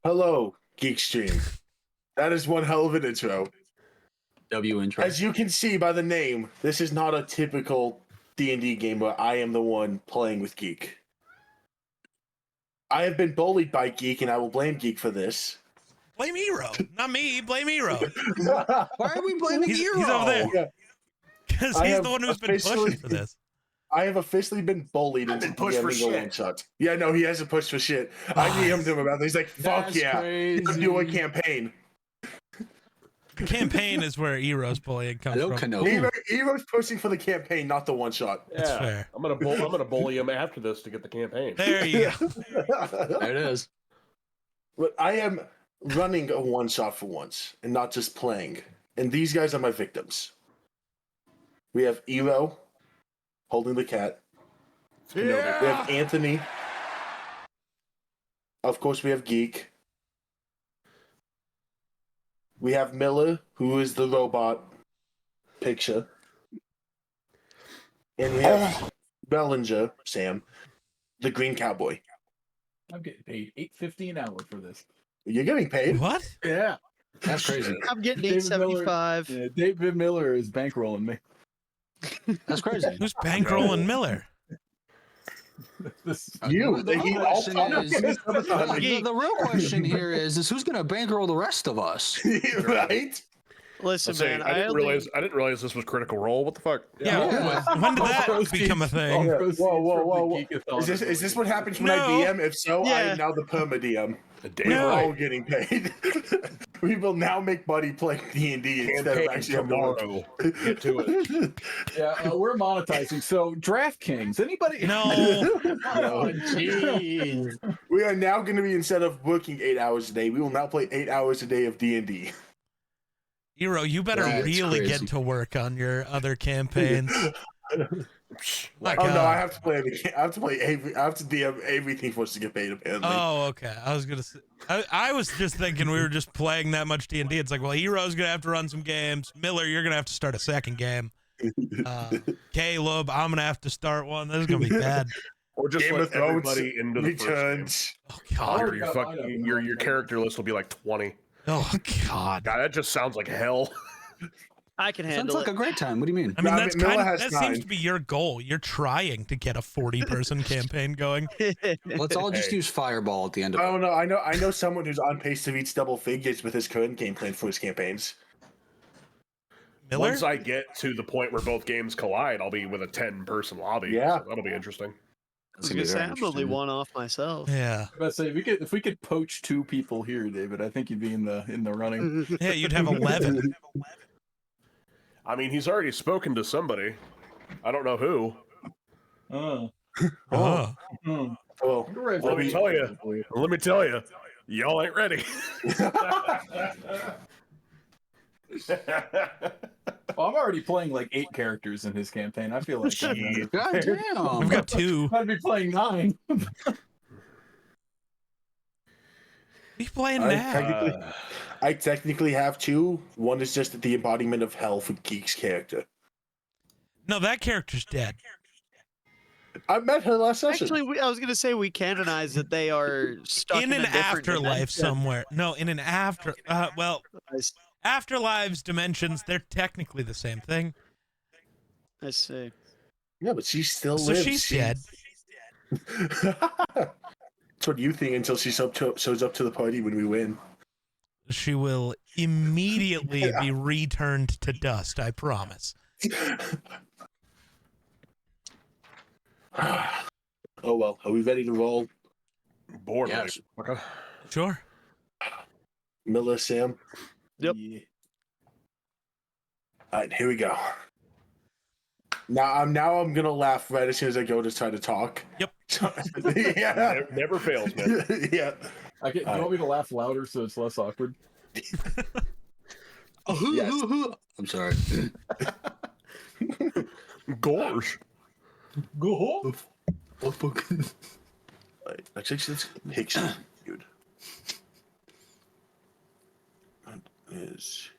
Hello, Geekstream. That is one hell of an intro. W intro. As you can see by the name, this is not a typical D&D game where I am the one playing with Geek. I have been bullied by Geek, and I will blame Geek for this. Blame Hero, not me. Blame Hero. Why are we blaming Hero? He's over there. Yeah. Because he's the one who's been pushing for this. I have officially been bullied into DMing a one-shot. Yeah, no, he hasn't pushed for shit. I DM'd him about it. He's like, fuck yeah, do a campaign. The campaign is where Hero's bullying comes from. Hero's pushing for the campaign, not the one-shot. That's fair. I'm gonna bully him after this to get the campaign. There you go. There it is. But I am running a one-shot for once, and not just playing. And these guys are my victims. We have Hero holding the cat. Yeah. We have Anthony. Of course, we have Geek. We have Miller, who is the robot picture. And we have Bellinger, Sam, the green cowboy. I'm getting paid $8.50 an hour for this. You're getting paid? What? Yeah. That's crazy. I'm getting David $8.75. Yeah, David Miller is bankrolling me. That's crazy. Who's bankrolling Miller? You. The real question here is who's going to bankroll the rest of us? Right? Listen, Say, man, I didn't realize this was Critical Role. What the fuck? Yeah. When did that become a thing? Whoa. Is this what happens when I DM? If so, I am now the perma DM. We're all getting paid. We will now make Buddy play D&D instead of actually tomorrow. Get to it. Yeah, we're monetizing. So, DraftKings, anybody? No. Oh, jeez. We are now going to be, instead of working 8 hours a day, we will now play 8 hours a day of D&D. Hero, you better really get to work on your other campaigns. No, I have to play. I have to DM everything for us to get paid. Apparently. Oh, okay. I was gonna say. I was just thinking we were just playing that much D&D. It's like, well, Hero's gonna have to run some games. Miller, you're gonna have to start a second game. Caleb, I'm gonna have to start one. This is gonna be bad. Or just Game let of Thrones everybody into the returns. first game. Oh God. Your character list will be like 20. Oh God. God, that just sounds like hell. I can Sounds handle like a great time. What do you mean? I mean, that has seems to be your goal. You're trying to get a 40-person campaign going. Let's all just use Fireball at the end of it. Oh no, I know someone who's on pace to reach double figures with his current game plan for his campaigns. Miller? Once I get to the point where both games collide, I'll be with a 10-person lobby. Yeah. So that'll be interesting. I was gonna say I'm only one off myself. Yeah. Let's say if we could poach 2 people here, David, I think you'd be in the running. Yeah, you'd have 11. I mean, he's already spoken to somebody. I don't know who. Oh. Well, Let me tell you, y'all ain't ready. Well, I'm already playing like 8 characters in his campaign. I feel like God damn. We've got 2. I'd be playing 9. You playing now? I technically have 2. One is just the embodiment of hell for Geek's character. No, that character's dead. I met her last session. Actually, I was gonna say we canonize that they are stuck In an a different afterlife dimension. somewhere. No, in an afterlives dimensions, they're technically the same thing. I see. Yeah, but she still So lives. she's dead. That's what you think until she shows up to the party when we win. She will immediately be returned to dust, I promise. Oh well, are we ready to roll? Bored. Yes. Okay. Sure. Miller, Sam? Yep. Yeah. Alright, here we go. Now I'm gonna laugh right as soon as I go to try to talk. Yep. Yeah. Never fails, man. Yeah. Do you want me to laugh louder so it's less awkward? Yes. I'm sorry. Gosh. Go home. Right, actually, let's picture, dude. That is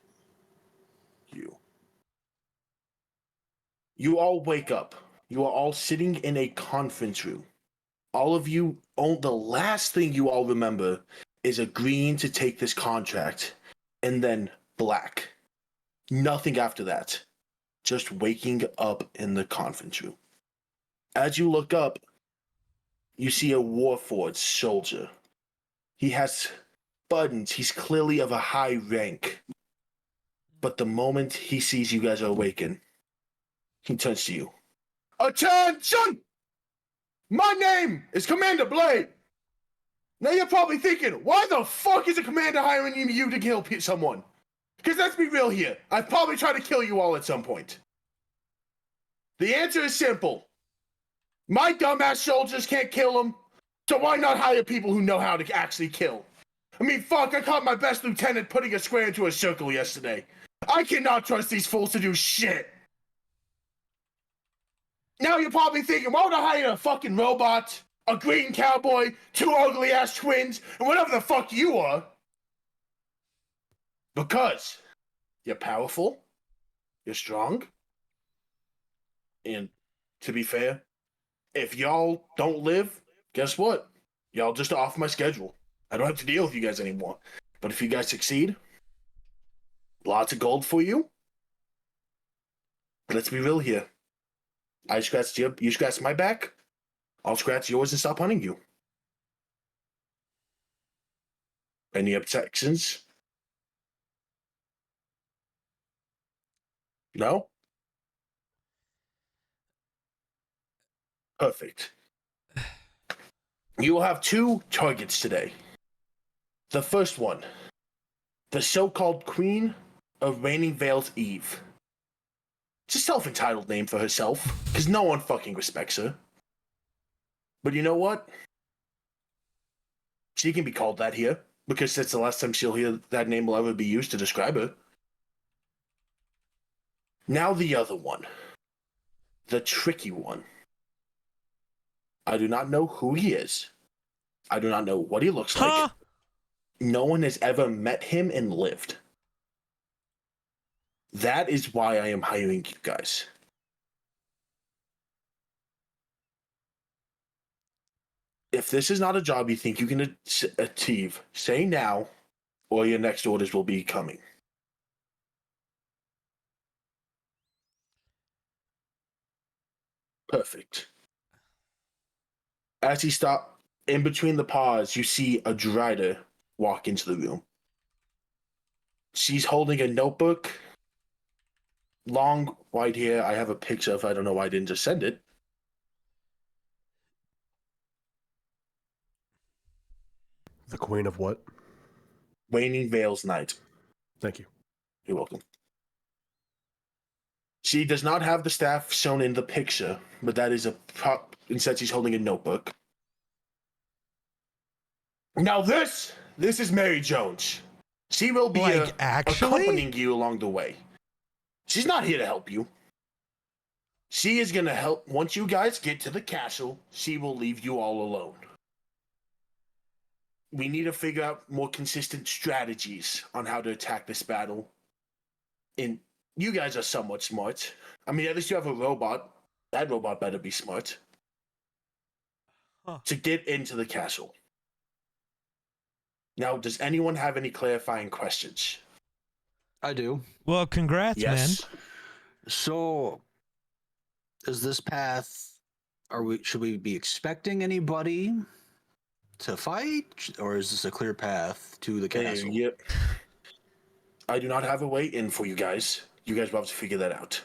you. You all wake up. You are all sitting in a conference room. All of you the last thing you all remember is agreeing to take this contract, and then black. Nothing after that. Just waking up in the conference room. As you look up, you see a Warforged soldier. He has buttons. He's clearly of a high rank. But the moment he sees you guys are awakened, he turns to you. Attention! My name is Commander Blade. Now you're probably thinking, why the fuck is a commander hiring you to kill someone? Because let's be real here. I've probably tried to kill you all at some point. The answer is simple. My dumbass soldiers can't kill them, so why not hire people who know how to actually kill? I mean, fuck, I caught my best lieutenant putting a square into a circle yesterday. I cannot trust these fools to do shit. Now you're probably thinking, why would I hire a fucking robot, a green cowboy, two ugly-ass twins, and whatever the fuck you are? Because you're powerful, you're strong, and to be fair, if y'all don't live, guess what? Y'all just off my schedule. I don't have to deal with you guys anymore. But if you guys succeed, lots of gold for you. Let's be real here. I scratched you scratch my back, I'll scratch yours and stop hunting you. Any objections? No? Perfect. You will have two targets today. The first one, the so-called Queen of Waning Vale's Eve. It's a self-entitled name for herself, because no one fucking respects her. But you know what? She can be called that here, because that's the last time she'll hear that name will ever be used to describe her. Now the other one. The tricky one. I do not know who he is. I do not know what he looks like. No one has ever met him and lived. That is why I am hiring you guys. If this is not a job you think you can achieve, say now, or your next orders will be coming. Perfect. As he stopped, in between the pause, you see a Drider walk into the room. She's holding a notebook. Long white hair. I have a picture of, I don't know why I didn't just send it. The Queen of what? Waning Vale's Night. Thank you. You're welcome. She does not have the staff shown in the picture, but that is a prop. Instead, she's holding a notebook. Now this is Mary Jones. She will be accompanying you along the way. She's not here to help you. She is going to help. Once you guys get to the castle, she will leave you all alone. We need to figure out more consistent strategies on how to attack this battle. And you guys are somewhat smart. I mean, at least you have a robot. That robot better be smart. To get into the castle. Now, does anyone have any clarifying questions? I do. Well, congrats, Yes. man. So, is this path? Should we be expecting anybody to fight, or is this a clear path to the castle? Yep. I do not have a way in for you guys. You guys will have to figure that out.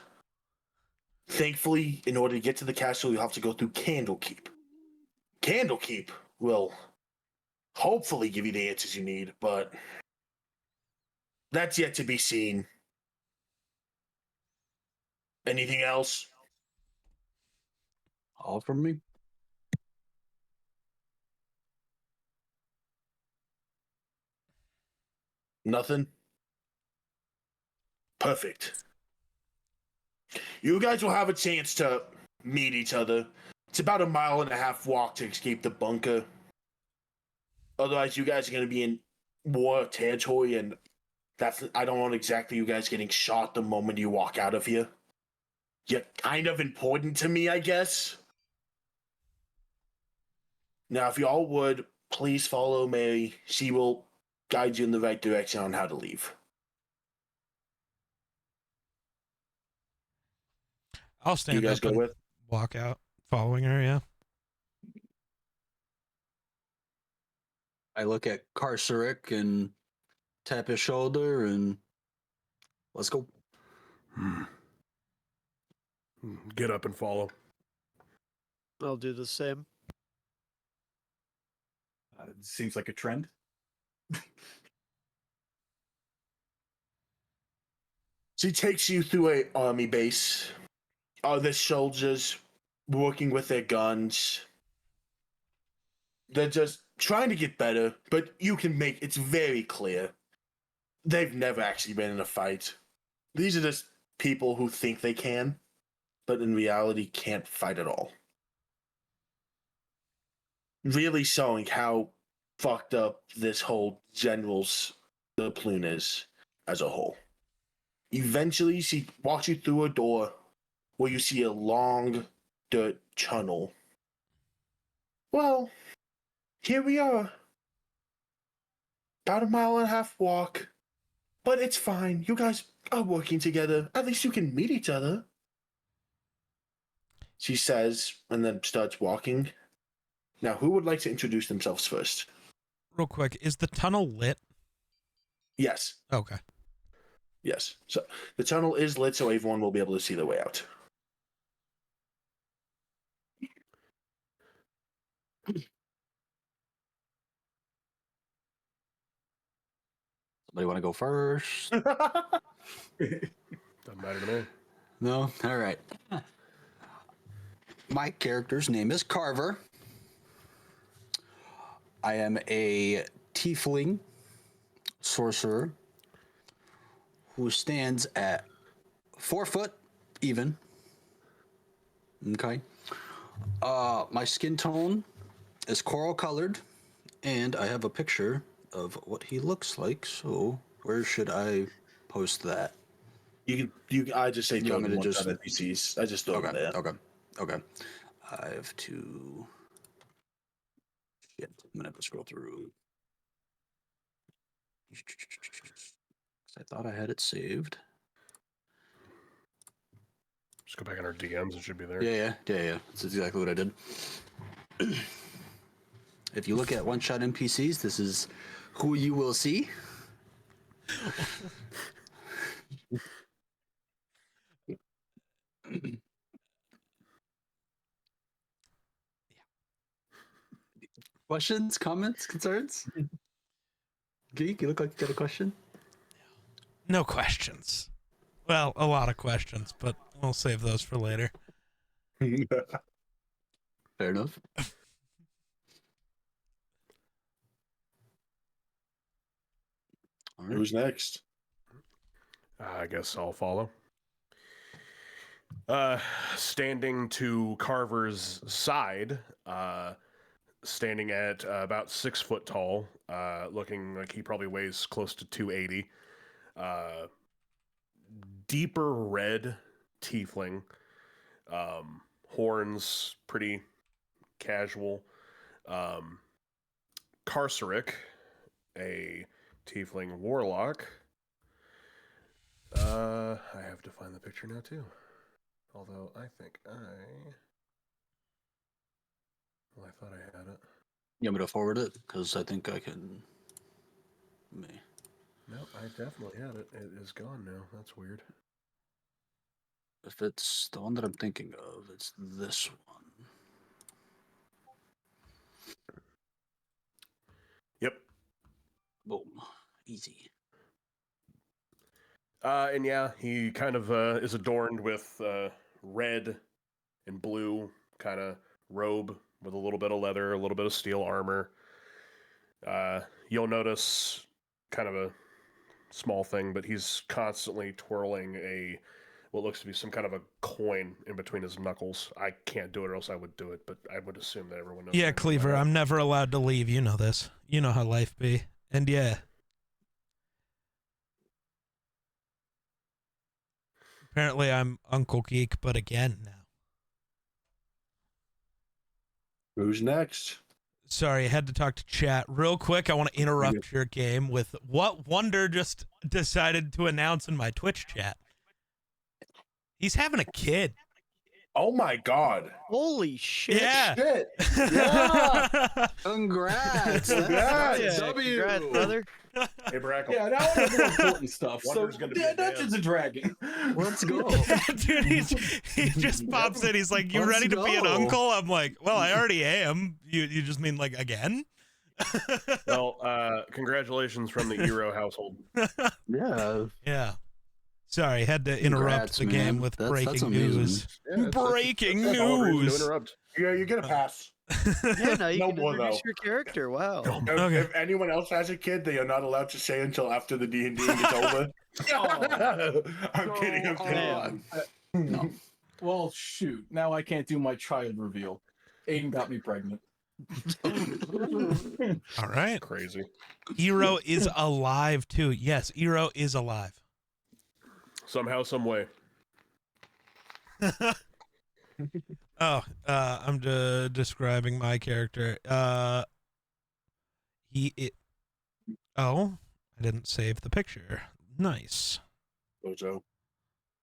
Thankfully, in order to get to the castle, you'll have to go through Candlekeep. Candlekeep will hopefully give you the answers you need, but that's yet to be seen. Anything else? All from me. Nothing? Perfect. You guys will have a chance to meet each other. It's about 1.5 mile walk to escape the bunker. Otherwise, you guys are going to be in war territory, and I don't want exactly you guys getting shot the moment you walk out of here. You're kind of important to me, I guess. Now, if you all would, please follow Mary. She will guide you in the right direction on how to leave. I'll You stand guys up go and with? walk out, following her. Yeah. I look at Karsarik and tap his shoulder and let's go. Get up and follow. I'll do the same. Seems like a trend. She takes you through a army base. The soldiers working with their guns. They're just trying to get better, but you can make it's very clear they've never actually been in a fight. These are just people who think they can, but in reality can't fight at all. Really showing how fucked up this whole general's the platoon is as a whole. Eventually, she walks you through a door where you see a long dirt tunnel. Well, here we are. About a mile and a half walk. But it's fine. You guys are working together. At least you can meet each other. She says, and then starts walking. Now, who would like to introduce themselves first? Real quick, is the tunnel lit? Yes. Okay. Yes. So the tunnel is lit, so everyone will be able to see the way out. Somebody want to go first? Doesn't matter to me. No? All right. My character's name is Carver. I am a tiefling sorcerer who stands at 4 foot even. Okay. My skin tone is coral colored, and I have a picture of what he looks like. So where should I post that? I just say You throw want me them to on just- NPCs. I just throw them there. Okay. I have to. Shit, I'm gonna have to scroll through. I thought I had it saved. Just go back on our DMs. It should be there. Yeah. That's exactly what I did. If you look at one-shot NPCs, this is who you will see. Questions, comments, concerns? Geek, you look like you got a question. No questions. Well, a lot of questions, but we'll save those for later. Fair enough. All right. Who's next? I guess I'll follow. Standing to Carver's side, standing at about 6 foot tall, looking like he probably weighs close to 280. Deeper red tiefling, horns, pretty casual. Karsarik, a tiefling warlock. I have to find the picture now too. Although I think well, I thought I had it. You want me to forward it? Because I think I can. No, I definitely had it. It is gone now. That's weird. If it's the one that I'm thinking of, it's this one. Yep. Boom. Easy. And yeah, he kind of is adorned with red and blue kind of robe with a little bit of leather, a little bit of steel armor. You'll notice kind of a small thing, but he's constantly twirling what looks to be some kind of a coin in between his knuckles. I can't do it, or else I would do it, but I would assume that everyone knows. Yeah, what I'm Cleaver, talking I'm never allowed to leave. You know this. You know how life be. And yeah. Apparently I'm Uncle Geek, but again now. Who's next? Sorry, I had to talk to chat real quick. I want to interrupt your game with what Wonder just decided to announce in my Twitch chat. He's having a kid. Oh my god. Holy shit. Yeah. Shit. Yeah. Congrats. Congrats. Yeah, W. congrats, brother. Hey, Brackle. Yeah, now we have more important stuff. So, Wonder's gonna be a Dungeons and Dragons. Let's go. Dude, he just pops in. He's like, "You Let's ready to be an go. uncle?" I'm like, "Well, I already am." You just mean like again? Well, congratulations from the Eero household. Yeah. Yeah. Sorry, had to interrupt Congrats, the game man. with That's breaking amazing. news. Yeah, Breaking that's all reason to news. interrupt. Yeah, you get a pass. Yeah, now you No can more, introduce though. your character. Wow. Okay. If anyone else has a kid, they are not allowed to say until after the D&D is over. I'm kidding. I'm kidding. No. Well, shoot. Now I can't do my child reveal. Aiden got me pregnant. All right. Crazy. Eero is alive too. Yes, Eero is alive. Somehow, some way. I'm describing my character. Oh, I didn't save the picture. Nice. Bozo.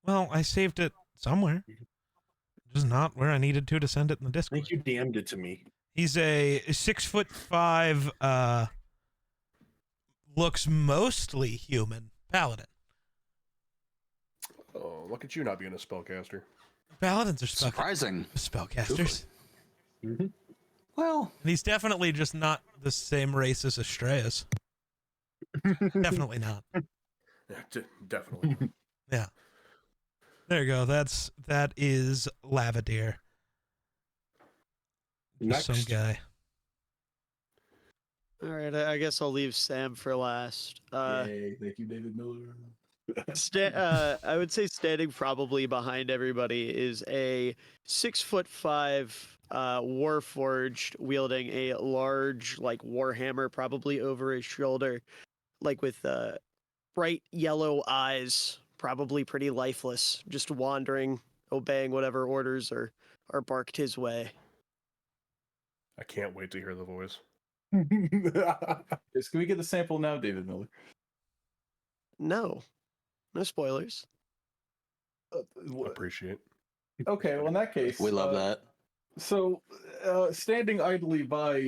Well, I saved it somewhere. Just not where I needed to send it in the I Discord. think you DM'd it to me. He's a 6'5", looks mostly human paladin. Oh, look at you not being a spellcaster. Paladins are Surprising. spellcasters. Well, And he's definitely just not the same race as Astreus. Definitely not. Yeah, definitely. Yeah. There you go. That is Lavadeer. Just Next. some guy. All right, I guess I'll leave Sam for last. Yay, thank you, David Miller. I would say standing probably behind everybody is a 6'5" warforged wielding a large like warhammer probably over his shoulder, like with bright yellow eyes, probably pretty lifeless, just wandering, obeying whatever orders are barked his way. I can't wait to hear the voice. Yes, can we get the sample now, David Miller? No spoilers. Appreciate. Okay, well in that case, we love that. So, standing idly by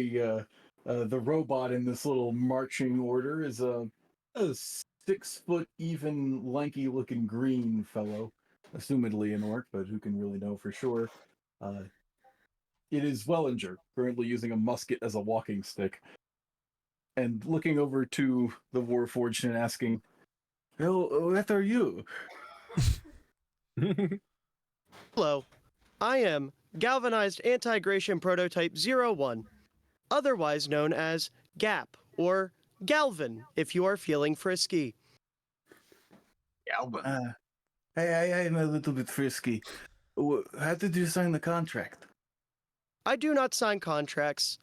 the robot in this little marching order is a 6 foot, even, lanky-looking green fellow, assumedly an orc, but who can really know for sure? It is Wellinger, currently using a musket as a walking stick, and looking over to the Warforged and asking, "Well, what are you?" Hello, I am Galvanized Anti-Gration Prototype 01, otherwise known as GAP, or Galvin, if you are feeling frisky. Galvin. Hey, I'm a little bit frisky. How did you sign the contract? I do not sign contracts.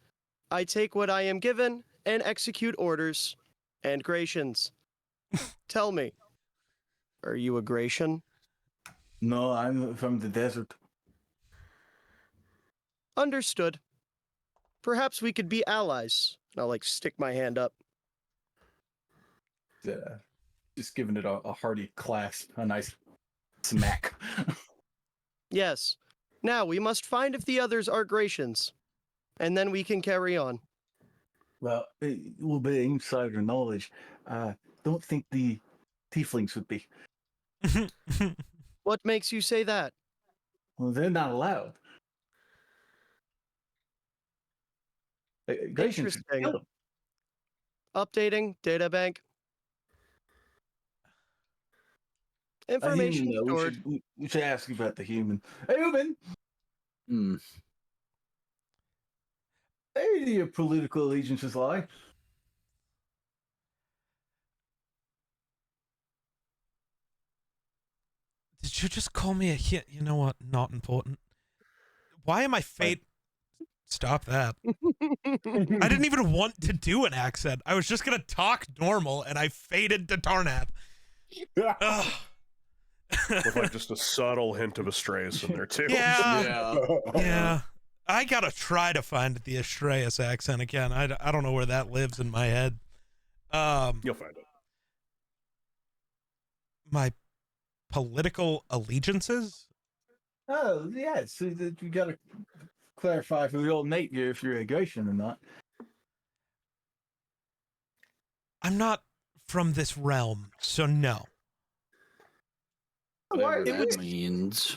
I take what I am given and execute orders and grations. Tell me, are you a Gratian? No, I'm from the desert. Understood. Perhaps we could be allies. And I'll stick my hand up. Just giving it a hearty clasp, a nice smack. Yes. Now we must find if the others are Gratians. And then we can carry on. Well, a little bit of insider knowledge. Don't think the tieflings would be. What makes you say that? Well, they're not allowed. Gratians should Interesting. kill them. Updating databank. A Information human, though. stored. We should ask you about the human. Hey, human! Hmm. Where do your political allegiances lie? Did you just call me a hit? You know what? Not important. Why am I fate? Stop that. I didn't even want to do an accent. I was just going to talk normal, and I faded to Tarnap. Ugh. With like just a subtle hint of Astreus in there too. Yeah. Yeah. I gotta try to find the Astreus accent again. I don't know where that lives in my head. You'll find it. My political allegiances? Oh, yeah. So you got to clarify for the old Nate here if you're a Goshen or not. I'm not from this realm, so no. Whatever It that would- means.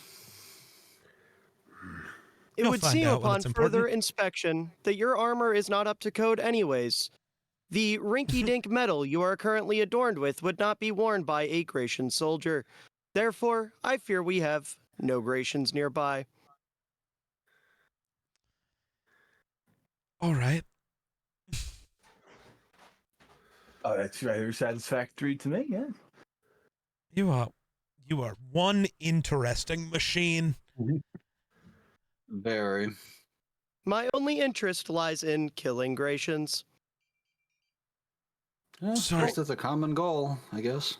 It You'll would find seem out when upon it's further important. inspection that your armor is not up to code anyways. The rinky-dink metal you are currently adorned with would not be worn by a Gratian soldier. Therefore, I fear we have no Gratians nearby. All right. Oh, that's rather satisfactory to me, yeah. You are one interesting machine. Very. My only interest lies in killing Gratians. Yeah, Sorry. Just as a common goal, I guess.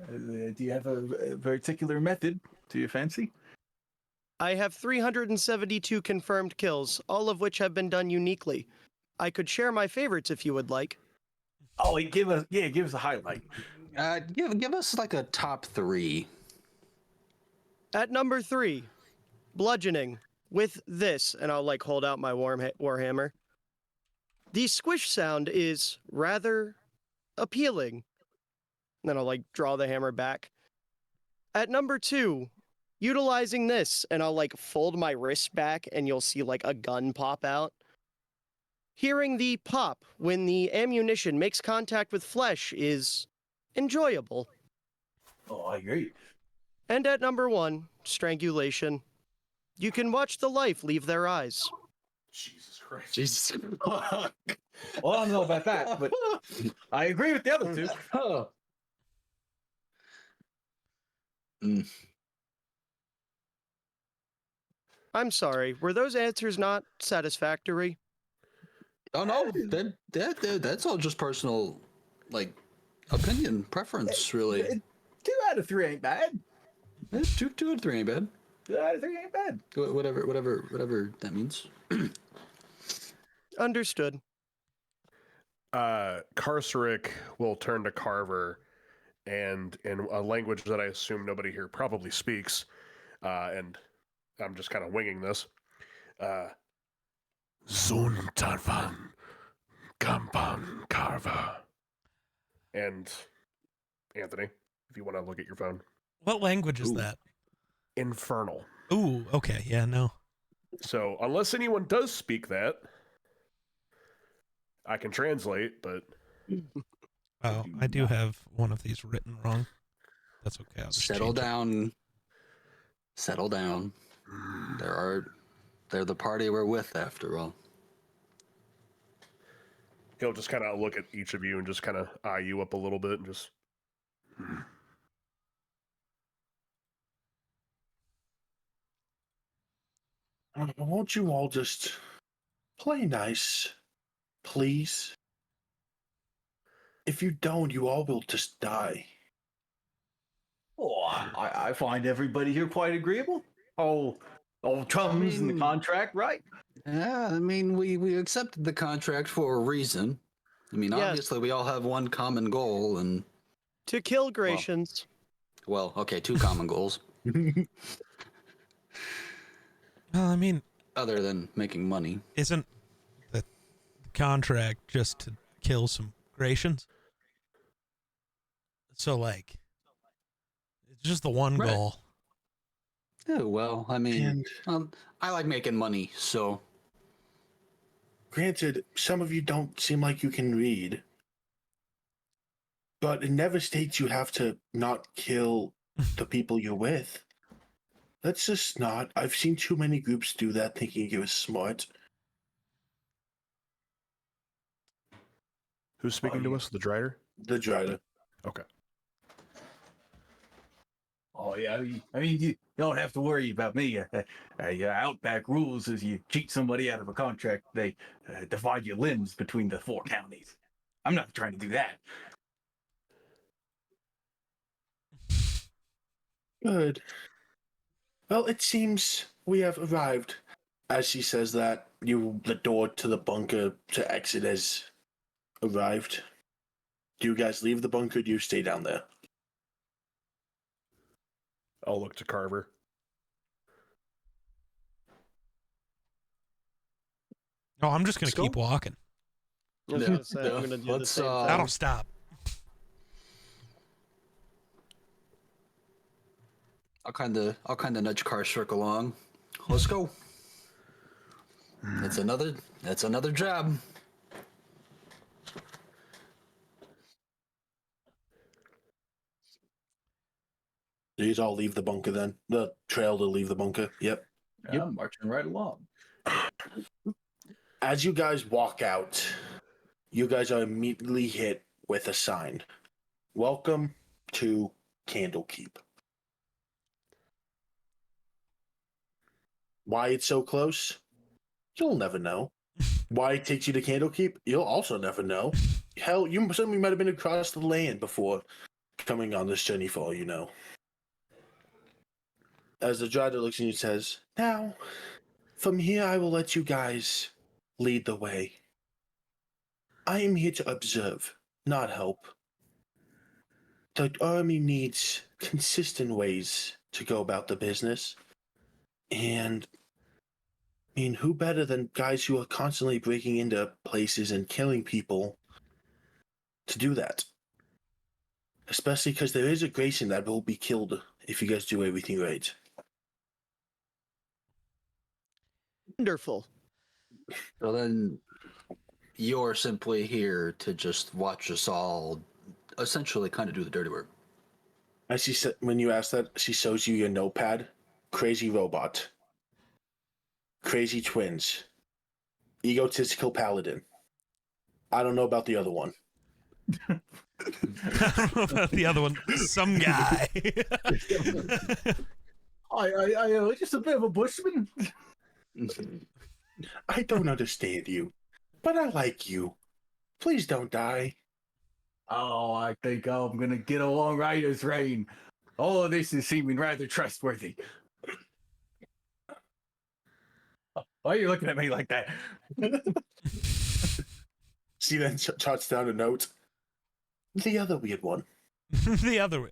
Do you have a particular method to your fancy? I have 372 confirmed kills, all of which have been done uniquely. I could share my favorites if you would like. Oh, give us a highlight. Give us like a top 3. At number 3, bludgeoning with this, and I'll like hold out my warhammer. The squish sound is rather appealing. And then I'll like draw the hammer back. At number 2, utilizing this, and I'll like fold my wrist back and you'll see like a gun pop out. Hearing the pop when the ammunition makes contact with flesh is enjoyable. Oh, I agree. And at number 1, strangulation. You can watch the life leave their eyes. Jesus Christ. Jesus. Well, I don't know about that, but I agree with the other two. Oh. Mm. I'm sorry, were those answers not satisfactory? Oh no, that's all just personal, like, opinion, preference, really. 2 out of 3 ain't bad. Two out of 3 ain't bad. 2 out of 3 ain't bad. Whatever that means. Understood. Carceric will turn to Carver, and in a language that I assume nobody here probably speaks, and I'm just kind of winging this. Zuntarvan Kampan Carver. And Anthony, if you want to look at your phone. What language is Ooh. that? Infernal. Ooh, okay. Yeah, no. So unless anyone does speak that, I can translate, but Oh, I do have one of these written wrong. That's okay. I'll just Settle change it. down. Settle down. They're the party we're with, after all. he'll just kind of look at each of you and just kind of eye you up a little bit and just. Won't you all just play nice, please? If you don't, you all will just die. Oh, I find everybody here quite agreeable. All chums in the mean- contract, right? Yeah, I mean, we accepted the contract for a reason. I mean, Yes. obviously, we all have one common goal, and, To kill Gratians. well, okay, 2 common goals, Well, I mean, other than making money. isn't the contract just to kill some Gratians? So, like, it's just the one Right. goal. Yeah, well, I mean, And I like making money, so granted, some of you don't seem like you can read, but it never states you have to not kill the people you're with. Let's just not. I've seen too many groups do that thinking it was smart. Who's speaking to yeah. us? The Drider? The Drider. Okay. Oh yeah, I mean you don't have to worry about me. Outback rules is you cheat somebody out of a contract, they divide your limbs between the 4 counties. I'm not trying to do that. Good. Well, it seems we have arrived. As she says that, the door to the bunker to exit has arrived. Do you guys leave the bunker? Or do you stay down there? I'll look to Carver. Oh, I'm just gonna Let's go. keep walking. I was Yeah, gonna say, I'm yeah. gonna do the Let's, same I thing. don't stop. I'll kind of nudge Karshrik along. Let's go. That's another job. These all leave the bunker then? The trail to leave the bunker? Yep. Yeah, I'm marching right along. As you guys walk out, you guys are immediately hit with a sign. Welcome to Candlekeep. Why it's so close? You'll never know. Why it takes you to Candlekeep? You'll also never know. Hell, somebody might have been across the land before coming on this journey for all you know. As the driver looks at you and says, now, from here I will let you guys lead the way. I am here to observe, not help. The army needs consistent ways to go about the business. And, I mean, who better than guys who are constantly breaking into places and killing people to do that? Especially because there is a Grayson that will be killed if you guys do everything right. Wonderful. So then you're simply here to just watch us all essentially kind of do the dirty work. As she said, when you ask that, she shows you your notepad. Crazy robot. Crazy twins. Egotistical paladin. I don't know about the other one. I don't know about the other one. Some guy. I just a bit of a bushman. I don't understand you, but I like you. Please don't die. Oh, I think I'm gonna get along right as rain. All of this is seeming rather trustworthy. Why are you looking at me like that? She then jots down a note. The other weird one. The other way.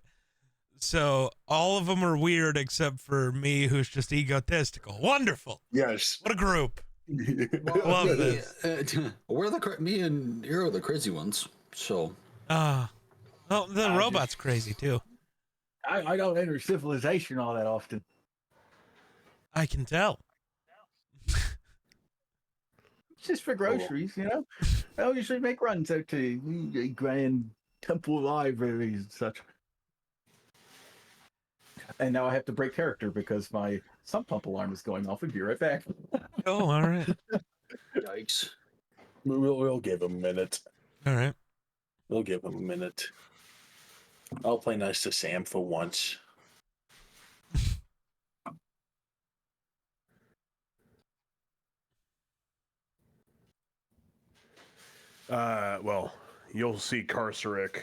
So all of them are weird except for me, who's just egotistical. Wonderful. Yes. What a group. Well, Love this. We're me and Hero are the crazy ones. So Well, the robot's crazy too. I don't enter civilization all that often. I can tell. It's just for groceries, you know. I usually make runs out to grand temple libraries and such. And now I have to break character because my sump pump alarm is going off. And be right back. Oh, all right. yikes. We'll give him a minute. All right. We'll give him a minute. I'll play nice to Sam for once. Well, you'll see Karsarik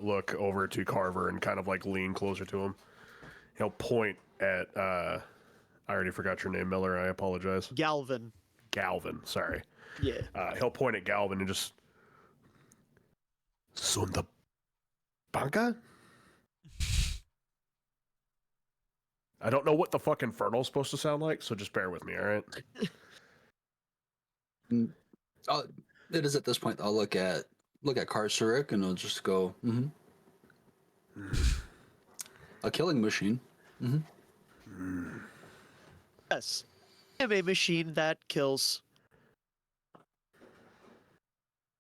look over to Carver and kind of like lean closer to him. He'll point at I already forgot your name, Miller. I apologize. Galvin. Galvin, sorry. Yeah. He'll point at Galvin and just Sunda Banka? I don't know what the fuck Infernal's supposed to sound like, so just bear with me, all right? It is at this point. I'll look at Karsarik and I'll just go. A killing machine. Yes. I am a machine that kills.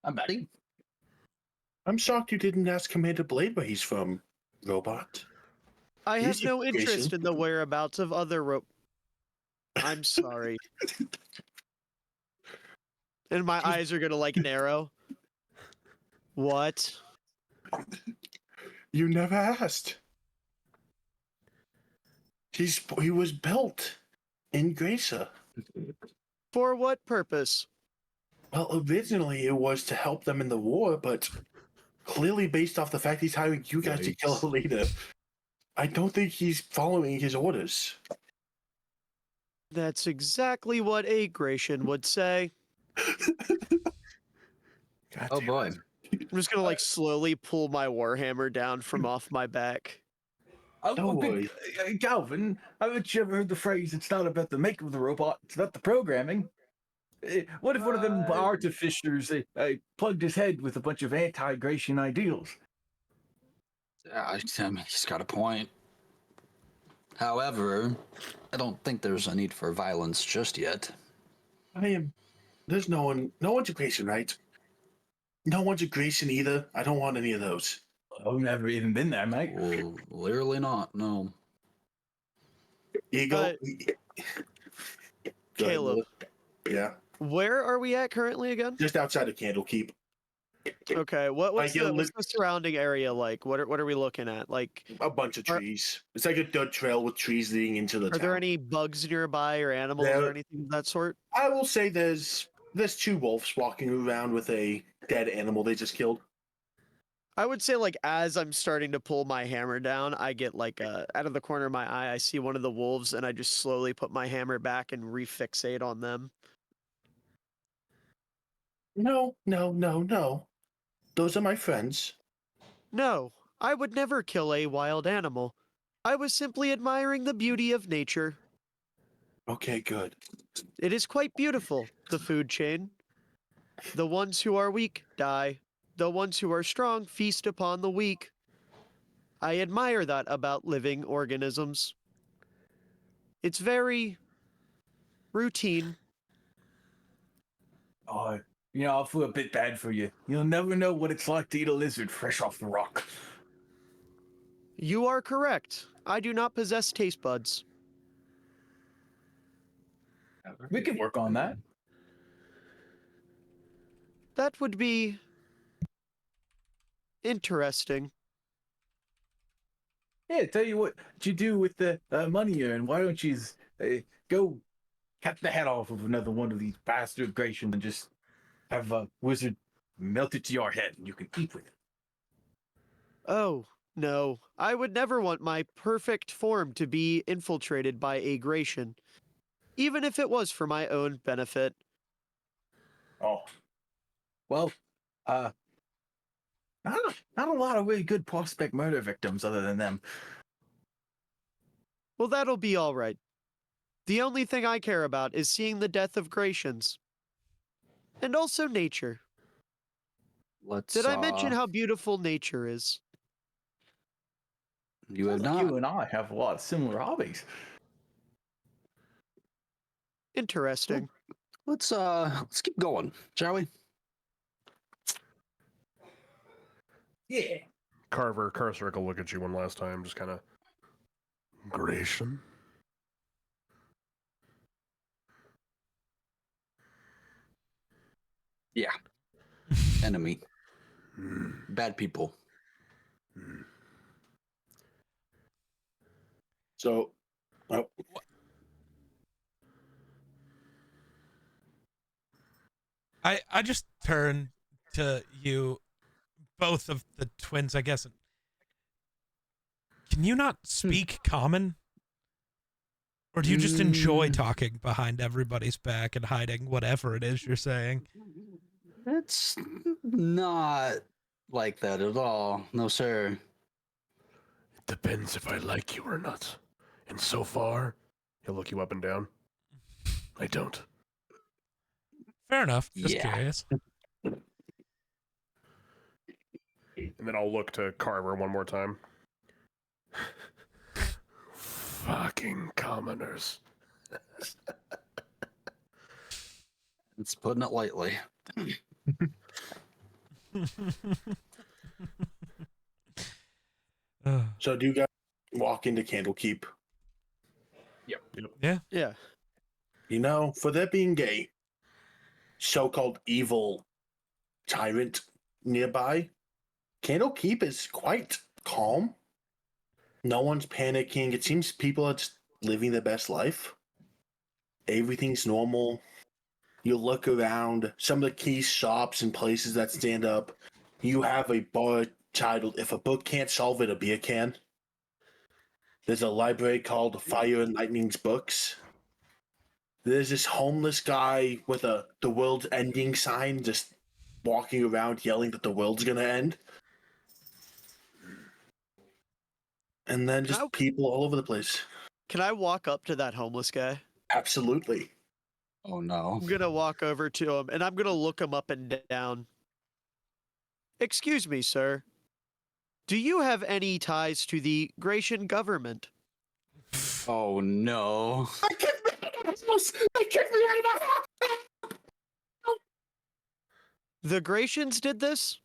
I'm betting. I'm shocked you didn't ask Commander Blade where he's from, robot. I have Easy, no interest Jason. in the whereabouts of other I'm sorry. And my eyes are gonna like narrow. What? You never asked. He was built in Gracia. For what purpose? Well, originally it was to help them in the war, but clearly based off the fact he's hiring you guys to kill a leader, I don't think he's following his orders. That's exactly what a Gratian would say. God Oh damn boy. it. I'm just gonna like slowly pull my warhammer down from off my back. Don't worry. Galvin, haven't you ever heard the phrase, it's not about the make of the robot, it's about the programming? What if one of them artificers plugged his head with a bunch of anti-Gratian ideals? I mean, he's got a point. However, I don't think there's a need for violence just yet. I am. There's no one's a Grayson, right? No one's a Grayson either. I don't want any of those. I've never even been there, mate. Well, clearly not. No. Eagle. Go ahead, Caleb, Lily. Yeah, where are we at currently again? just outside of Candlekeep. Okay, what's Like, what's the surrounding area like? What are we looking at? Like, A bunch of Are- trees. It's like a dirt trail with trees leading into the are town. there any bugs nearby or animals There- or anything of that sort? I will say there's two wolves walking around with a dead animal they just killed. I would say like as I'm starting to pull my hammer down, I get like out of the corner of my eye, I see one of the wolves, and I just slowly put my hammer back and refixate on them. No. Those are my friends. No, I would never kill a wild animal. I was simply admiring the beauty of nature. Okay, good. It is quite beautiful, the food chain. The ones who are weak die. The ones who are strong feast upon the weak. I admire that about living organisms. It's very routine. Oh, I feel a bit bad for you. You'll never know what it's like to eat a lizard fresh off the rock. You are correct. I do not possess taste buds. We can work on that. That would be interesting. Yeah, tell you what you do with the money you earn. Why don't you go cut the head off of another one of these bastard Gratians and just have a wizard melt it to your head and you can eat with it. Oh, no. I would never want my perfect form to be infiltrated by a Gratian, even if it was for my own benefit. Oh, well, not a lot of really good prospect murder victims other than them. Well, that'll be all right. The only thing I care about is seeing the death of Gratians. And also nature. Let's. Did I mention how beautiful nature is? You have Sounds like not. you and I have a lot of similar hobbies. Interesting. Let's keep going, shall we? Yeah. Carver will look at you one last time, just kind of. Gratian? Yeah. Enemy. Hmm. Bad people. Hmm. So, I just turn to you, both of the twins, I guess. Can you not speak common? Or do you just enjoy talking behind everybody's back and hiding whatever it is you're saying? It's not like that at all. No, sir. It depends if I like you or not. And so far, he'll look you up and down. I don't. Fair enough. Just Yeah. curious. And then I'll look to Carver one more time. Fucking commoners. It's putting it lightly. so do you guys walk into Candlekeep? Yeah. For there being a so-called evil tyrant nearby, Candlekeep is quite calm. No one's panicking. It seems people are just living their best life. Everything's normal. You look around, some of the key shops and places that stand up, you have a bar titled If a Book Can't Solve It, a Beer Can. There's a library called Fire and Lightning's Books. There's this homeless guy with the world's ending sign just walking around yelling that the world's gonna end. And then Can just I- people all over the place. Can I walk up to that homeless guy? Absolutely. Oh no. I'm gonna walk over to him and I'm gonna look him up and down. Excuse me, sir. Do you have any ties to the Gratian government? Oh no. I kicked me out of the house! I kicked me out of the house! The Gratians did this?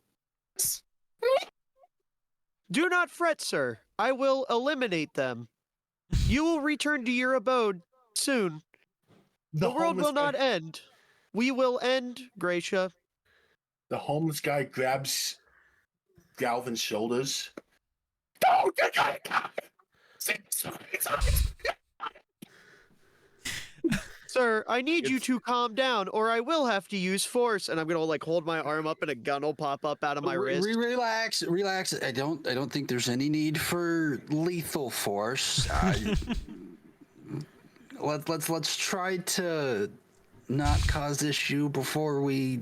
Do not fret, sir. I will eliminate them. You will return to your abode soon. The world will not end. We will end, Gracia. The homeless guy grabs Galvin's shoulders. Don't you gotta go! Sir, I need you to calm down, or I will have to use force. And I'm gonna like hold my arm up, and a gun will pop up out of my wrist. Relax, relax. I don't think there's any need for lethal force. Let's try to not cause issue before we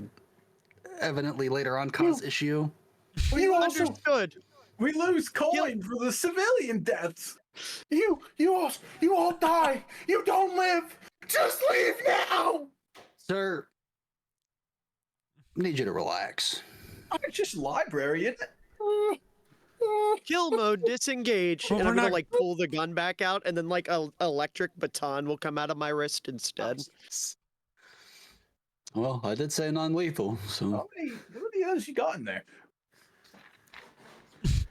evidently later on cause issue. We understood. We lose coin for the civilian deaths. You all die! You don't live! Just leave now! Sir, I need you to relax. It's just library, isn't it? Kill mode, disengage, Well, and we're I'm gonna not- like pull the gun back out, and then like a electric baton will come out of my wrist instead. Well, I did say non-lethal, so How many others you got in there?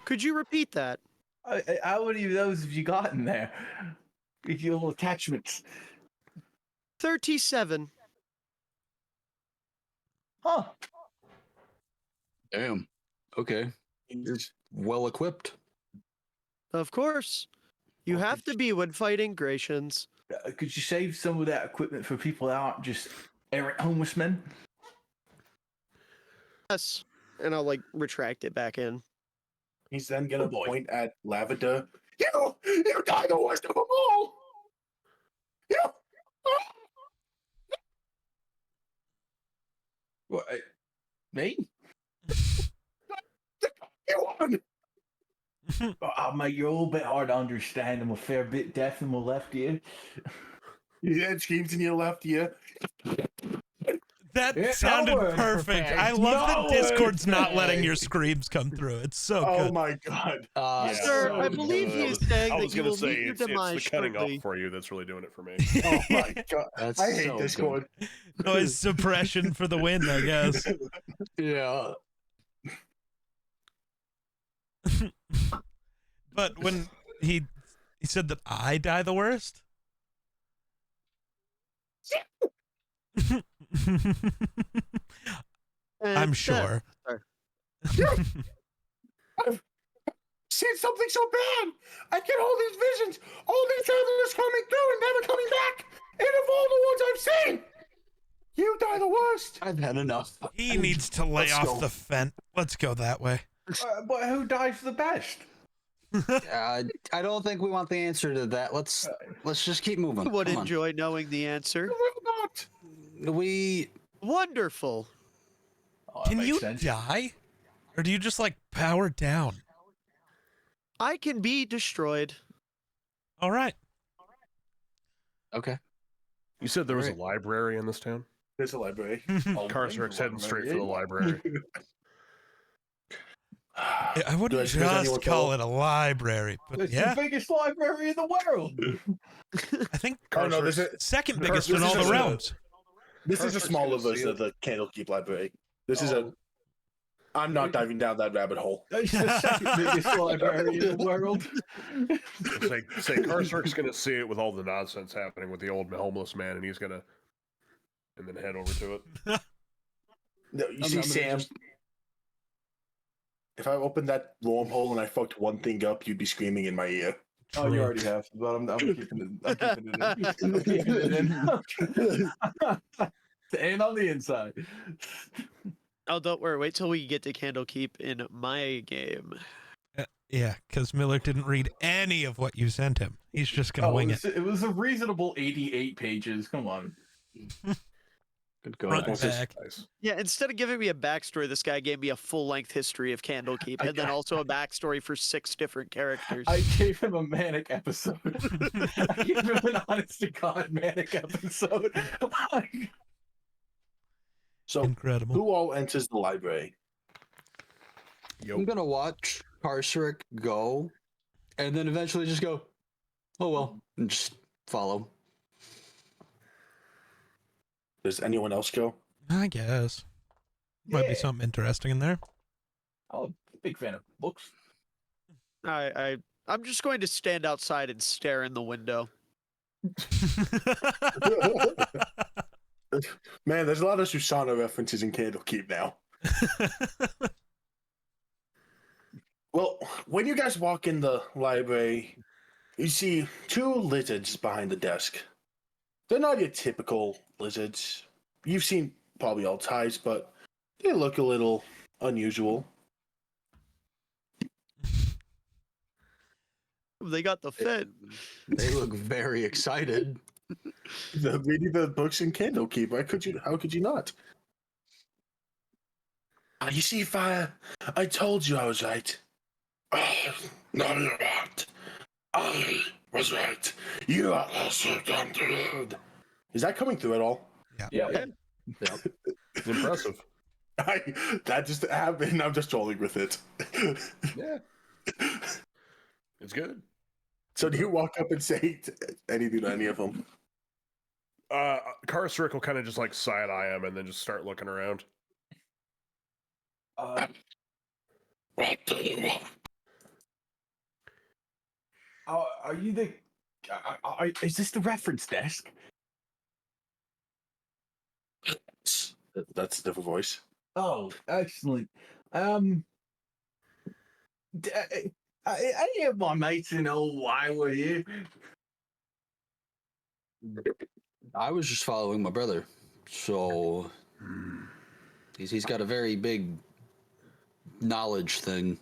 Could you repeat that? How many of those have you got in there? With your little attachments. 37. Huh. damn. Okay, you're well equipped. Of course. You have to be when fighting Gratians. Could you save some of that equipment for people that aren't just errant homeless men? Yes. And I'll like retract it back in. He's then gonna Oh, boy. point at Lavender. You die the worst of them all! You! What? Me? You won! Mate, you're a little bit hard to understand. I'm a fair bit deaf in my left ear. You had screams in your left ear. That Yeah, sounded no word perfect. perfect. I love No that Discord's word not letting perfect. your screams come through. It's so Oh good. my god. Yeah. Sir, I so believe he is saying I that was you gonna will say meet your it's the demise cutting shortly. up for you that's really doing it for me. Oh my god. That's I hate so Discord. Noise suppression for the win, I guess. Yeah. But when he said that I die the worst. I'm And sure. Seen something so bad. I get all these visions, all these travelers coming through and never coming back. And of all the ones I've seen, you die the worst. I've had enough. He needs to lay Let's off go. the fence. Let's go that way. But who dies the best? I don't think we want the answer to that. Let's just keep moving. I would Come on. enjoy knowing the answer. You will not. We Wonderful. Oh, that Can makes you sense. die? Or do you just like power down? I can be destroyed. All right. okay. You said there was a Right. library in this town? There's a library. Karsark's heading straight for the library. I wouldn't Does anyone just call follow? it a library, but It's yeah, the biggest library in the world. I think Oh no, this is second Carson, biggest in this all is the a- realms. this is a Karsark's smaller gonna see version it. of the Candlekeep Library. This is a. Oh. I'm not diving down that rabbit hole. It's the second biggest library in the world. Say Karsark's gonna see it with all the nonsense happening with the old homeless man, and he's gonna, and then head over to it. No, you I'm see, gonna Sam. just- If I opened that wormhole and I fucked one thing up, you'd be screaming in my ear. Oh, you True. already have, but I'm keeping it. I'm keeping it in. I'm keeping it in. And on the inside. Oh, don't worry. Wait till we get to Candlekeep in my game. Yeah, because Miller didn't read any of what you sent him. He's just gonna wing it. It was a reasonable 88 pages. Come on. Good Front God. and back. Nice. Yeah, instead of giving me a backstory, this guy gave me a full-length history of Candlekeep, and then also a backstory for 6 different characters. I gave him a manic episode. I gave him an honest to God manic episode. So, Incredible. who all enters the library? I'm gonna watch Karsarik go, and then eventually just go, oh well, and just follow. Does anyone else go? I guess. Might be something interesting in there. I'm a big fan of books. I'm just going to stand outside and stare in the window. Man, there's a lot of Susana references in Candlekeep now. Well, when you guys walk in the library, you see 2 lizards behind the desk. They're not your typical lizards. You've seen probably all types, but they look a little unusual. They got the fit. They look very excited. They're reading the books in Candlekeep. How could you not? You see, Fire, I told you I was right. No, you're not. I was right. You are also good. Is that coming through at all? Yeah. It's impressive. That just happened. I'm just trolling with it. Yeah. It's good. So do you walk up and say anything to any of them? Karsarik will kind of just like side eye him and then just start looking around. What do you want? Are you the? Is this the reference desk? That's a different voice. Oh, excellent. Any of my mates know why we're here? I was just following my brother, so he's got a very big knowledge thing.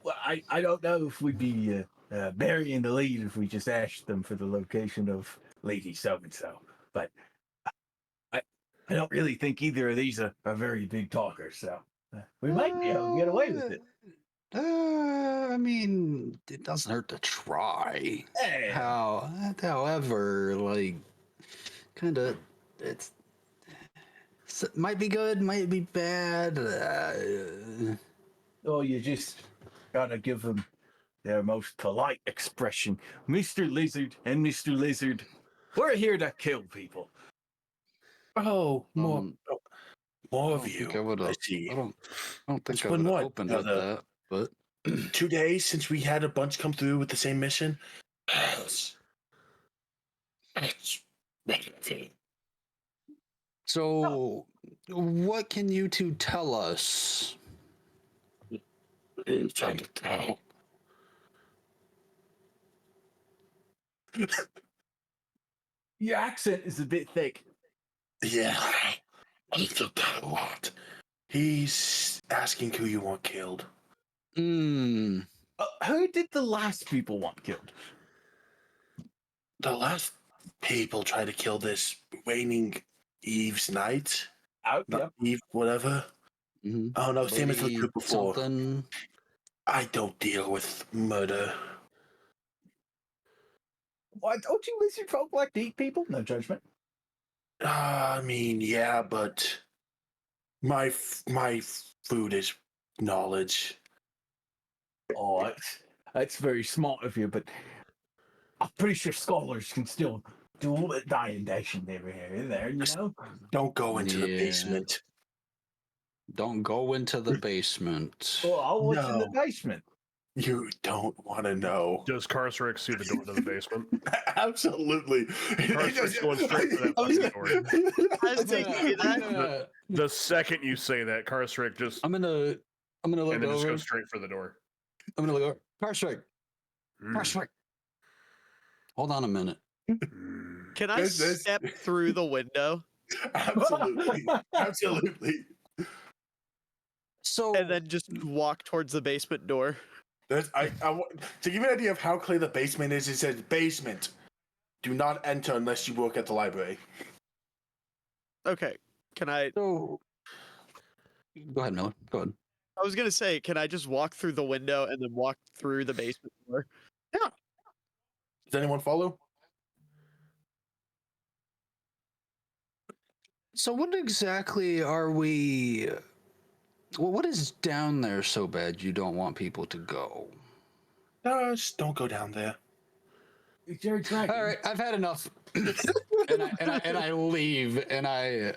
Well, I don't know if we'd be burying the lead if we just asked them for the location of Lady So-and-so, but I don't really think either of these are very big talkers, so we might be able to get away with it. I mean, it doesn't hurt to try. However, like, kind of, might be good, might be bad. Oh, you just gotta give them their most polite expression. Mr. Lizard and Mr. Lizard, we're here to kill people. Oh, more of I you. think I would have. see. I don't think It's I been would have what? opened with that, but 2 days since we had a bunch come through with the same mission. Yes. so what can you 2 tell us? Trying to tell. Your accent is a bit thick. Yeah. I feel that a lot. He's asking who you want killed. Hmm. Who did the last people want killed? The last people tried to kill this Waning Eve's Knight. Not Eve, whatever. Mm-hmm. Oh no, same as the Lady group before. something. I don't deal with murder. Why don't you lizard folk like to eat people? No judgment. I mean, yeah, but my food is knowledge. Oh, that's very smart of you, but I'm pretty sure scholars can still do a little bit of dying dashing there, you know? Don't go into the Yeah. basement. Don't go into the basement. Well, what's in the No. basement? You don't want to know. Does Karsarik see the door to the basement? Absolutely. Karsarik's going straight for that fucking door. As they say that, The second you say that, Karsarik just I'm gonna look and then just over. go straight for the door. I'm gonna look over. Karsarik. Karsarik. Hold on a minute. can I step through the window Absolutely. Absolutely. So and then just walk towards the basement door? To give you an idea of how clear the basement is, it says basement. Do not enter unless you work at the library. Okay. Can I? So, go ahead, Miller. Go ahead. I was gonna say, can I just walk through the window and then walk through the basement door? Does anyone follow? So, what exactly are we? Well, what is down there so bad you don't want people to go? Just don't go down there. Is there a dragon? All right, I've had enough, and I leave, and I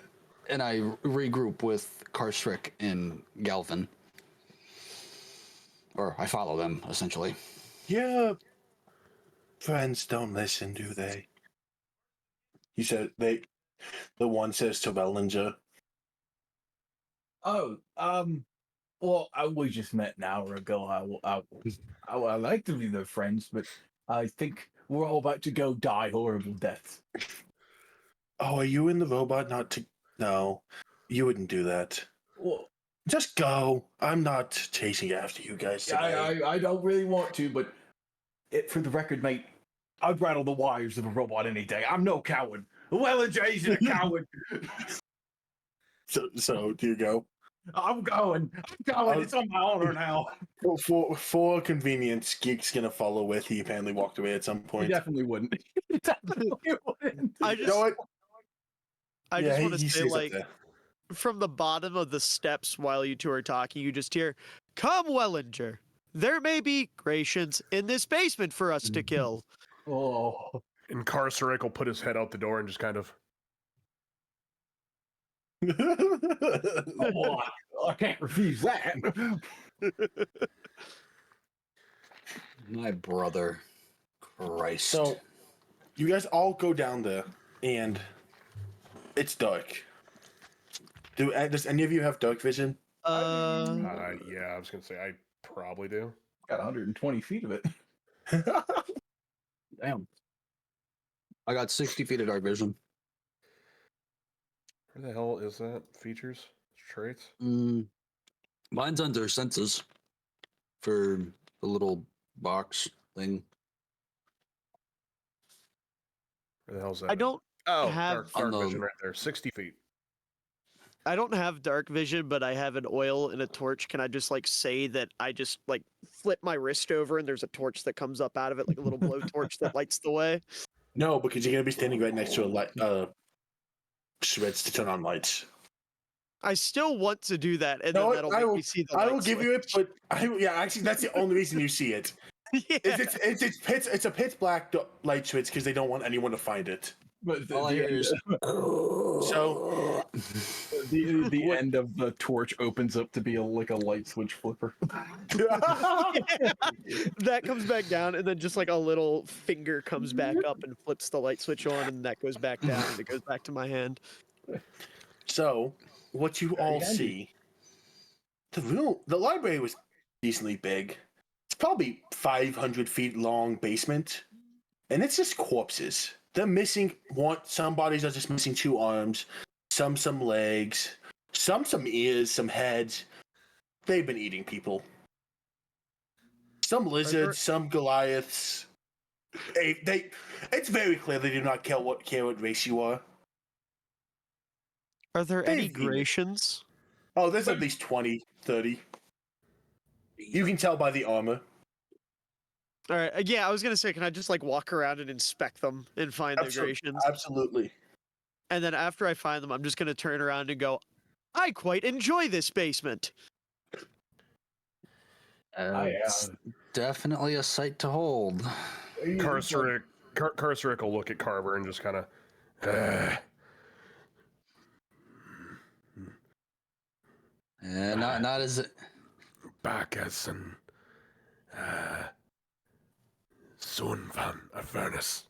regroup with Karstrik and Galvin, or I follow them essentially. Yeah. Friends don't listen, do they? He said the one says to Bellinger. Oh, well, we just met an hour ago. I like to be their friends, but I think we're all about to go die horrible deaths. Oh, are you in the robot? Not to. No, you wouldn't do that. Well, Just go. I'm not chasing after you guys today. I don't really want to, but for the record, mate, I'd rattle the wires of a robot any day. I'm no coward. Wellinger isn't a coward. So do you go? I'm going. It's on my honor now. For convenience, Geek's gonna follow with. He apparently walked away at some He point. definitely wouldn't. He definitely wouldn't. I You just, know what? I Yeah, just he- want he to say, stays up like, there. from the bottom of the steps while you two are talking, you just hear, "Come, Wellinger. There may be Gracians in this basement for us to kill." Oh, And Karsarik will put his head out the door and just kind of. well, I can't refuse that. My brother, Christ. So, you guys all go down there, and it's dark. Does any of you have dark vision? Yeah, I was gonna say I probably do. Got 120 feet of it. Damn. I got 60 feet of dark vision. Where the hell is that? Features? Traits? Mine's under senses for the little box thing. Where the hell's that? I don't Oh, have dark on the- vision right there. 60 feet. I don't have dark vision, but I have an oil and a torch. Can I just like say that I just like flip my wrist over and there's a torch that comes up out of it, like a little blowtorch that lights the way? No, because you're gonna be standing right next to a light, switch to turn on lights. I still want to do that, and No, then that'll I make will- me see the I light will give you it, switch. but actually that's the only reason you see it. Yeah. It's a pitch black light switch because they don't want anyone to find it. But All I hear is, So the end of the torch opens up to be like a light switch flipper. That comes back down, and then just like a little finger comes back up and flips the light switch on, and that goes back down, and it goes back to my hand. So, what you all see, the library was decently big. It's probably 500 feet long basement, and it's just corpses. They're missing some bodies are just missing 2 arms, some legs, some ears, some heads. They've been eating people. Some lizards, some Goliaths. It's very clear they do not care what race you are. Are there any They've eaten. Gracians? Oh, there's at least 20, 30. You can tell by the armor. All right, yeah, I was gonna say, can I just like walk around and inspect them and find the Gracians? Absolutely. And then after I find them, I'm just gonna turn around and go, "I quite enjoy this basement." it's definitely a sight to hold. Karsarik will look at Carver and just kind of. Not as Bacchus and Son van a furnace.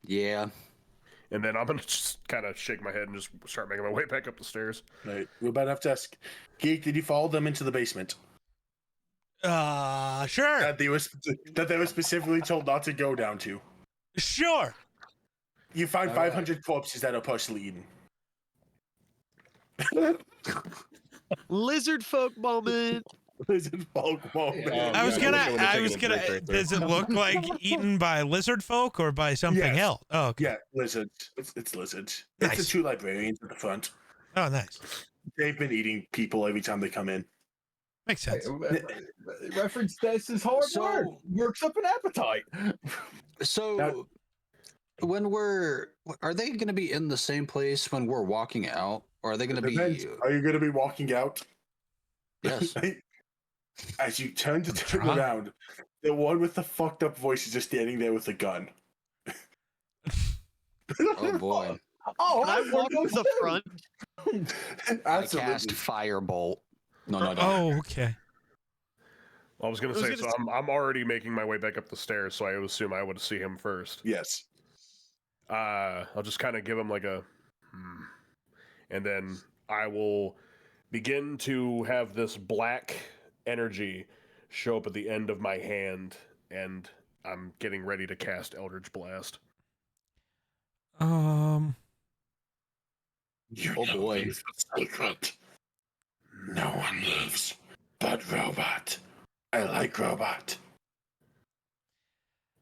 Yeah. And then I'm gonna just kind of shake my head and just start making my way back up the stairs. Right. We're about to have to ask. Geek, did you follow them into the basement? Sure. That they were specifically told not to go down to. Sure. You find All 500 corpses that are partially eaten. Lizard folk moment. Lizard folk moment. I was yeah, gonna. I'm I taking was a gonna. break right there. Does it look like eaten by lizard folk or by something Yes. else? Oh, okay. Yeah, lizards. It's lizards. Nice. It's the two librarians at the front. Oh, nice. They've been eating people every time they come in. Makes sense. Reference this is hard So- work. Works up an appetite. So when are they going to be in the same place when we're walking out, or are they going to be? Depends. Are you going to be walking out? Yes. As you turn trying. around, the one with the fucked up voice is just standing there with a gun. Oh boy! Oh, Can I walk to the front? I cast Absolutely. firebolt. No. Oh, okay. I was gonna I was say, gonna so I'm already making my way back up the stairs, so I would assume I would see him first. Yes. I'll just kind of give him like a, and then I will begin to have this black energy show up at the end of my hand, and I'm getting ready to cast Eldritch Blast. You Oh, know boy. the secret. No one lives but robot. I like robot.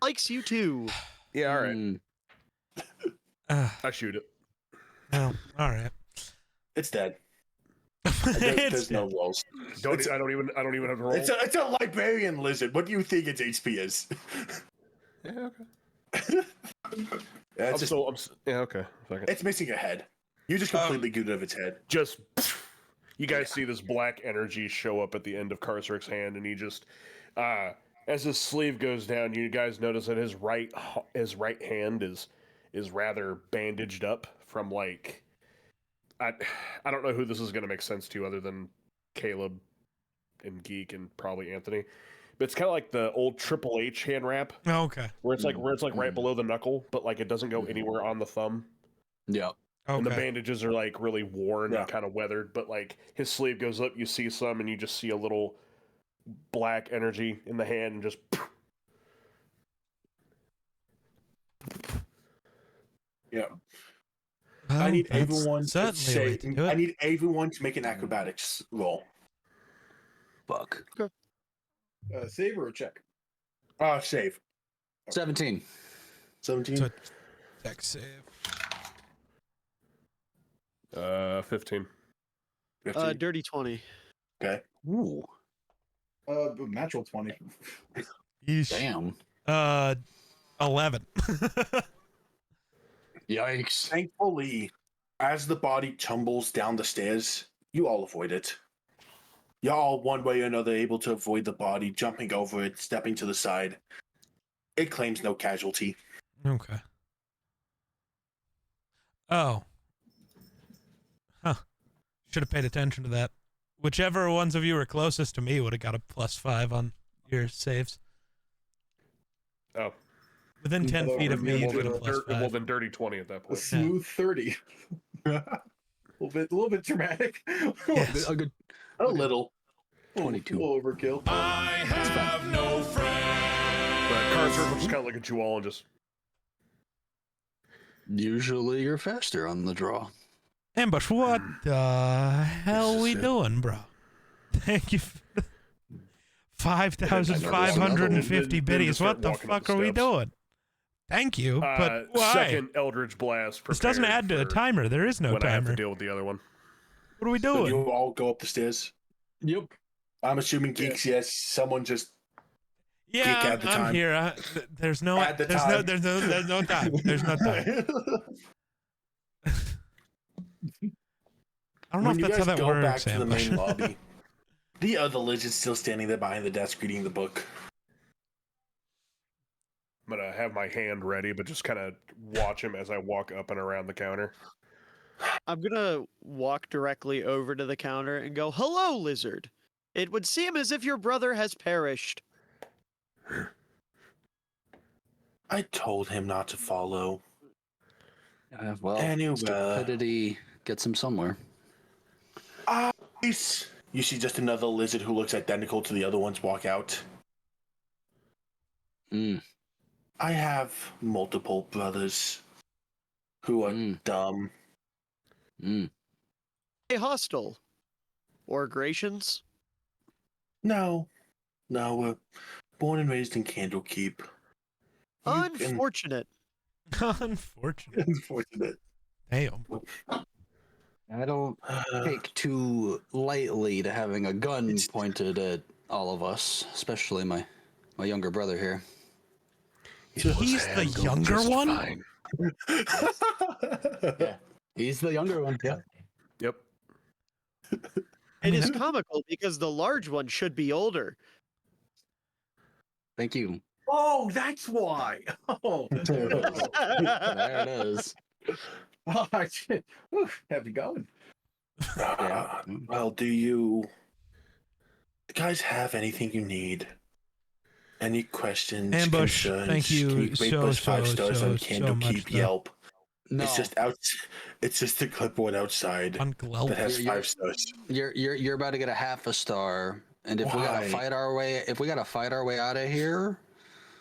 Likes you too. Yeah, all right. Mm, I shoot it. Well, all right. It's dead. It's There's no walls. I don't even have to roll. It's a librarian lizard. What do you think its HP is? Yeah, okay. Yeah, it's, Yeah, okay. Fuck it. it's missing a head. You just completely got rid of its head. Just you guys see this black energy show up at the end of Karsrik's hand, and he just as his sleeve goes down, you guys notice that his right hand is rather bandaged up from like I don't know who this is going to make sense to other than Caleb and Geek and probably Anthony. But it's kind of like the old Triple H hand wrap Okay. where it's like right below the knuckle, but like it doesn't go anywhere on the thumb. yeah. And the Okay. bandages are like really worn Yeah. and kind of weathered, but like his sleeve goes up, you see some, and you just see a little black energy in the hand, and just. Yeah. Well, I need that's everyone to certainly a way say. to do it. I need everyone to make an acrobatics roll. Fuck. Save or a check? Save. 17. 17. So, dex save. 15. 15. Dirty 20. Okay. Ooh. Natural 20. Yeesh. Damn. 11. Yikes. Thankfully, as the body tumbles down the stairs, you all avoid it. Y'all, one way or another, able to avoid the body, jumping over it, stepping to the side. It claims no casualty. Okay. Oh. Huh. Should have paid attention to that. Whichever ones of you were closest to me would have got a +5 on your saves. Oh. Within 10 Although feet of me, we're you gonna get a +5. Well, then dirty 20 at that A point. smooth 30. a little bit dramatic. Yes. A good A little. 22. A little overkill. But Karsrik will just kind of look at you all and just. Usually you're faster on the draw. Ambush, what the hell This we is it. doing, bro? Thank you. 5,550 Then biddies. just start What the walking up fuck the are we steps. doing? Thank you, but why? Second Eldritch Blast. This doesn't prepared add to a for timer. There is no when I have to timer. deal with the other one. What are we So doing? you all go up the stairs. Yep. I'm assuming geeks, yes. Someone just. Yeah, Geek at the I'm time. here. There's no At the there's time. no time. There's no time. I don't know When if you that's how guys that go back works, to the Ambush. main lobby, the other lizard's still standing there behind the desk reading the book. I'm gonna have my hand ready, but just kind of watch him as I walk up and around the counter. I'm gonna walk directly over to the counter and go, "Hello, lizard. It would seem as if your brother has perished." I told him not to follow. Well, Anyway. stupidity gets him somewhere. Nice. You see just another lizard who looks identical to the other ones walk out. Mm. I have multiple brothers who are dumb. Mm. Hey, hostile. Or Gracians? No, we're born and raised in Candlekeep. You can- Unfortunate. Unfortunate. Unfortunate. Damn. I don't take too lightly to having a gun It's- pointed at all of us, especially my younger brother here. He's the younger one? Yeah, he's the younger one. Yeah. Yep. It is comical because the large one should be older. Thank you. Oh, that's why. Oh, There it is. oh shit. Whew, happy going. Yeah. Well, do you guys have anything you need? Any questions, Ambush, concerns? thank you Can you rate so, us 5 stars so on much, Candlekeep though. Yelp? No, It's just out. It's just a clipboard outside On Glelp. that has You're- 5 stars. you're about to get a half a star, and if we Why? gotta fight our way out of here,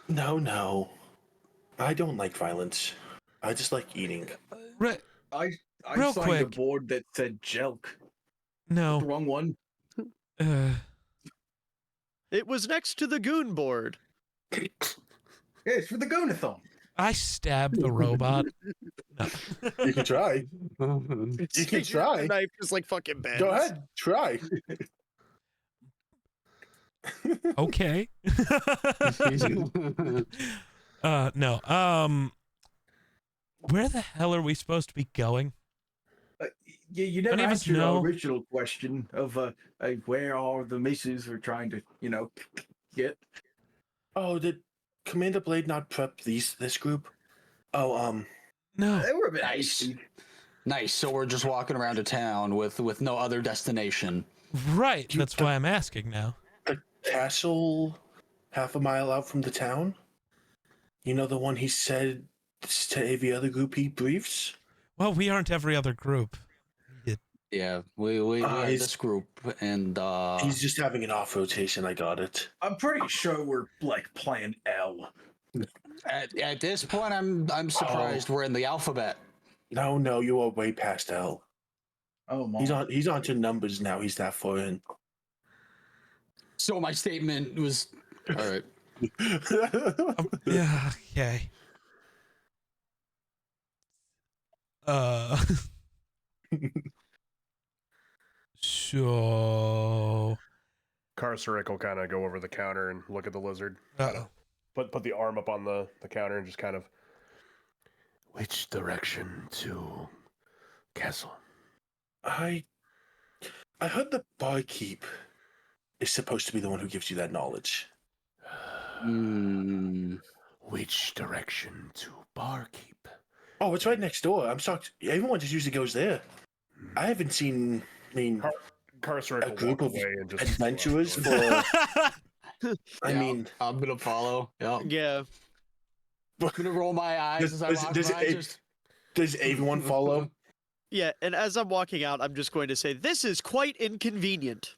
No. I don't like violence. I just like eating. Right. I Real signed quick. a board that said Jelk. The No. wrong one. It was next to the goon board. Yeah, it's for the Gonathon. I stabbed the robot. No. You can try. You can try. The knife just like fucking bends. Go ahead, try. Okay. No. Where the hell are we supposed to be going? Yeah, you Any never of us answered know? our original question of where are the misses we're trying to, get. Oh, did Commander Blade not prep this group? Oh, No. They were a bit Nice. hasty. nice. So we're just walking around a town with no other destination. Right. You- That's why I'm asking now. the castle half a mile out from the town? You know the one he said to every other group he briefs? Well, we aren't every other group. Yeah, we are he's- this group, and He's just having an off rotation, I got it. I'm pretty sure we're like Plan L. at this point, I'm surprised we're in the alphabet. No, you are way past L. Oh my. He's on to numbers now, he's that far in. So my statement was all right. Yeah. Okay. So. Carceric will kind of go over the counter and look at the lizard. Uh-oh. Put the arm up on the counter and just kind of. Which direction to castle? I heard the barkeep is supposed to be the one who gives you that knowledge. Hmm. Which direction to barkeep? Oh, it's right next door. I'm shocked. Everyone just usually goes there. I haven't seen. I mean, Carceric a will group walk of away and just adventurers for. I Yeah, mean, I'm gonna follow. Yeah, I'm Yeah. gonna roll my eyes as I walk by. Just does everyone follow? Yeah, and as I'm walking out, I'm just going to say, this is quite inconvenient.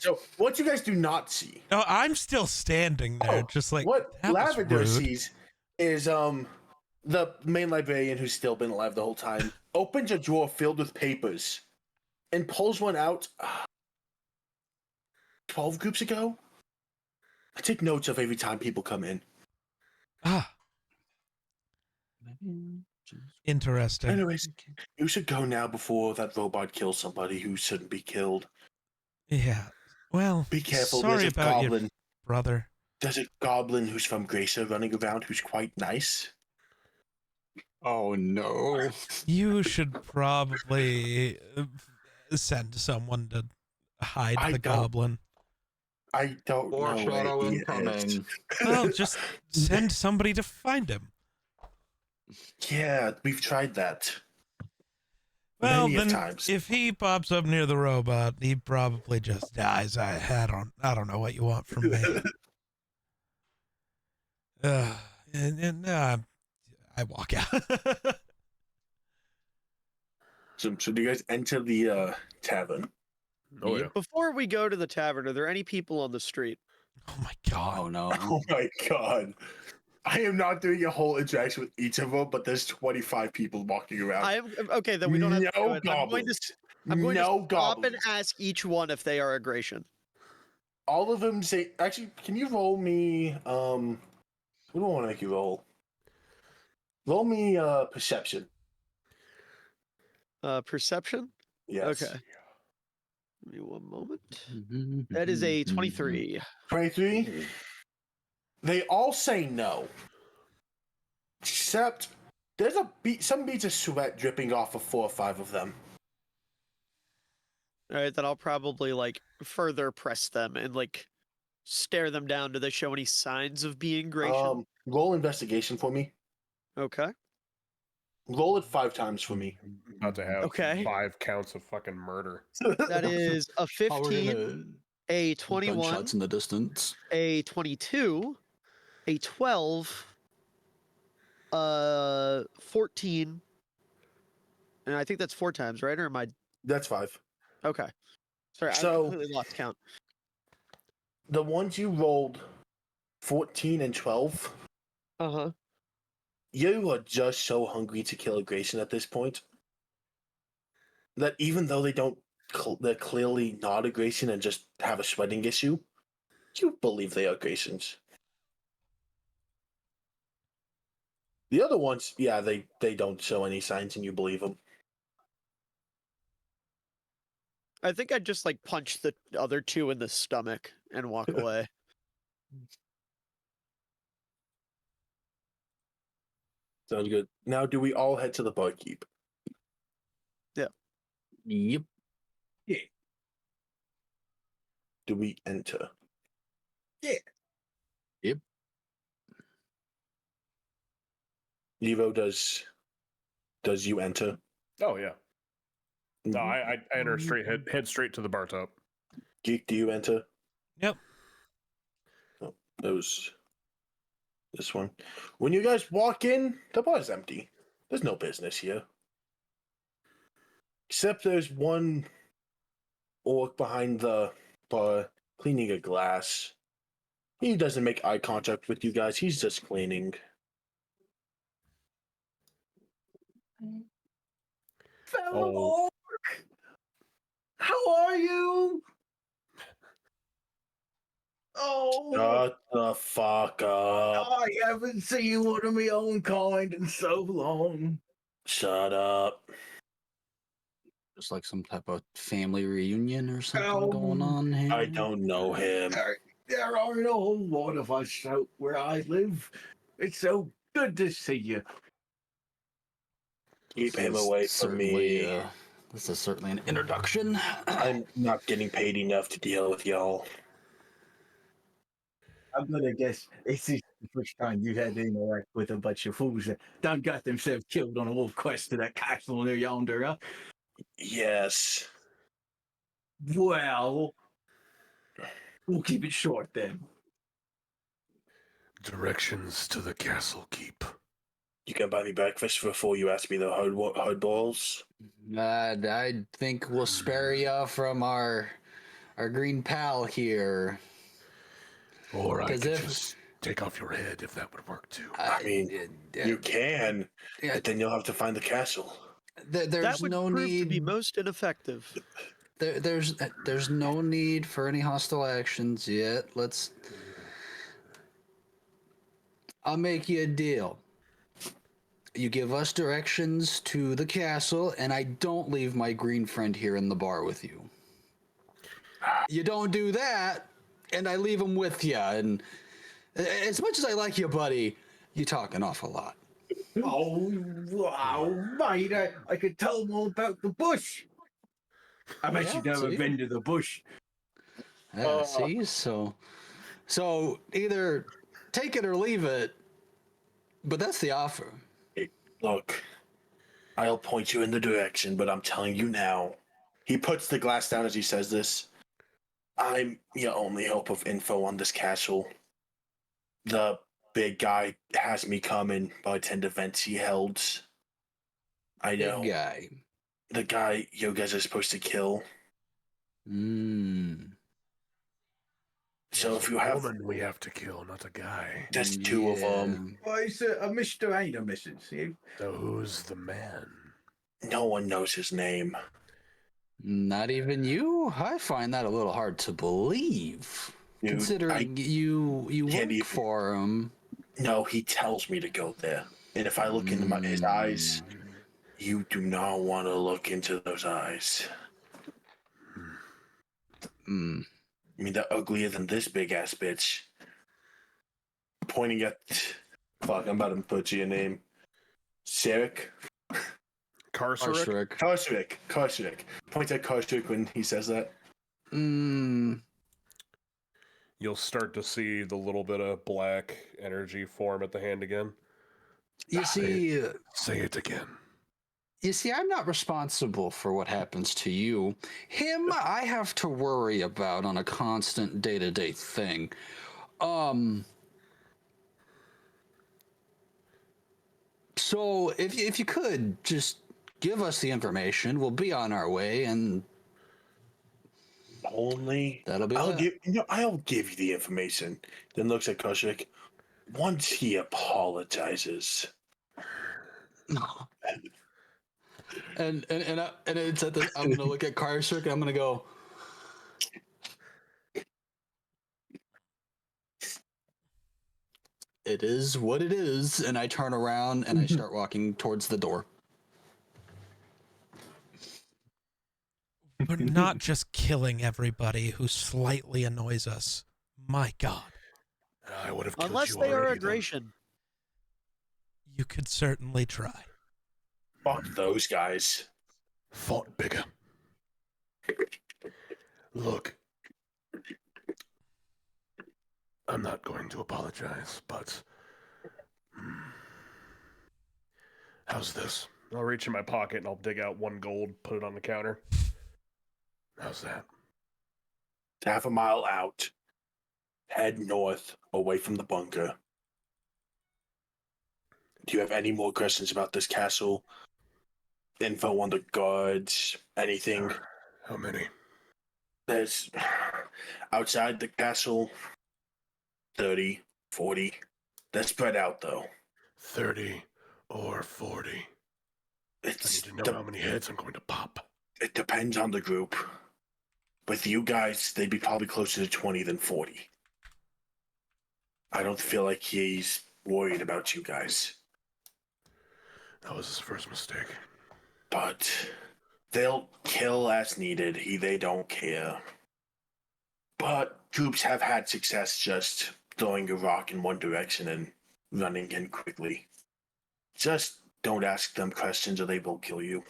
So, what you guys do not see, No, I'm still standing there, Oh, just like what that was Lavender rude. sees is the main librarian who's still been alive the whole time opens a drawer filled with papers and pulls one out 12 groups ago. I take notes of every time people come in. Ah, interesting. Anyways, you should go now before that robot kills somebody who shouldn't be killed. Yeah. Well, Be careful. Sorry There's a about goblin. your brother. There's a goblin who's from Gracia running around who's quite nice. oh no! You should probably send someone to hide I the don't- goblin. I don't know where Foreshadow he is. incoming. Well, just send somebody to find him. Yeah, we've tried that. Well, Many of then, times. if he pops up near the robot, he probably just dies. I don't know what you want from me. I walk out. So do you guys enter the tavern? Oh yeah. Before we go to the tavern, are there any people on the street? Oh my god. Oh no! Oh my god. I am not doing a whole interaction with each of them, but there's 25 people walking around. I am okay. Then we don't have to do no it. goblins. I'm going to no stop goblins. and ask each one if they are a Gratian. all of them say. Actually, can you roll me? What do I want to make you roll? Roll me perception. Perception? Yes. Okay. Give me one moment. That is a 23. 23. They all say no, except there's some beads of sweat dripping off of 4 or 5 of them. All right, then I'll probably like further press them and like stare them down. Do they show any signs of being gracious? Roll investigation for me. Okay. Roll it 5 times for me. About to have Okay. 5 counts of fucking murder. That is a Oh, we're 15, gonna a 21, gunshots in the distance. a 22, a 12, 14, and I think that's 4 times, right? Or am I? That's 5. Okay. Sorry, I So- completely lost count. The ones you rolled 14 and 12, Uh-huh. you are just so hungry to kill a Grayson at this point that even though they're clearly not a Grayson and just have a sweating issue, you believe they are Graysons. The other ones, yeah, they don't show any signs and you believe them. I think I'd just like punch the other 2 in the stomach and walk away. Sounds good. Now, do we all head to the barkeep? Yep. Do we enter? Yeah. Yep. Levo, does you enter? Oh yeah. No, I enter straight head straight to the bar top. Geek, do you enter? Yep. Oh, this one. When you guys walk in, the bar's empty. There's no business here. Except there's one orc behind the bar cleaning a glass. He doesn't make eye contact with you guys. He's just cleaning. Fellow Oh. orc, how are you? Oh, Shut the fuck up. I haven't seen one of my own kind in so long. Shut up. Just like some type of family reunion or something Oh, going on here. I don't know him. There aren't a whole lot of us out where I live. It's so good to see you. Keep This him is away from me. certainly, this is certainly an introduction. I'm not getting paid enough to deal with y'all. I'm gonna guess it's the first time you had to interact with a bunch of fools that done got themselves killed on a little quest to that castle near yonder, huh? Yes. Well, we'll keep it short then. Directions to the castle keep. You can buy me breakfast before you ask me the hard balls. I think we'll spare you from our green pal here. Or I 'Cause could if- just take off your head if that would work too. I mean, You can, yeah, but then you'll have to find the castle. That there's would no prove need. to be most ineffective. There's no need for any hostile actions yet. I'll make you a deal. You give us directions to the castle, and I don't leave my green friend here in the bar with you. You don't do that, and I leave him with you. And as much as I like you, buddy, you talk an awful lot. Oh, wow, mate, I could tell them all about the bush. I bet Yeah, you've never see? been to the bush. Yeah, see, so either take it or leave it, but that's the offer. Look, I'll point you in the direction, but I'm telling you now. He puts the glass down as he says this. I'm your only hope of info on this castle. The big guy has me coming by attend events he holds. I know. Big guy. The guy you guys are supposed to kill. So There's if a you have... woman we have to kill, not a guy. There's 2 of them. Well, it's a Mr. Ain't a Mrs. So who's the man? No one knows his name. Not even you? I find that a little hard to believe. Dude, Considering you can't work even- for him. No, he tells me to go there. And if I look into his eyes, you do not want to look into those eyes. Mm. I mean, they're uglier than this big ass bitch. Pointing at. Fuck, I'm about to put you a name. Sarek? Karsarik? Arsherick. Karsurik. Points at Karsurik when he says that. Mm. You'll start to see the little bit of black energy form at the hand again. You see, Say it again. I'm not responsible for what happens to you. Him, I have to worry about on a constant day-to-day thing. So if you could just give us the information, we'll be on our way, and Only. that'll be I'll that. I'll give you the information. Then looks at Karsurik. Once he apologizes. And it's at the. I'm gonna look at Karsurik and I'm gonna go. It is what it is, and I turn around and I start walking towards the door. We're not just killing everybody who slightly annoys us. My God. I would have killed Unless you they are already a then. Gratian. You could certainly try. Fuck those guys. Fought bigger. Look. I'm not going to apologize, but... How's this? I'll reach in my pocket and I'll dig out 1 gold, put it on the counter. How's that? Half a mile out. Head north, away from the bunker. Do you have any more questions about this castle? Info on the guards? Anything? How many? There's outside the castle 30, 40. They're spread out though. 30 or 40. I need It's to know how many heads I'm going to pop. it depends on the group. With you guys, they'd be probably closer to 20 than 40. I don't feel like he's worried about you guys. That was his first mistake. But they'll kill as needed. They don't care. But troops have had success just throwing a rock in one direction and running in quickly. Just don't ask them questions or they will kill you.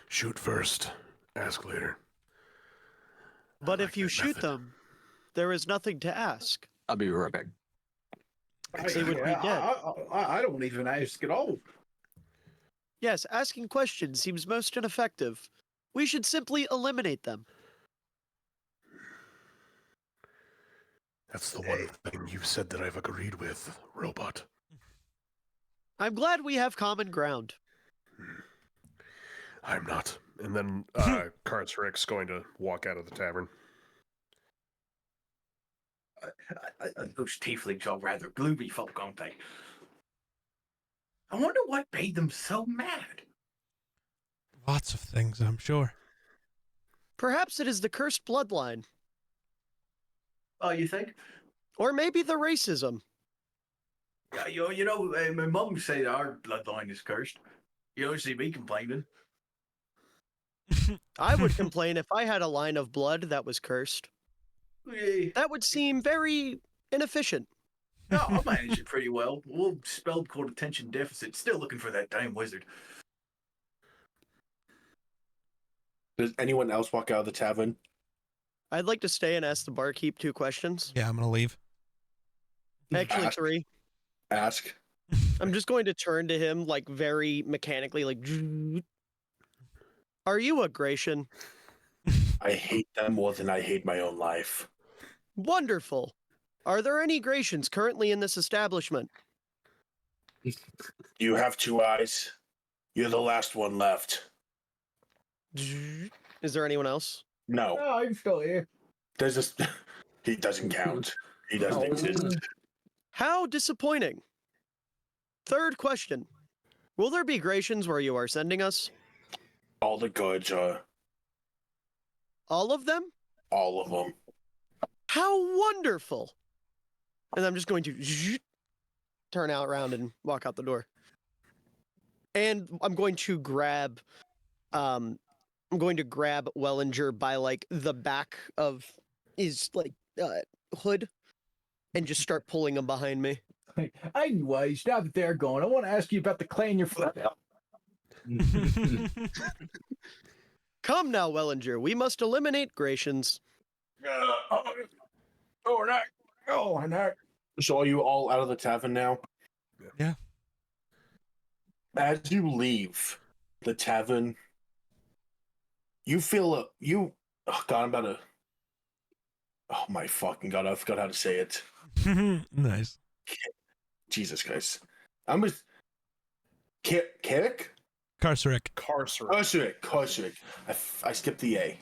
Shoot first, ask later. But I if like you that shoot method. them, there is nothing to ask. I'll be right back. They would be dead. I don't even ask at all. Yes, asking questions seems most ineffective. We should simply eliminate them. That's the one thing you've said that I've agreed with, robot. I'm glad we have common ground. I'm not. And then Kartsrick's going to walk out of the tavern. Those tieflings are rather gloomy folk, aren't they? I wonder what made them so mad. Lots of things, I'm sure. Perhaps it is the cursed bloodline. Oh, you think? Or maybe the racism. My mum said our bloodline is cursed. You don't see me complaining. I would complain if I had a line of blood that was cursed. Yeah. That would seem very inefficient. No, I manage it pretty well. A little spell called attention deficit. Still looking for that damn wizard. Does anyone else walk out of the tavern? I'd like to stay and ask the barkeep 2 questions. Yeah, I'm gonna leave. Actually, Ask. 3. Ask. I'm just going to turn to him, like, very mechanically, like... Are you a Gratian? I hate them more than I hate my own life. Wonderful. Are there any Gratians currently in this establishment? You have 2 eyes. You're the last one left. Is there anyone else? No, No, I'm still here. there's this. He doesn't count. He doesn't exist. How disappointing. 3rd question. Will there be Gratians where you are sending us? All the guards are. All of them? All of them. How wonderful! And I'm just going to turn out around and walk out the door. And I'm going to grab Wellinger by like the back of his like hood and just start pulling him behind me. Anyways, now that they're gone, I want to ask you about the clay in your foot. Come now, Wellinger, we must eliminate Gracians. So are you all out of the tavern now? Yeah. As you leave the tavern, you feel oh god, I'm about to. Oh my fucking god, I forgot how to say it. Nice. Jesus Christ. I'm just Carrick? Carceric. Carceric. I skipped the A.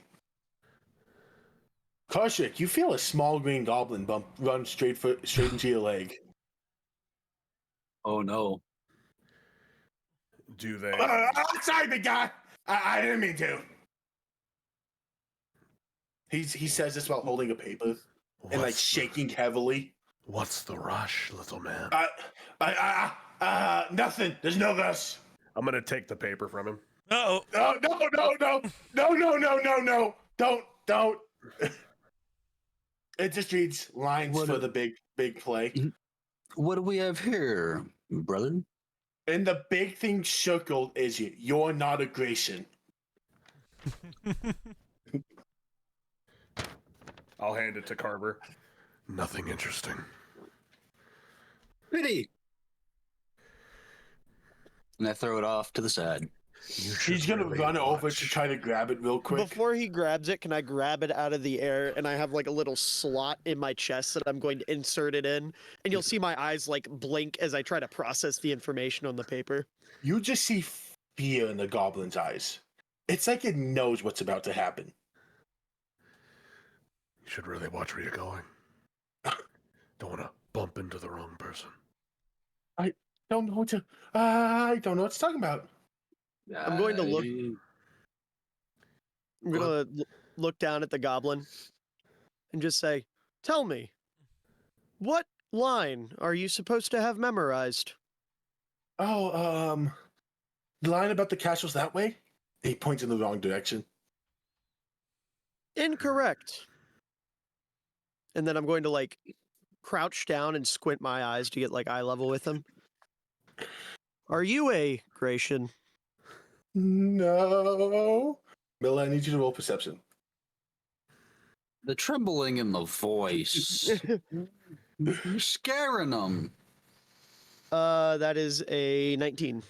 Carceric, you feel a small green goblin bump run straight into your leg. Oh no. Do they? Sorry, big guy. I didn't mean to. He says this while holding a paper and like shaking heavily. What's the rush, little man? Nothing. There's no rush. I'm gonna take the paper from him. Oh. No. Don't. It just reads lines for the big play. What do we have here, brother? And the big thing circled is you're not a Grayson. I'll hand it to Carver. Nothing interesting. Pity. And I throw it off to the side. He's gonna run over to try to grab it real quick. Before he grabs it, can I grab it out of the air? And I have like a little slot in my chest that I'm going to insert it in. And you'll see my eyes like blink as I try to process the information on the paper. You just see fear in the goblin's eyes. It's like it knows what's about to happen. You should really watch where you're going. Don't want to bump into the wrong person. I don't know what it's talking about. I'm going to look. I'm going to look down at the goblin and just say, "Tell me, what line are you supposed to have memorized?" Oh, the line about the castle's that way? He points in the wrong direction. Incorrect. And then I'm going to like crouch down and squint my eyes to get like eye level with him. Are you a Gratian? No. Mila, I need you to roll perception. The trembling in the voice. You're scaring them. That is a 19.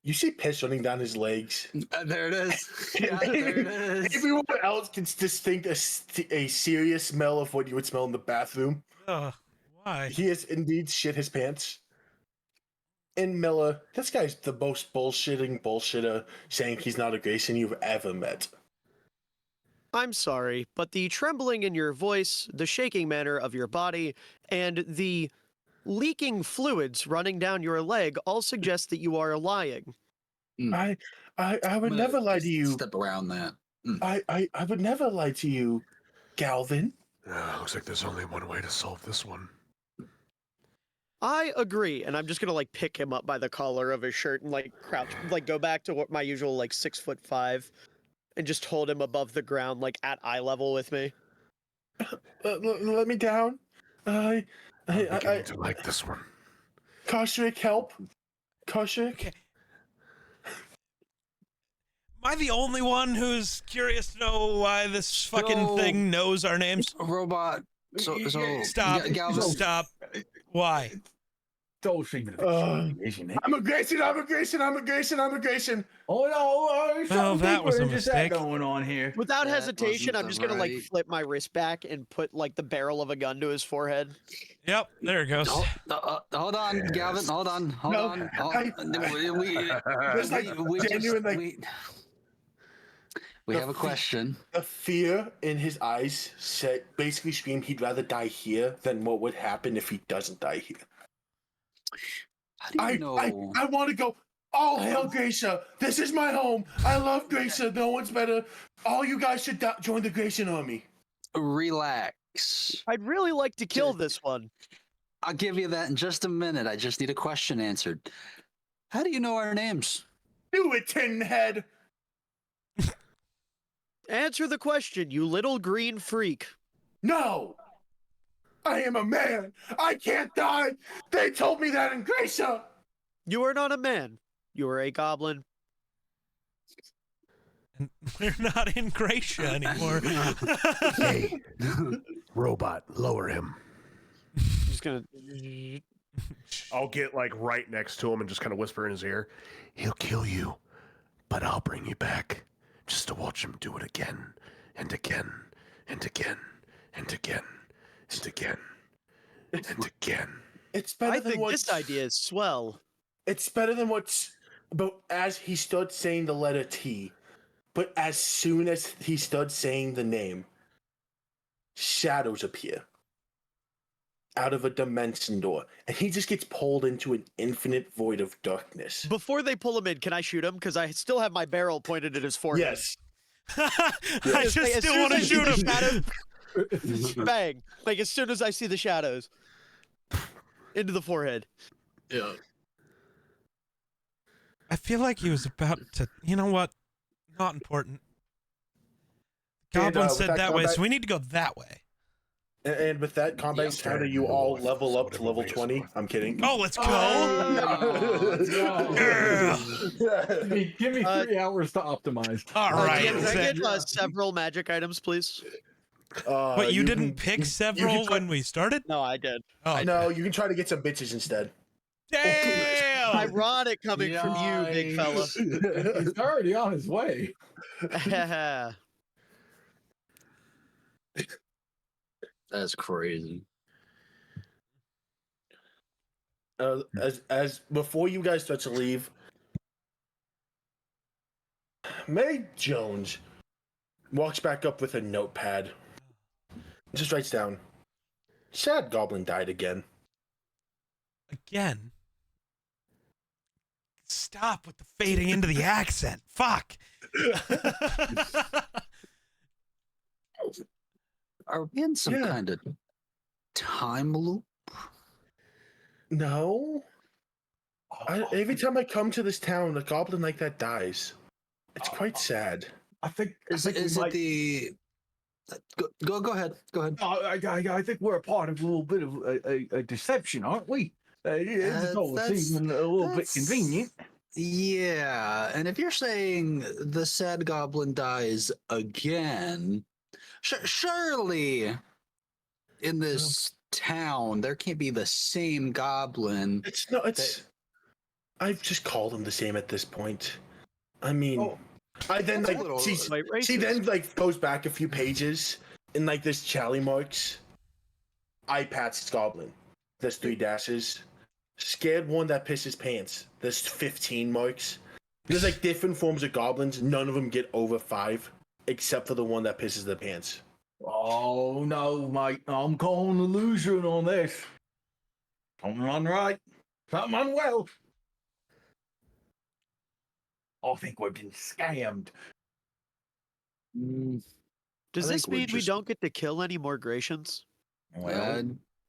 You see piss running down his legs. There it is. Yeah, there it is. Everyone else can distinct a serious smell of what you would smell in the bathroom. Why? He has indeed shit his pants. And Miller, this guy's the most bullshitter saying he's not a Grayson you've ever met. I'm sorry, but the trembling in your voice, the shaking manner of your body, and the leaking fluids running down your leg all suggest that you are lying. I would never lie to you. Step around that. I would never lie to you, Galvin. Looks like there's only one way to solve this one. I agree, and I'm just gonna like pick him up by the collar of his shirt and like crouch, like go back to what my usual like 6'5", and just hold him above the ground like at eye level with me. Let me down. I'm beginning to like this one. Koshik, help. Koshik. Okay. Am I the only one who's curious to know why this fucking thing knows our names? Robot. So Stop. Galvin. Stop. Why? I'm a Grayson. Oh no! Well, that was a mistake. going on here. Without That hesitation, I'm wasn't just gonna like right. flip my wrist back and put like the barrel of a gun to his forehead. Yep, there it goes. Hold on, Yes. Galvin. Hold on. There's like genuine We have a question. The fear in his eyes basically screamed he'd rather die here than what would happen if he doesn't die here. How do you know? I want to go. All hail Gracia. This is my home. I love Gracia. No one's better. All you guys should join the Gratian army. Relax. I'd really like to kill this one. I'll give you that in just a minute. I just need a question answered. How do you know our names? Do it, Tin Head. Answer the question, you little green freak. No. I am a man. I can't die. They told me that in Gracia. You are not a man. You are a goblin. And we're not in Gracia anymore. Hey, robot, lower him. I'm just gonna. I'll get like right next to him and just kind of whisper in his ear. He'll kill you, but I'll bring you back just to watch him do it again and again and again and again and again and again. It's better I than think what. this idea is swell. It's better than what's. But as he stood saying the letter T, but as soon as he stood saying the name, shadows appear out of a dimension door, and he just gets pulled into an infinite void of darkness. Before they pull him in, can I shoot him? Because I still have my barrel pointed at his forehead. Yes. I just As still soon want to as I see shoot the him. shadow- Bang! Like as soon as I see the shadows, into the forehead. Yeah. I feel like he was about to. You know what? Not important. And, Goblin with said that that way, combat- so we need to go that way. And with that combat Yes, encounter, sir. you all North, level up to whatever level way is 20. north. I'm kidding. Oh, let's go. Give me Uh, 3 hours to optimize. All right. DM, can I Zed. get several magic items, please? But you didn't can- pick you several try- when we started? No, I did. Oh, No, you can try to get some bitches instead. damn! Ironic coming from you, big fella. He's already on his way. That's crazy. As before you guys start to leave, May Jones walks back up with a notepad. Just writes down, "Sad Goblin died again." Again. Stop with the fading into the accent. Fuck. Are we in some Yeah. kind of time loop? No. Every time I come to this town, a goblin like that dies. It's quite sad. I think. Is I think it we might, the? Go ahead. Go ahead. I think we're a part of a little bit of a deception, aren't we? It's all seeming a little bit that's- convenient. Yeah, and if you're saying the sad goblin dies again, surely in this town there can't be the same goblin. It's not. It's. I've just called him the same at this point. I mean, Oh, I then that's a like little- Quite she racist. then like goes back a few pages and like this Chally marks. Eye pats goblin. There's 3 dashes. Scared one that pisses pants. There's 15 marks. There's like different forms of goblins. None of them get over 5, except for the one that pisses their pants. Oh no, mate! I'm calling illusion on this. Something unright. Something unwell. I think we've been scammed. Mm, Does I this think we're mean we just- don't get to kill any more Gratians?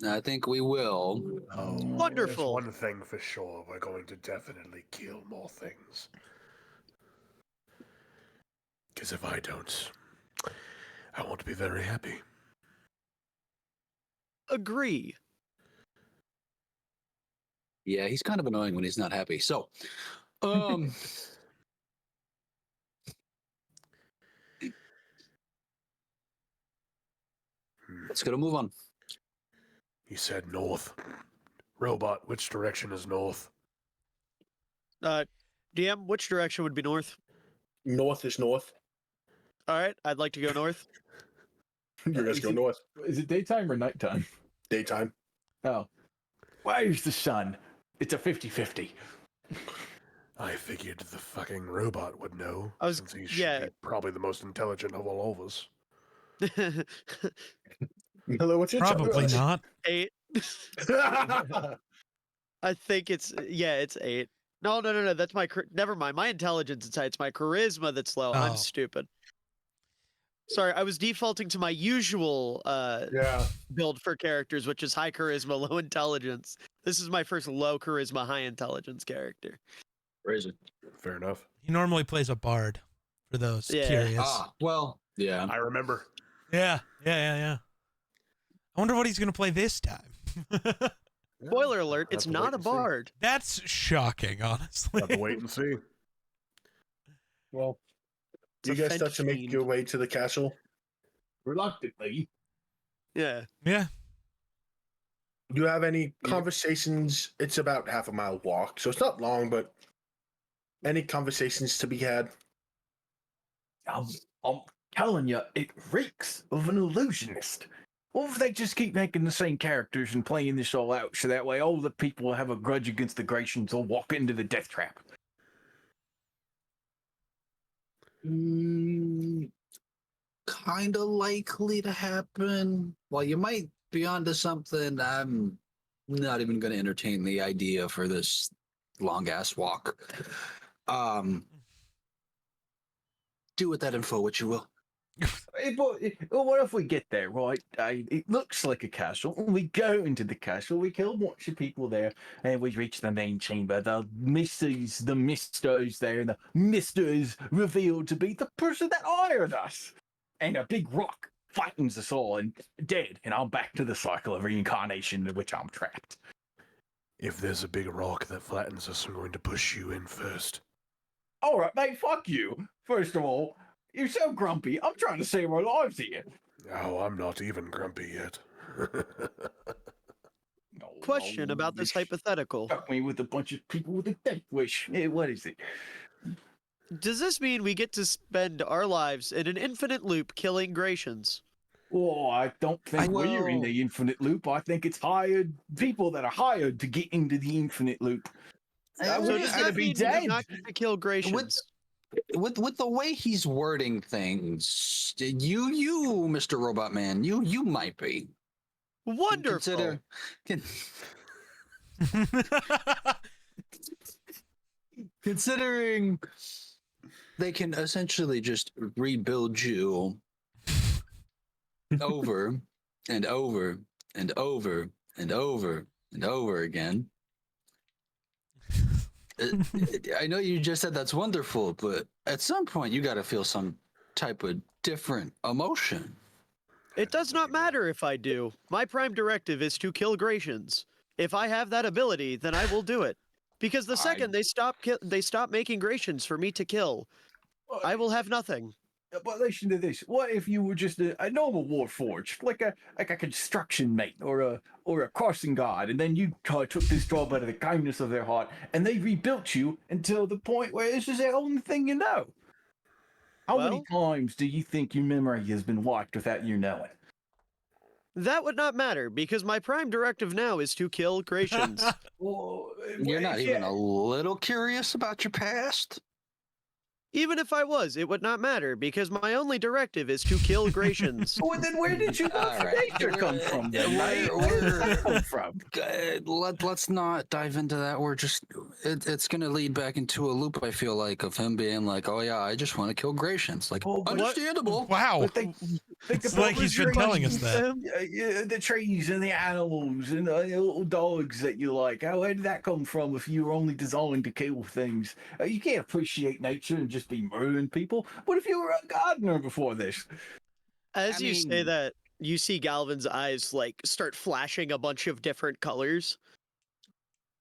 I think we will. Oh, Wonderful. There's one thing for sure. We're going to definitely kill more things. Because if I don't, I won't be very happy. Agree. Yeah, he's kind of annoying when he's not happy. So, let's get a move on. He said north. Robot, which direction is north? DM, which direction would be north? North is north. All right, I'd like to go north. You guys Is go it- north. Is it daytime or nighttime? Daytime. Oh. Where's the sun? It's a 50-50. I figured the fucking robot would know. I was- since he should yeah. be probably the most intelligent of all of us. Hello, what's your Probably not. 8. I think it's it's 8. No. That's my never mind. My intelligence is high. It's my charisma that's low. I'm Oh. stupid. Sorry, I was defaulting to my usual Yeah. build for characters, which is high charisma, low intelligence. This is my first low charisma, high intelligence character. Crazy. Fair enough. He normally plays a bard. For those Yeah. curious. Well, yeah. I remember. Yeah. I wonder what he's gonna play this time. Spoiler alert, Have it's to wait not a and see. bard. That's shocking, honestly. Have to wait and see. Well, It's you a guys start to make fiend. your way to the castle. Reluctantly. Yeah. Yeah. Do you have any conversations? It's about half a mile walk, so it's not long, but any conversations to be had? I'm telling you, it reeks of an illusionist. What if they just keep making the same characters and playing this all out so that way all the people who have a grudge against the Gracians will walk into the death trap? Kind of likely to happen. Well, you might be onto something. I'm not even going to entertain the idea for this long ass walk. Do with that info what you will. But what if we get there, right? It looks like a castle, and we go into the castle, we kill a bunch of people there, and we reach the main chamber. The Mrs. the Mister's there, and the Mister is revealed to be the person that hired us. And a big rock flattens us all and dead, and I'm back to the cycle of reincarnation in which I'm trapped. If there's a big rock that flattens us, I'm going to push you in first. All right, mate, fuck you. First of all, you're so grumpy. I'm trying to save our lives here. Oh, I'm not even grumpy yet. No, Question about this hypothetical. Fuck me with a bunch of people with a death wish. What is it? Does this mean we get to spend our lives in an infinite loop killing Gracians? Oh, I don't think we're in the infinite loop. I think it's hired people that are hired to get into the infinite loop. So does that mean we do not get to kill Gracians? With the way he's wording things, you, Mr. Robot Man, you might be. Wonderful. Considering they can essentially just rebuild you over and over and over and over and over again. I know you just said that's wonderful, but at some point you got to feel some type of different emotion. It does not matter if I do. My prime directive is to kill Gracians. If I have that ability, then I will do it. Because the second they stop making Gracians for me to kill, I will have nothing. But listen to this. What if you were just a normal warforged, like a construction mate or a crossing guard, and then you took this job out of the kindness of their heart, and they rebuilt you until the point where this is the only thing you know? How many times do you think your memory has been wiped without you knowing? That would not matter, because my prime directive now is to kill Gracians. Well, You're not even a little curious about your past? Even if I was, it would not matter, because my only directive is to kill Gracians. Well, then where did you know nature come from? Then, right? Where did that come from? Let's not dive into that. We're just it's going to lead back into a loop, I feel like, of him being like, oh yeah, I just want to kill Gracians. Like, understandable. Wow. Think It's about like he's been telling us that. the trees and the animals and the little dogs that you like. Where did that come from if you were only designed to kill things? You can't appreciate nature and just be murdering people. What if you were a gardener before this? As you say that, you see Galvin's eyes like start flashing a bunch of different colors.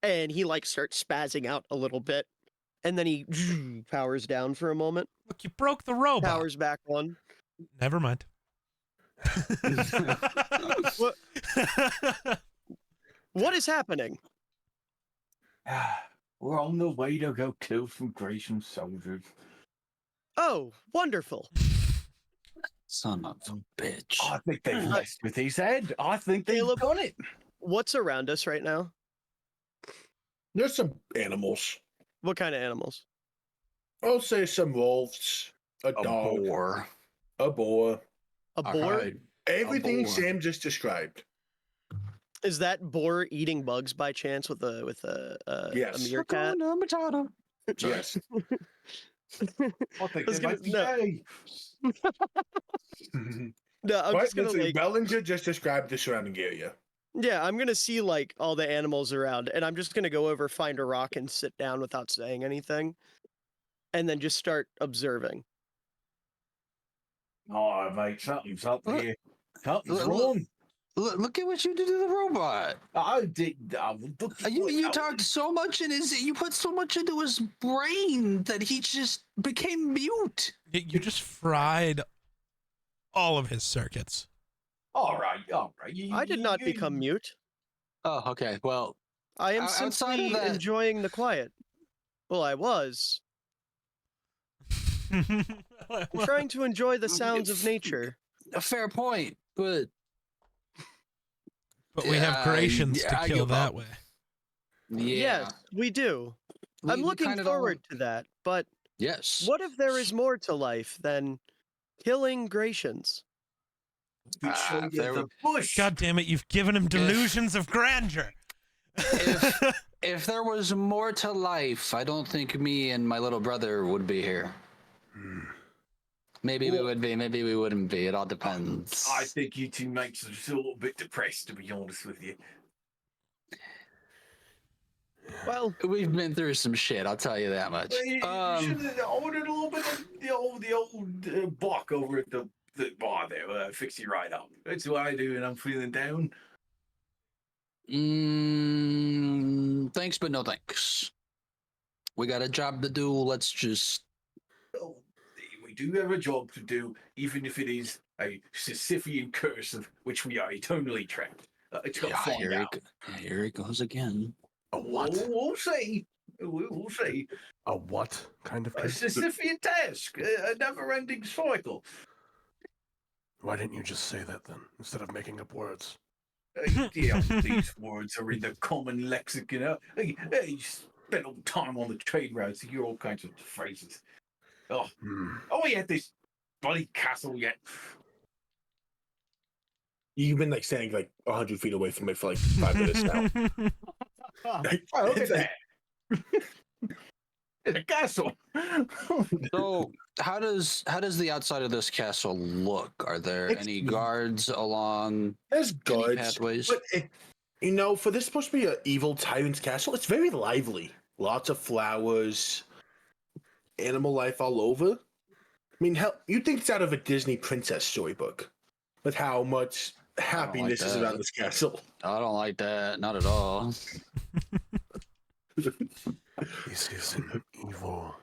And he like starts spazzing out a little bit. And then he powers down for a moment. Look, you broke the robot. Powers back on. Never mind. What is happening? We're on the way to go kill some Grecian soldiers. Oh, wonderful. Son of a bitch. I think they've messed with his head. I think they've done it. What's around us right now? There's some animals. What kind of animals? I'll say some wolves, a dog, boar. a boar. A boar? Right. Everything boar. Sam just described. Is that boar eating bugs by chance with a Yes. meerkat? Yes. I think was they gonna- might be no. gay. No, I'm Right, just gonna listen, like, Bellinger just described the surrounding area. yeah, I'm gonna see like all the animals around, and I'm just gonna go over, find a rock, and sit down without saying anything, and then just start observing. Oh, mate, something's up Look- here. Something's look- wrong. Look at what you did to the robot. I did. You talked so much in his. You put so much into his brain that he just became mute. You just fried all of his circuits. All right. I did not become mute. Oh, okay. Well, I am outside of simply that- enjoying the quiet. Well, I was. I'm trying to enjoy the sounds of nature. a fair point, but we have Yeah, Gracians yeah, to I kill give that up. way. yeah. Yes, we do. I'm We looking kinda don't forward want- to that. But Yes. what if there is more to life than killing Gracians? We show you there the bush. God damn it, you've given him delusions of grandeur. If there was more to life, I don't think me and my little brother would be here. Maybe we would be, maybe we wouldn't be. It all depends. I think you two mates are just a little bit depressed, to be honest with you. Well, We've been through some shit, I'll tell you that much. You should have ordered a little bit of the old buck over at the bar there. Fix you right up. That's what I do when I'm feeling down. Thanks, but no thanks. We got a job to do. Let's just. Well, we do have a job to do, even if it is a Sisyphean curse of which we are eternally trapped. It's got to find here, out. here it goes again. A what? We'll see. We'll see. A what kind of A curse? Sisyphean task, a never-ending cycle. Why didn't you just say that then, instead of making up words? These words are in the common lexicon. You spend all time on the trade routes, you hear all kinds of phrases. Oh, we had this bloody castle yet. You've been like standing like 100 feet away from it for like 5 minutes now. Oh, look at It's like- that. It's a castle. So, how does the outside of this castle look? Are there It's- any guards along There's any guards, pathways? but for this supposed to be an evil tyrant's castle, it's very lively. Lots of flowers, animal life all over. I mean, hell, you'd think it's out of a Disney princess storybook, with how much happiness is that. around this castle. I don't like that. Not at all. This is an evil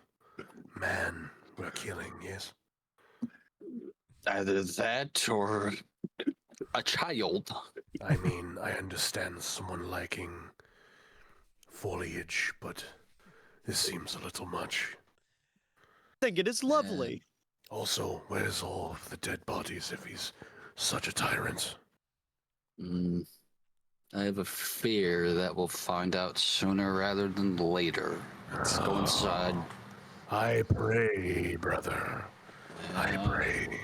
man we're killing, yes? Either that or a child. I mean, I understand someone liking foliage, but this seems a little much. I think it is lovely. Also, where's all of the dead bodies if he's such a tyrant? I have a fear that we'll find out sooner rather than later. Let's go inside. I pray, brother. I pray.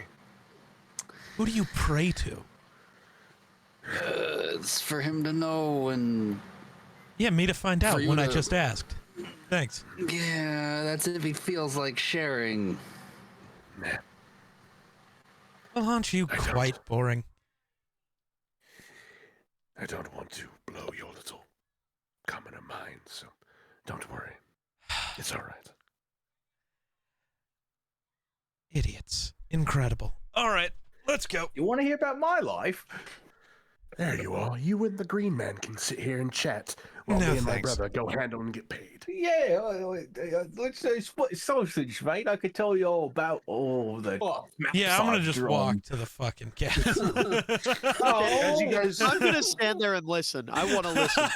Who do you pray to? It's for him to know, and Yeah, me to find out For you when I to- just asked. Thanks. yeah, that's if he feels like sharing. Meh. Well, aren't you I don't. quite boring? I don't want to blow your little common of mind, so don't worry. It's all right. Idiots. Incredible. All right, let's go. You want to hear about my life? There you are. You and the green man can sit here and chat while No, me and my thanks. brother go handle and get paid. Yeah, let's say split sausage, mate. I could tell you all about all the. Yeah, I'm gonna maps just I've walk drawn. to the fucking castle. As you guys, I'm gonna stand there and listen. I want to listen.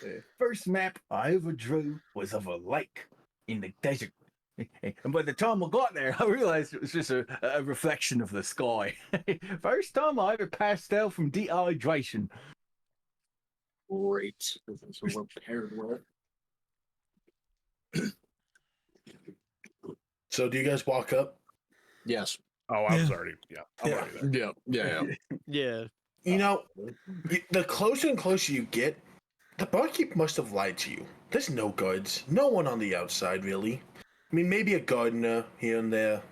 The first map I ever drew was of a lake in the desert. And by the time I got there, I realized it was just a reflection of the sky. First time I ever passed out from dehydration. Great. So we're paired with. so do you guys walk up? Yes. Oh, I was Yeah. already, I'm Yeah. already there. Yeah. Yeah. You know, the closer and closer you get, the barkeep must have lied to you. There's no guards, no one on the outside, really. I mean, maybe a gardener here and there.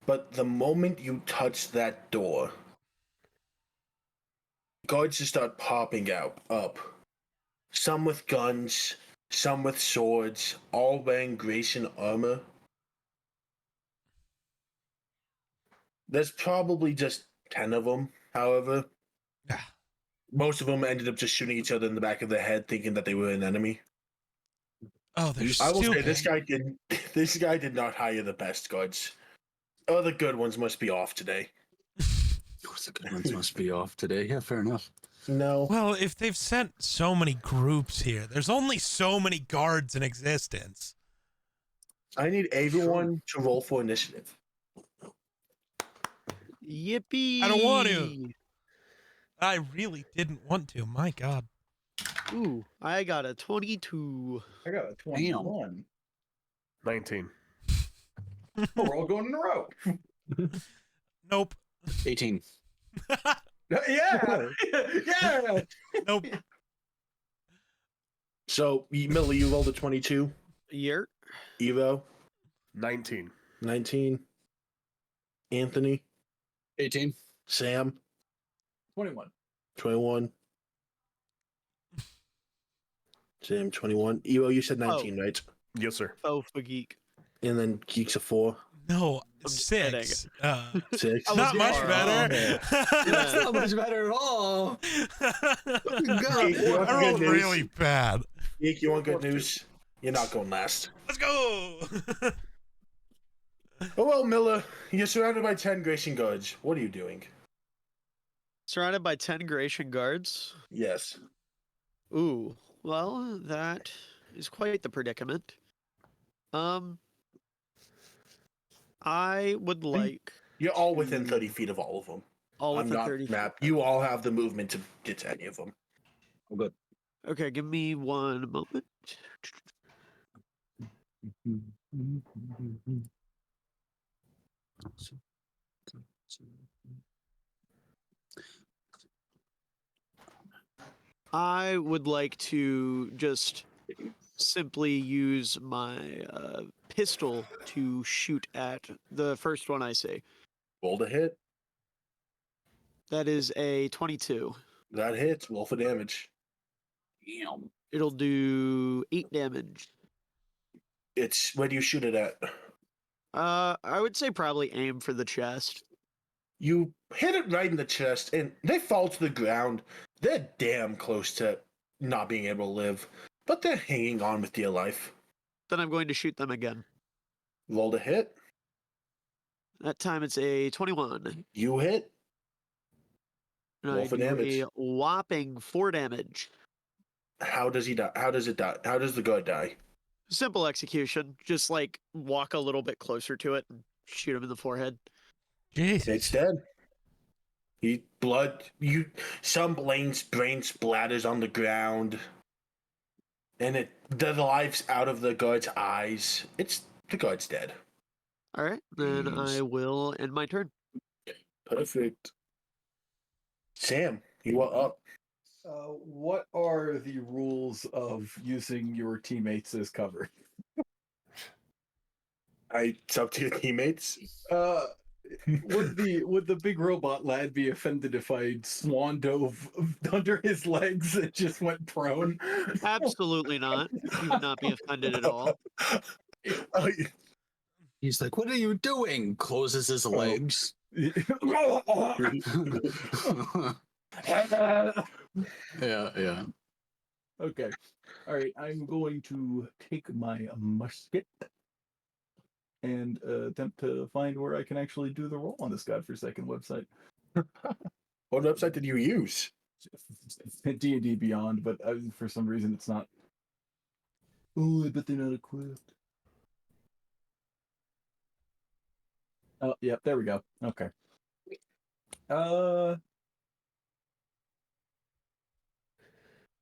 But the moment you touch that door, guards just start popping up. Some with guns, some with swords, all wearing Grayson armor. There's probably just 10 of them, however. Yeah. Most of them ended up just shooting each other in the back of the head, thinking that they were an enemy. Oh, they're I will stupid. say this guy didn't. This guy did not hire the best guards. Other good ones must be off today. The good ones must be off today. Yeah, fair enough. No. Well, if they've sent so many groups here, there's only so many guards in existence. I need everyone to roll for initiative. Yippee! I don't want to. I really didn't want to. My God. Ooh, I got a 22. I got a 21. 19. Oh, we're all going in a row. Nope. 18. Yeah. Yeah. Nope. So, Millie, you rolled a 22. Year. Evo, 19. 19. Anthony, 18. Sam, 21. 21. Sam, 21. Evo, you said 19, right? Yes, sir. Oh, for geek. And then Geek's a 4. No, I'm just 6. 6. I Not was much far better. That's not much better at all. God. You want I rolled good news? really bad. Geek, you want good news? You're not going last. Let's go. Oh, well, Miller, you're surrounded by 10 Grayson guards. What are you doing? Surrounded by 10 Gratian guards. Yes. Ooh, well, that is quite the predicament. I would like You're all within 30 feet of all of them. all I'm within not 30 feet. map. You all have the movement to get to any of them. Oh, good. Okay, give me one moment. I would like to just simply use my pistol to shoot at the first one I see. Roll to hit. That is a 22. That hits. Roll for damage. Damn. It'll do 8 damage. It's where do you shoot it at? I would say probably aim for the chest. You hit it right in the chest, and they fall to the ground. They're damn close to not being able to live, but they're hanging on with dear life. Then I'm going to shoot them again. Roll to hit. That time it's a 21. You hit. And Roll I for do damage. a whopping 4 damage. How does he die? How does it die? How does the guard die? Simple execution. Just like walk a little bit closer to it and shoot him in the forehead. It's Jesus. dead. He blood. Some brain splatters on the ground, and the life's out of the guard's eyes. The guard's dead. All right, then I will end my turn. Perfect. Sam, you are up. What are the rules of using your teammates as cover? It's up to your teammates. Would the big robot lad be offended if I swan dove under his legs and just went prone? Absolutely not. You would not be offended at all. Oh, He's like, what are you doing? Closes his legs. Yeah. Okay. All right. I'm going to take my musket and attempt to find where I can actually do the roll on this godforsaken website. What website did you use? D&D Beyond, but for some reason it's not. Oh, I bet they're not equipped. Oh, yep, there we go. Okay.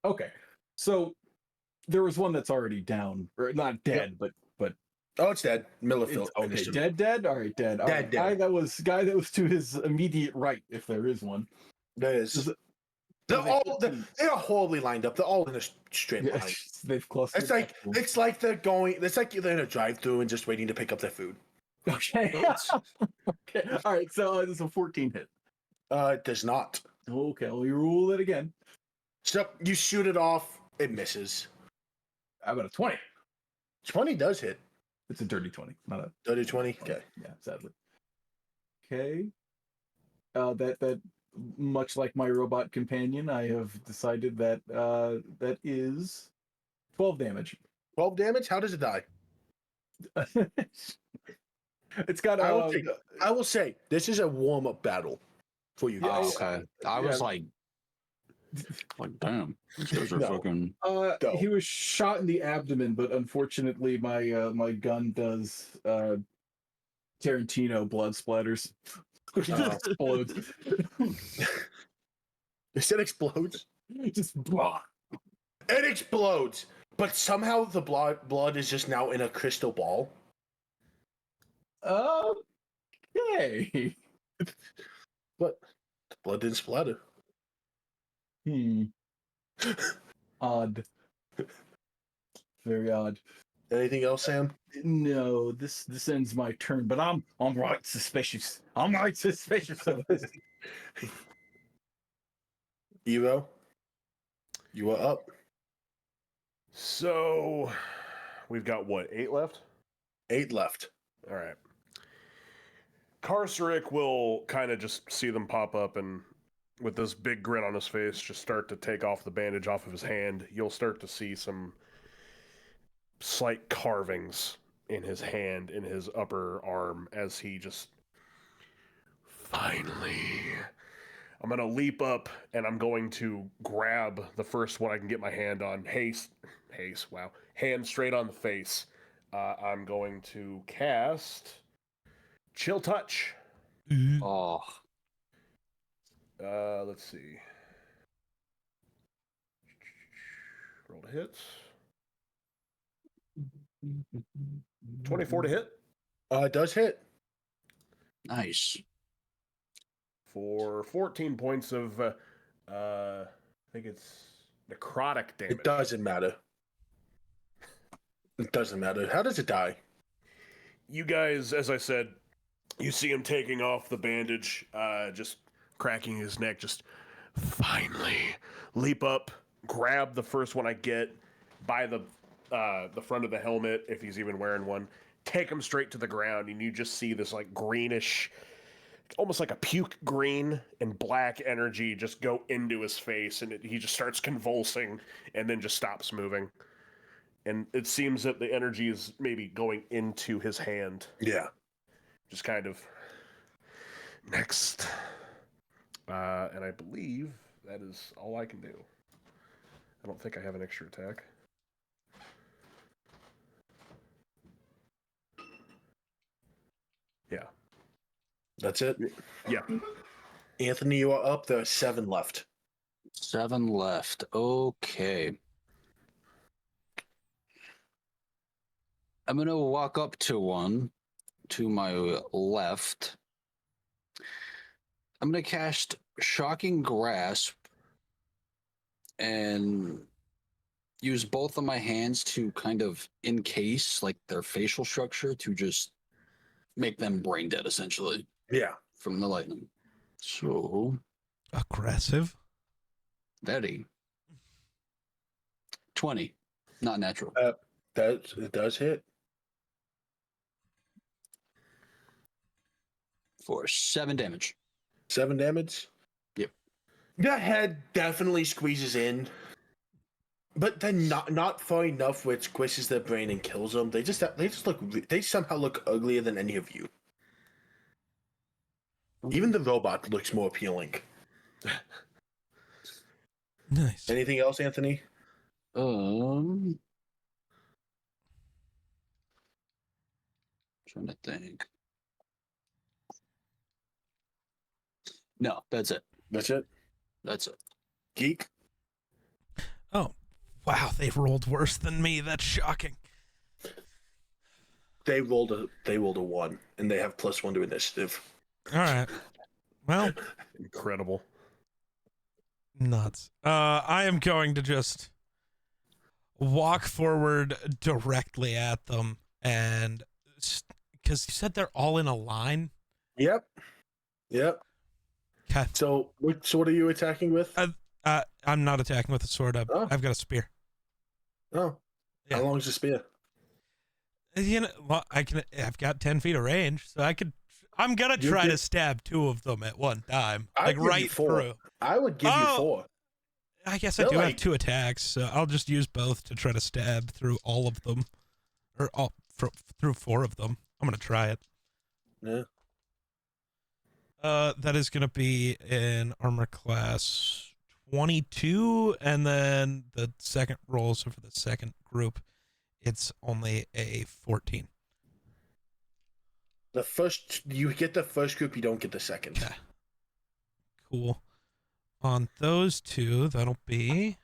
Okay. So there was one that's already down, or not dead, but Oh, it's dead. Miller it's, okay, finished him. dead. All right, dead. All right. Dead. Guy that was to his immediate right, if there is one. There is. They're they all couldn't- they are horribly lined up. They're all in a straight Yeah, line. they've clustered. It's like up to 'em. it's like they're going. It's like they're in a drive-through and just waiting to pick up their food. Okay. Okay. All right. So this is a 14 hit. It does not. Okay. Well, you rule it again. So you shoot it off. It misses. How about a 20? 20 does hit. It's a dirty 20, not a Dirty 20. Okay. Yeah, sadly. Okay. That much like my robot companion, I have decided that that is 12 damage. 12 damage. How does it die? It's got I will say this is a warm-up battle for you Oh, guys. okay. I was like, damn, these guys are No. fucking. Go. he was shot in the abdomen, but unfortunately my my gun does Tarantino blood splatters. It just explodes. It explodes. Just blah. It explodes, but somehow the blood is just now in a crystal ball. Okay. But the blood didn't splatter. Odd. Very odd. Anything else, Sam? No, this ends my turn, but I'm right suspicious. I'm right suspicious of this. Evo, you are up. So we've got what, 8 left? 8 left. All right. Karsarik will kind of just see them pop up and with this big grin on his face just start to take off the bandage off of his hand. You'll start to see some slight carvings in his hand, in his upper arm, as he just finally, I'm going to leap up and I'm going to grab the first one I can get my hand on. Wow. Hand straight on the face. I'm going to cast Chill Touch. Oh, Let's see. Roll to hit. 24 to hit It does hit. nice. for 14 points of, I think it's necrotic damage. It doesn't matter. It doesn't matter. How does it die? You guys, as I said, you see him taking off the bandage, just cracking his neck, just finally leap up, grab the first one I get by the front of the helmet, if he's even wearing one, take him straight to the ground, and you just see this like greenish, almost like a puke green and black energy just go into his face, and he just starts convulsing and then just stops moving. And it seems that the energy is maybe going into his hand. Yeah. Just kind of next. And I believe that is all I can do. I don't think I have an extra attack. Yeah. That's it. Yeah. Anthony, you are up. There are 7 left. 7 left. Okay. I'm going to walk up to one to my left. I'm going to cast Shocking Grasp and use both of my hands to kind of encase like their facial structure to just make them brain dead essentially Yeah. from the lightning. So, Aggressive. Daddy. 20. Not natural. It does hit. For 7 damage. 7 damage? Yep. The head definitely squeezes in, but then not far enough where it squishes their brain and kills them. They somehow look uglier than any of you. Even the robot looks more appealing. Nice. Anything else, Anthony? Trying to think. No, that's it. That's it. That's it. Geek? Oh, wow. They rolled worse than me. That's shocking. They rolled a 1, and they have +1 to initiative. All right. Well, Incredible. Nuts. I am going to just walk forward directly at them, and because you said they're all in a line. Yep. Okay. So what sword are you attacking with? I'm not attacking with a sword. I've got a spear. Oh. Yeah. How long is the spear? You know, well, I've got 10 feet of range, so I'm gonna You try get- to stab 2 of them at one time, I'd like give you right 4. through. I would give you 4. I guess I They're do have like- 2 attacks, so I'll just use both to try to stab through all of them, or through 4 of them. I'm gonna try it. Yeah. That is gonna be an armor class 22, and then the second roll, so for the second group, it's only a 14. You get the first group, you don't get the second. Okay. Cool. On those 2, that'll be.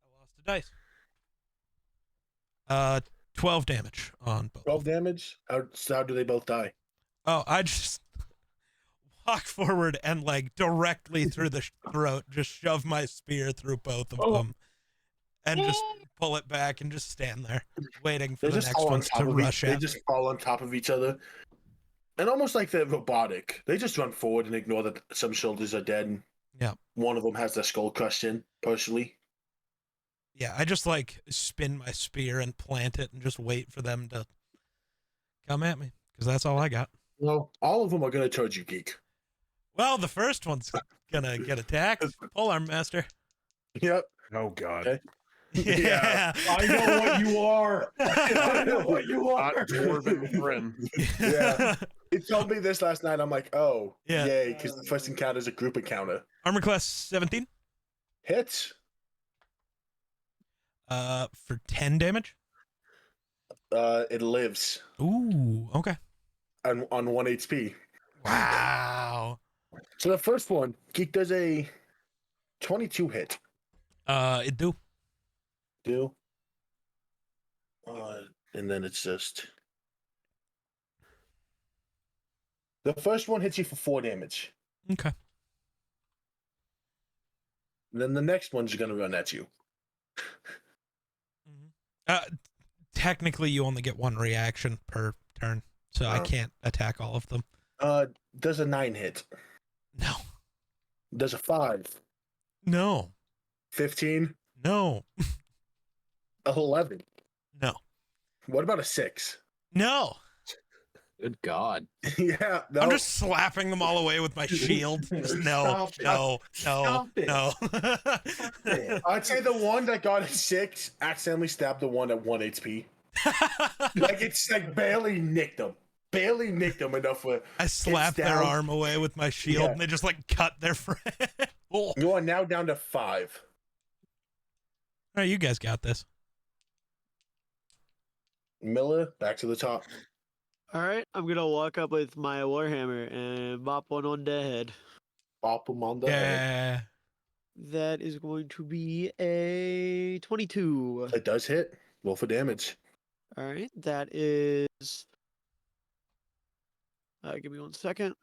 I lost a dice. 12 damage on both. 12 damage? How do they both die? Oh, I just walk forward and like directly through the throat, just shove my spear through both of them, and just pull it back and just stand there, waiting for They the just next fall on ones top to of rush They at. just fall on top of each other. And almost like they're robotic. They just run forward and ignore that some shoulders are dead. And Yeah. one of them has their skull crushed in, partially. Yeah, I just like spin my spear and plant it and just wait for them to come at me, because that's all I got. Well, all of them are going to charge you, Geek. Well, the first one's gonna get attacked. Polearm Master. Yep. Oh God. Okay. Yeah. I know what you are. I know what you Not are. dwarven friend. Yeah. It told me this last night. I'm like, oh, Yeah. yay, because the first encounter is a group encounter. Armor class 17. Hits. For 10 damage. It lives Ooh, okay. on 1 HP. Wow. So the first one, Geek does a 22 hit. It do. Do. And then it's just. The first one hits you for 4 damage. Okay. And then the next one's going to run at you. Technically, you only get 1 reaction per turn, so I Oh. can't attack all of them. Does a 9 hit. No. Does a 5. No. 15. No. 11. No. What about a 6? No. Good God. Yeah. No. I'm just slapping them all away with my shield. Just no, Stop it. no, no, Stop it. no. I'd say the one that got a 6 accidentally stabbed the one at 1 HP. Like, it's like barely nicked them. Barely nicked them enough for. I slap their down. arm away with my shield, Yeah. and they just like cut their friend. Oh. You are now down to 5. All right, you guys got this. Miller, back to the top. All right, I'm gonna walk up with my warhammer and bop one on the head. Pop him on the head. Yeah. That is going to be a 22. It does hit. Roll for damage. All right, that is. Give me 1 second.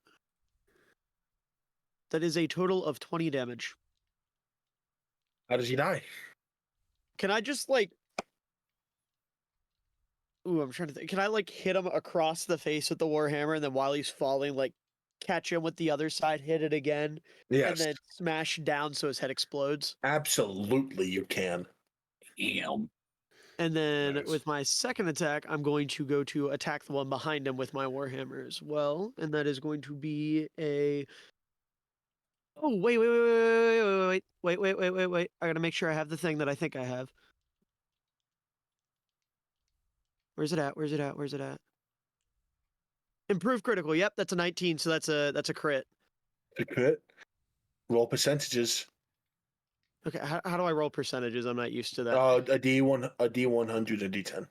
That is a total of 20 damage. How does he die? Can I just like? Ooh, I'm trying to think. Can I like hit him across the face with the warhammer, and then while he's falling, like catch him with the other side, hit it again, Yes. and then smash down so his head explodes? Absolutely, you can. And then Nice. with my second attack, I'm going to go to attack the one behind him with my warhammer as well, and that is going to be a. Oh wait! I gotta make sure I have the thing that I think I have. Where's it at? Where's it at? Where's it at? Improved critical. Yep, that's a 19. So that's a crit. To crit. Roll percentages. Okay, how do I roll percentages? I'm not used to that. A D100, a D10.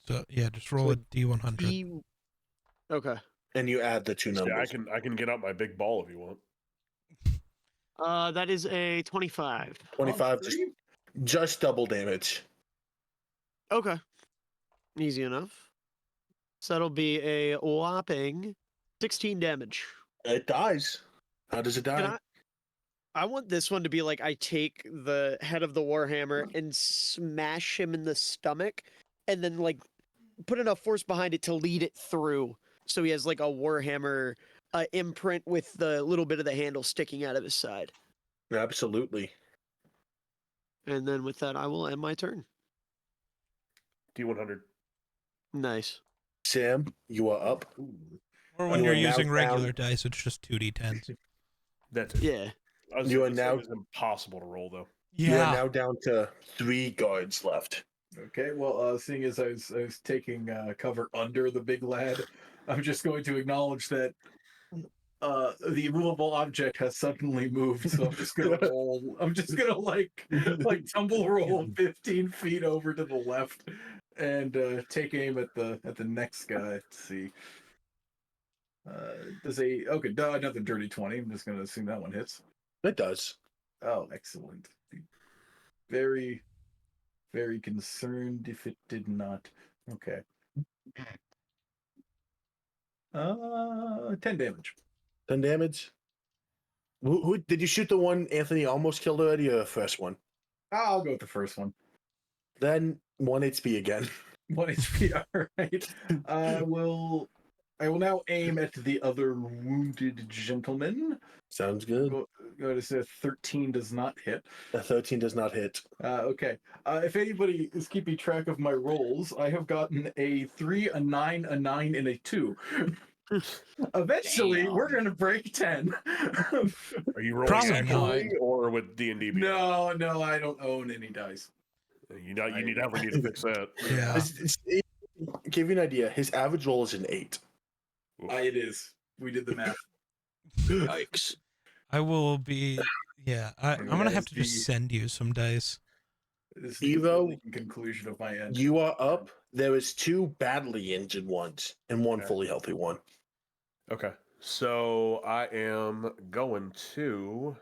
So yeah, just roll So a D100. Okay. And you add the 2 Yeah, numbers. I can get out my big ball if you want. That is a 25. 25, just double damage. Okay. Easy enough. So that'll be a whopping 16 damage. It dies. How does it Can die? I want this one to be like I take the head of the warhammer and smash him in the stomach, and then like put enough force behind it to lead it through, so he has like a warhammer imprint with the little bit of the handle sticking out of his side. Absolutely. And then with that, I will end my turn. D100. Nice. Sam, you are up. Or when You you're are now using down- regular dice, it's just 2d10s. That's it. Yeah. I was You gonna are say now- it's impossible to roll though. You are Yeah. now down to 3 guards left. Okay, well, seeing as I was taking cover under the big lad, I'm just going to acknowledge that the immovable object has suddenly moved, so I'm just gonna roll. I'm just gonna like tumble roll 15 feet over to the left and take aim at the next guy. Let's see. Does another dirty 20. I'm just gonna assume that one hits. It does. Oh, excellent. Very, very concerned if it did not. Okay. 10 damage. 10 damage. Who did you shoot the one Anthony almost killed already, or the first one? I'll go with the first one. Then 1 HP again. 1 HP. All right. I will now aim at the other wounded gentleman. Sounds good. Go to say 13 does not hit. A 13 does not hit. Okay. If anybody is keeping track of my rolls, I have gotten a 3, a 9, a 9, and a 2. Eventually, Damn. we're going to break 10. Are you rolling Probably accurately or with D&D? No, I don't own any dice. You definitely need to fix that. Yeah. Give you an idea. His average roll is an 8. It is. We did the math. Yikes. I will be. Yeah. I'm going to have to just send you some dice. This is Evo, the conclusion of my end. You are up. There is 2 badly injured ones and 1 Okay. fully healthy one. Okay. So I am going to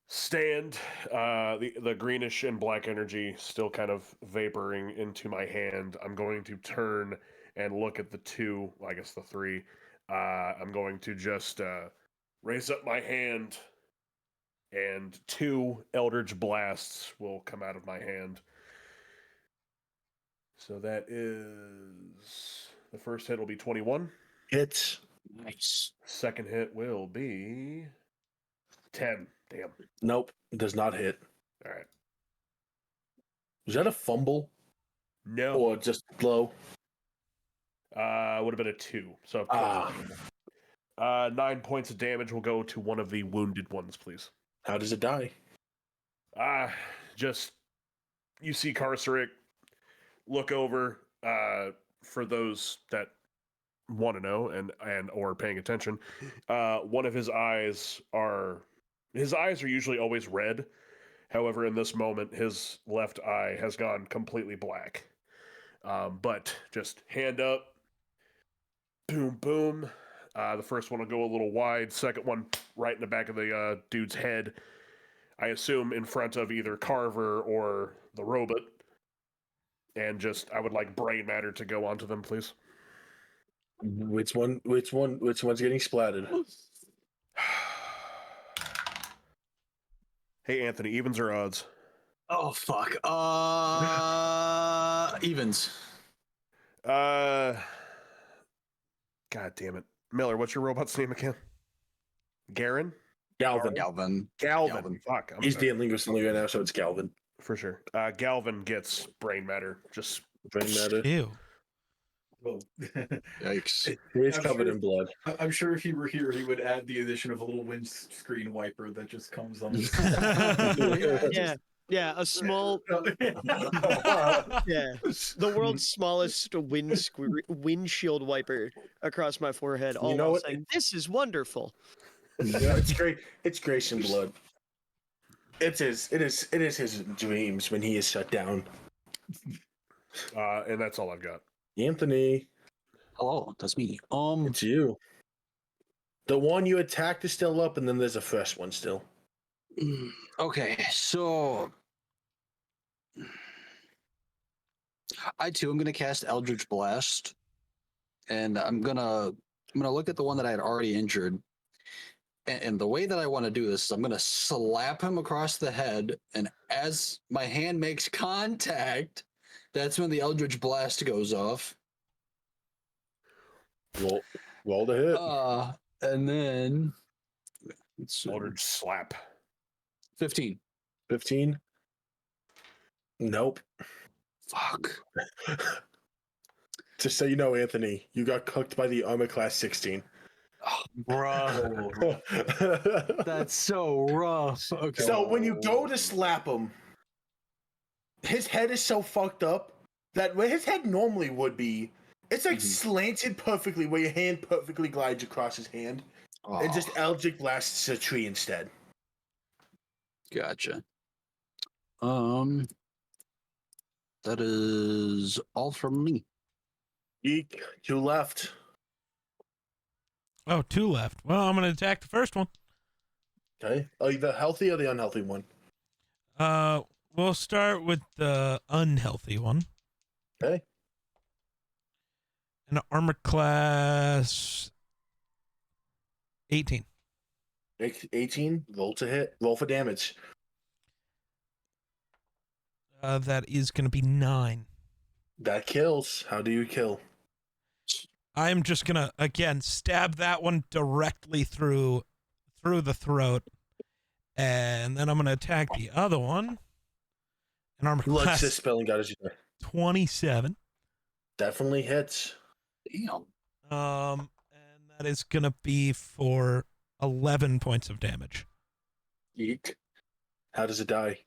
stand. The greenish and black energy still kind of vaporing into my hand. I'm going to turn and look at the 2. I guess the 3. I'm going to just raise up my hand, and 2 Eldritch Blasts will come out of my hand. So that is the first hit will be 21. Hits. Nice. Second hit will be 10. Damn. Nope. Does not hit. All right. Was that a fumble No. or just blow? Would have been a 2. So of Ah. course, 9 points of damage will go to one of the wounded ones, please. How does it die? Just you see Carceric look over. For those that want to know and or paying attention, one of his eyes are usually always red. However, in this moment, his left eye has gone completely black. But just hand up, boom, boom. The first one will go a little wide. Second one right in the back of the dude's head. I assume in front of either Carver or the robot. And just, I would like brain matter to go onto them, please. Which one's getting splattered? Hey, Anthony, evens or odds? Oh fuck. Evens. God damn it. Miller, what's your robot's name again? Garen? Galvin. Galvin. Galvin. Fuck. I'm He's sorry. dealing with something right now, so it's Galvin. For sure. Galvin gets brain matter. Just Brain matter. Ew. Well, Yikes. He's I'm covered sure- in blood. I'm sure if he were here, he would add the addition of a little windscreen wiper that just comes on. Yeah, a small, the world's smallest windshield wiper across my forehead. All know while what? saying, "This is wonderful." Yeah, it's great. It's grace and blood. It is his dreams when he is shut down. and that's all I've got. Oh, Anthony, that's me. it's you. The one you attacked is still up, and then there's a fresh one still. Okay, so I too am gonna cast Eldritch Blast and I'm gonna look at the one that I had already injured. And the way that I want to do this is I'm gonna slap him across the head, and as my hand makes contact, that's when the Eldritch Blast goes off. Roll the hit. And then let's see, Eldritch slap. 15. 15. Nope. Fuck. Just so you know, Anthony, you got cooked by the armor class 16. Bruh. That's so rough. Okay. So when you go to slap him, his head is so fucked up that where his head normally would be, it's like slanted perfectly where your hand perfectly glides across his hand. It just Eldritch blasts a tree instead. Gotcha. That is all from me. Eek, 2 left. Oh, 2 left. Well, I'm gonna attack the first one. Okay. Are you the healthy or the unhealthy one? We'll start with the unhealthy one. Okay. An armor class 18. 18. Roll to hit. Roll for damage. That is gonna be 9. That kills. How do you kill? I'm just gonna again stab that one directly through the throat, and then I'm gonna attack the other one. An armor Let's class just spelling out as you 27. Definitely hits. Damn. And that is gonna be for 11 points of damage. Eek. How does it die?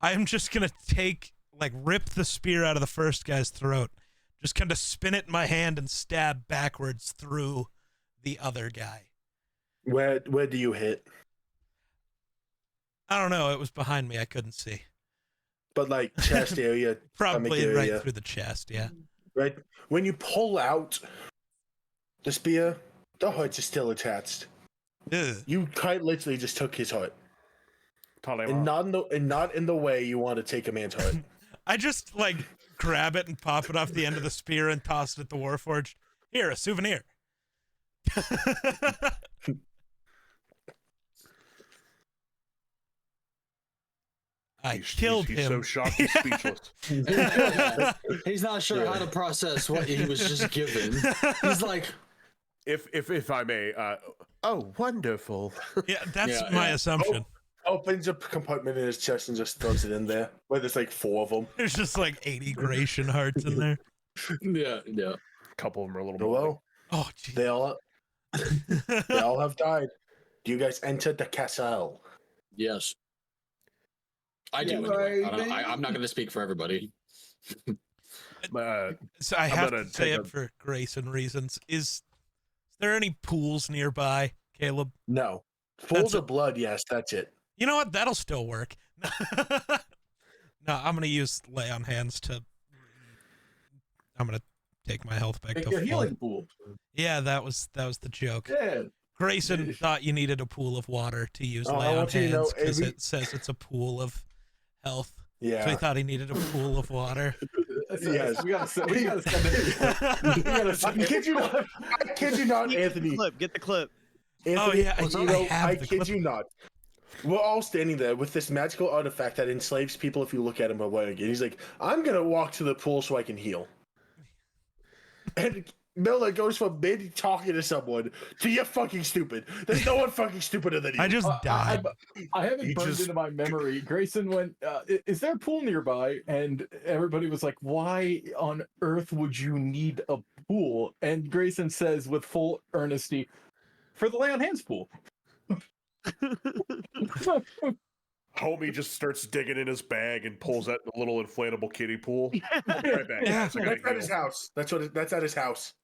I'm just gonna rip the spear out of the first guy's throat, just kind of spin it in my hand and stab backwards through the other guy. Where do you hit? I don't know. It was behind me. I couldn't see. But like chest area, Probably stomach right area. through the chest. Yeah. Right. When you pull out the spear, the heart's is still attached. Ugh. You quite literally just took his heart, Tell and not in the way you want to take a man's heart. I just grab it and pop it off the end of the spear and toss it at the Warforged. Here, a souvenir. I killed he's him. so shocked he's speechless. He's not sure how to process what he was just given. He's like, If I may, oh, wonderful. Yeah, that's Yeah, my yeah. assumption. Opens a compartment in his chest and just throws it in there. Where there's like 4 of them. There's just 80 Gratian hearts in there. yeah. A couple of them are a little Oh, more. well, Oh, geez. they all have died. Do you guys enter the castle? Yes. I do. Yeah, Anyway. right, I'm not going to speak for everybody. So I I'm have gonna to say take it for Grayson reasons. Is there any pools nearby, Caleb? No. Pools That's of blood, yes, that's it. You know what? That'll still work. No, I'm gonna use lay on hands to. I'm gonna take my health back Make to a full. healing pool. Yeah, that was the joke. Yeah. Grayson thought you needed a pool of water to use Oh, I lay on want you to know hands because every- it says it's a pool of health. Yeah. So he thought he needed a pool of water. Yes. We gotta send it. We gotta I send kid you not. I kid you not, Anthony. Get the clip. Anthony, yeah, you I know, have I the kid clip. you not. We're all standing there with this magical artifact that enslaves people if you look at him away again. He's like, I'm gonna walk to the pool so I can heal. And Miller goes from maybe talking to someone to you're fucking stupid. There's no one fucking stupider than you. I just died. I haven't He burned just- into my memory. Grayson went, is there a pool nearby? And everybody was like, why on earth would you need a pool? And Grayson says with full earnesty, for the lay on hands pool. Homie just starts digging in his bag and pulls out the little inflatable kiddie pool. Right back. Yeah. guys, I gotta That's at his heal. house. That's at his house.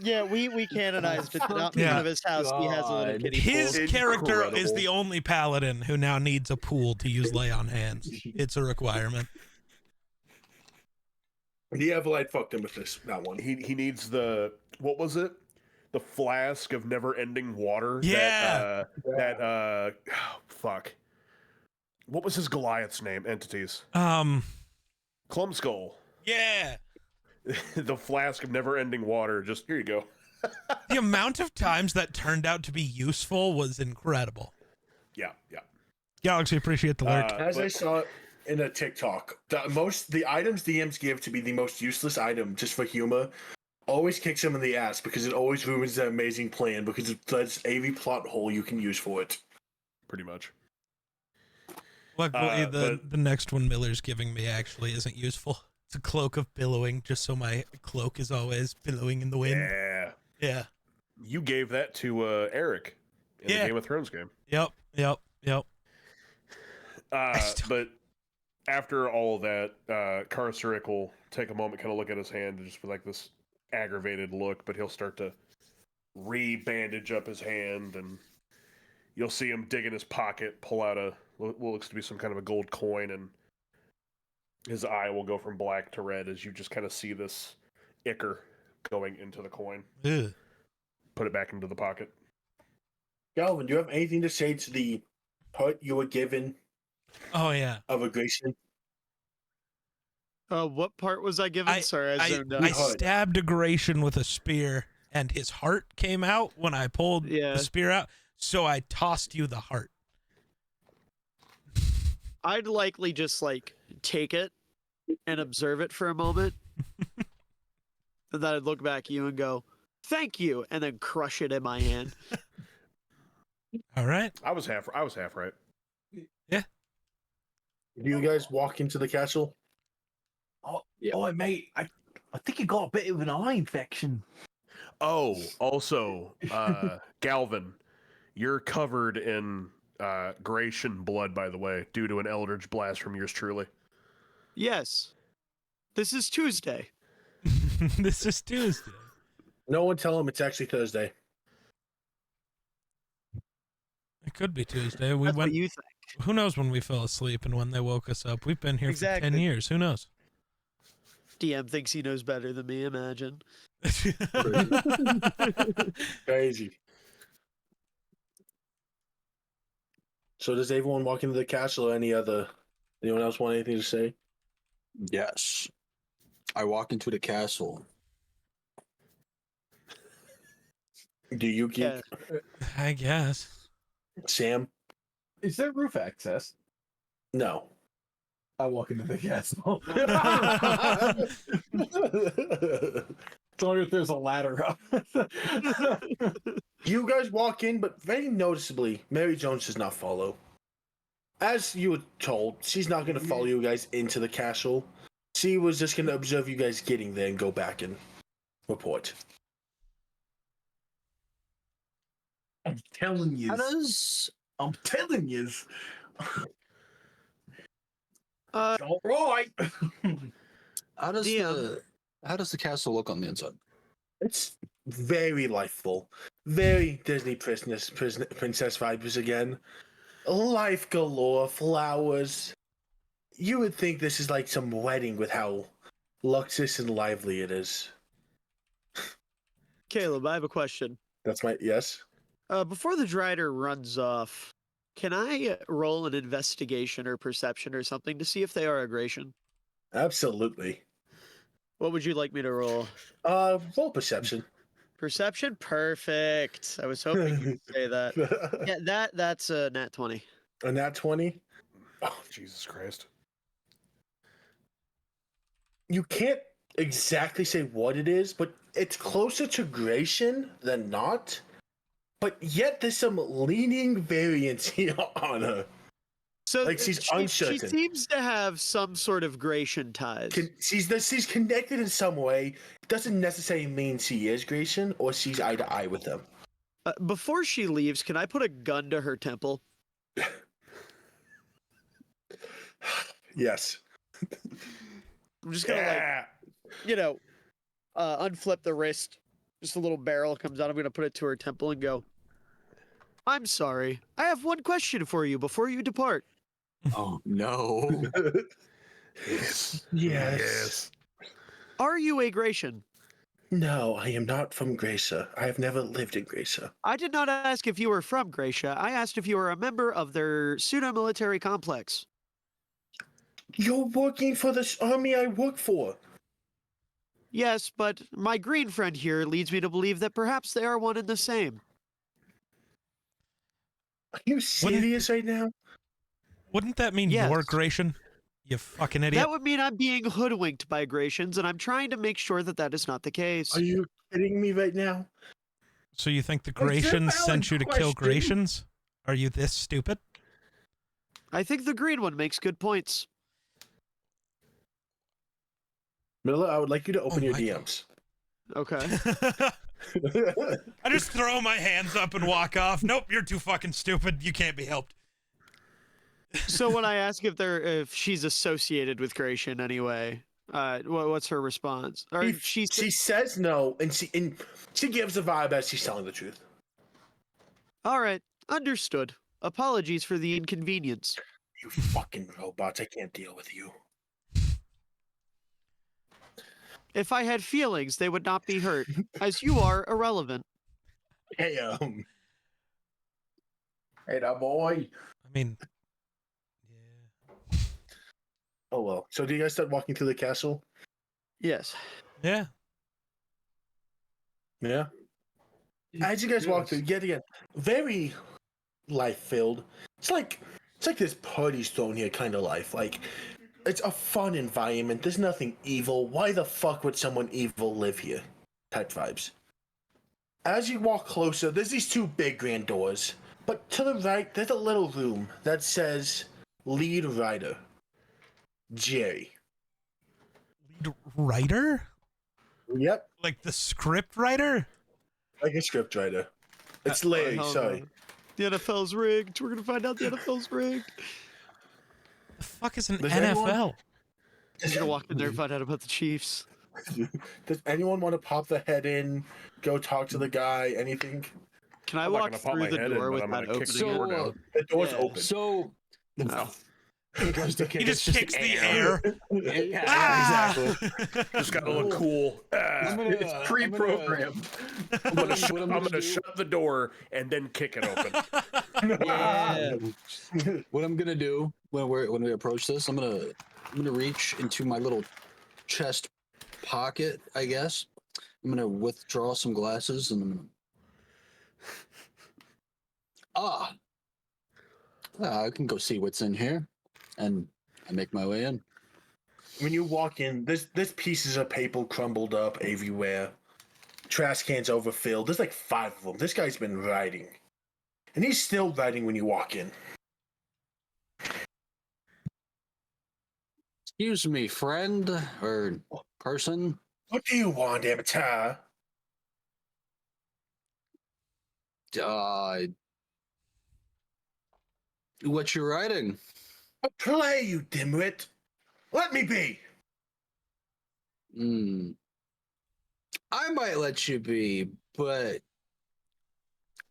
Yeah, we canonized it. Out in Yeah. front of his house, he has a little God. kiddie His pool. character is Incredible. the only paladin who now needs a pool to use lay on hands. It's a requirement. The Everlight fucked him with that one. He needs the, what was it? The flask of never-ending water. Yeah. Fuck. What was his Goliath's name? Entities. Um, Clumskull. yeah. the flask of never-ending water. Just here you go. The amount of times that turned out to be useful was incredible. Yeah, yeah. Galaxy, appreciate the lurk. As I saw in a TikTok, the items DMs give to be the most useless item just for humor always kicks them in the ass because it always ruins their amazing plan because there's every plot hole you can use for it. Pretty much. Luckily, but- the next one Miller's giving me actually isn't useful. It's a cloak of billowing, just so my cloak is always billowing in the wind. Yeah. Yeah. You gave that to Eric in the Game of Thrones game. Yep. But after all of that, Karsarik will take a moment, kind of look at his hand, and just with like this aggravated look, but he'll start to re-bandage up his hand, and you'll see him dig in his pocket, pull out what looks to be some kind of a gold coin, and his eye will go from black to red as you just kind of see this ichor going into the coin. Ugh. Put it back into the pocket. Galvin, do you have anything to say to the hut you were given Oh yeah. of aggression? What part was I given? Sorry, I zoomed out. I stabbed Agration with a spear, and his heart came out when I pulled the spear out. So I tossed you the heart. I'd likely just like take it and observe it for a moment, and then I'd look back at you and go, "Thank you," and then crush it in my hand. All right. I was half right. Yeah. Do you guys walk into the castle? Oh, mate, I think you got a bit of an eye infection. Oh, also, Galvin, you're covered in Gratian blood, by the way, due to an Eldritch Blast from yours truly. Yes, this is Tuesday. This is Tuesday. No one tell him it's actually Thursday. It could be Tuesday. That's what you think. Who knows when we fell asleep and when they woke us up? We've been here for 10 years. Who knows? DM thinks he knows better than me. Imagine. Crazy. So does everyone walk into the castle or anyone else want anything to say? Yes. I walk into the castle. Do you keep I guess. Sam? Is there roof access? No. I walk into the castle. As long as there's a ladder up. You guys walk in, but very noticeably, Mary Jones does not follow. As you were told, she's not going to follow you guys into the castle. She was just going to observe you guys getting there and go back and report. I'm telling you. I'm telling you. All right. How does the castle look on the inside? It's very lifeful. Very Disney princess vibes again. Life galore, flowers. You would think this is like some wedding with how luxurious and lively it is. Caleb, I have a question. That's my yes. Before the Drider runs off, can I roll an investigation or perception or something to see if they are aggration? Absolutely. What would you like me to roll? Roll perception. Perception? Perfect. I was hoping you'd say that. Yeah, that's a nat 20. A nat 20? Oh, Jesus Christ. You can't exactly say what it is, but it's closer to Gratian than not. But yet there's some leaning variance here on her. So Like, she's uncertain. She seems to have some sort of Gratian ties. She's connected in some way. It doesn't necessarily mean she is Gratian or she's eye to eye with them. Before she leaves, can I put a gun to her temple? Yes. I'm just gonna unflip the wrist. Just a little barrel comes out. I'm gonna put it to her temple and go, "I'm sorry. I have one question for you before you depart." Oh no. Yes. Are you a Gratian? No, I am not from Gracia. I have never lived in Gracia. I did not ask if you were from Gracia. I asked if you were a member of their pseudo-military complex. You're working for this army I work for. Yes, but my green friend here leads me to believe that perhaps they are one and the same. Are you serious right now? Wouldn't that mean Yes. you're Gratian? You fucking idiot. That would mean I'm being hoodwinked by Gracians, and I'm trying to make sure that that is not the case. Are you kidding me right now? So you think the It's a Gratians valid sent you to kill question. Gratians? Are you this stupid? I think the green one makes good points. Miller, I would like you to open Oh your my God. DMs. Okay. I just throw my hands up and walk off. Nope, you're too fucking stupid. You can't be helped. So when I ask if she's associated with Gratian anyway, what's her response? Or she says no, and she gives the vibe as she's telling the truth. all right, understood. Apologies for the inconvenience. You fucking robots, I can't deal with you. If I had feelings, they would not be hurt, as you are irrelevant. Hey, Hey, that boy. I mean, oh well. So do you guys start walking through the castle? Yes. yeah. Yeah. As you guys walk through, yet again, very life filled. It's like this party's thrown here kind of life. Like it's a fun environment. There's nothing evil. Why the fuck would someone evil live here? Type vibes. As you walk closer, there's these two big grand doors. But to the right, there's a little room that says lead writer. Jerry. Lead writer? Yep. Like the script writer? Like a script writer. It's Larry, hell sorry. no. The NFL's rigged. We're gonna find out the NFL's rigged. The fuck is an Does NFL? anyone- He's gonna walk in there and find out about the Chiefs. Does anyone want to pop the head in, go talk to the guy, anything? Can I I'm not walk gonna pop through my the head in, door but I'm without gonna kick opening the door it? down. The door's Yeah. open. So No. he goes to kick. He it's just kicks the air. Yeah, Ah! exactly. Just gotta look cool. I'm gonna, It's pre-programmed. I'm gonna, what I'm gonna do- shut the door and then kick it open. Yeah. What I'm gonna do when we approach this, I'm gonna reach into my little chest pocket, I guess. I'm gonna withdraw some glasses and I'm gonna I can go see what's in here, and I make my way in. When you walk in, there's pieces of paper crumbled up everywhere. Trash cans overfilled. There's like 5 of them. This guy's been writing. And he's still writing when you walk in. Excuse me, friend or person. What do you want, amateur? What you writing? Play, you dimwit. Let me be. I might let you be, but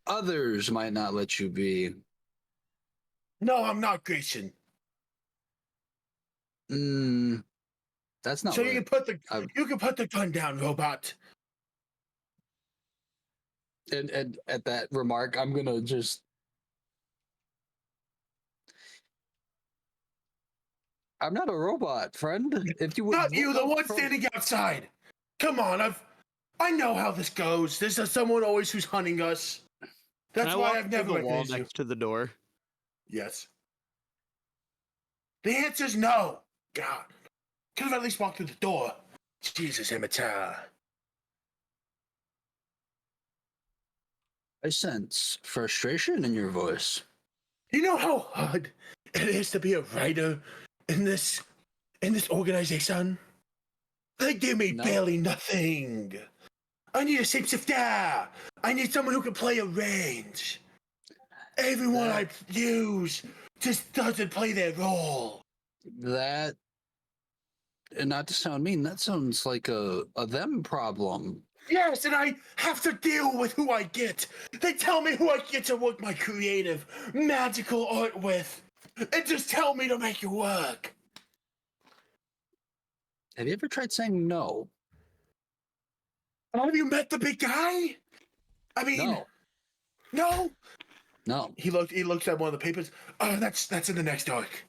others might not let you be. No, I'm not Grayson. That's not So right. you can put the gun down, robot. And at that remark, I'm gonna just. I'm not a robot, friend. If you would Not you, the look one from- standing outside. Come on, I know how this goes. There's someone always who's hunting us. That's Can I why walk I've through never the wall recognized you. next to the door. Yes. The answer's no. God. Could have at least walked through the door. Jesus, amateur. I sense frustration in your voice. You know how hard it is to be a writer in this organization? They give me No. barely nothing. I need a shapeshifter. I need someone who can play a range. Everyone I use just doesn't play their role. That, and not to sound mean, that sounds like a them problem. Yes, and I have to deal with who I get. They tell me who I get to work my creative, magical art with. And just tell me to make it work. Have you ever tried saying no? Have you met the big guy? I mean, no. No. He looks at one of the papers. Oh, that's in the next arc.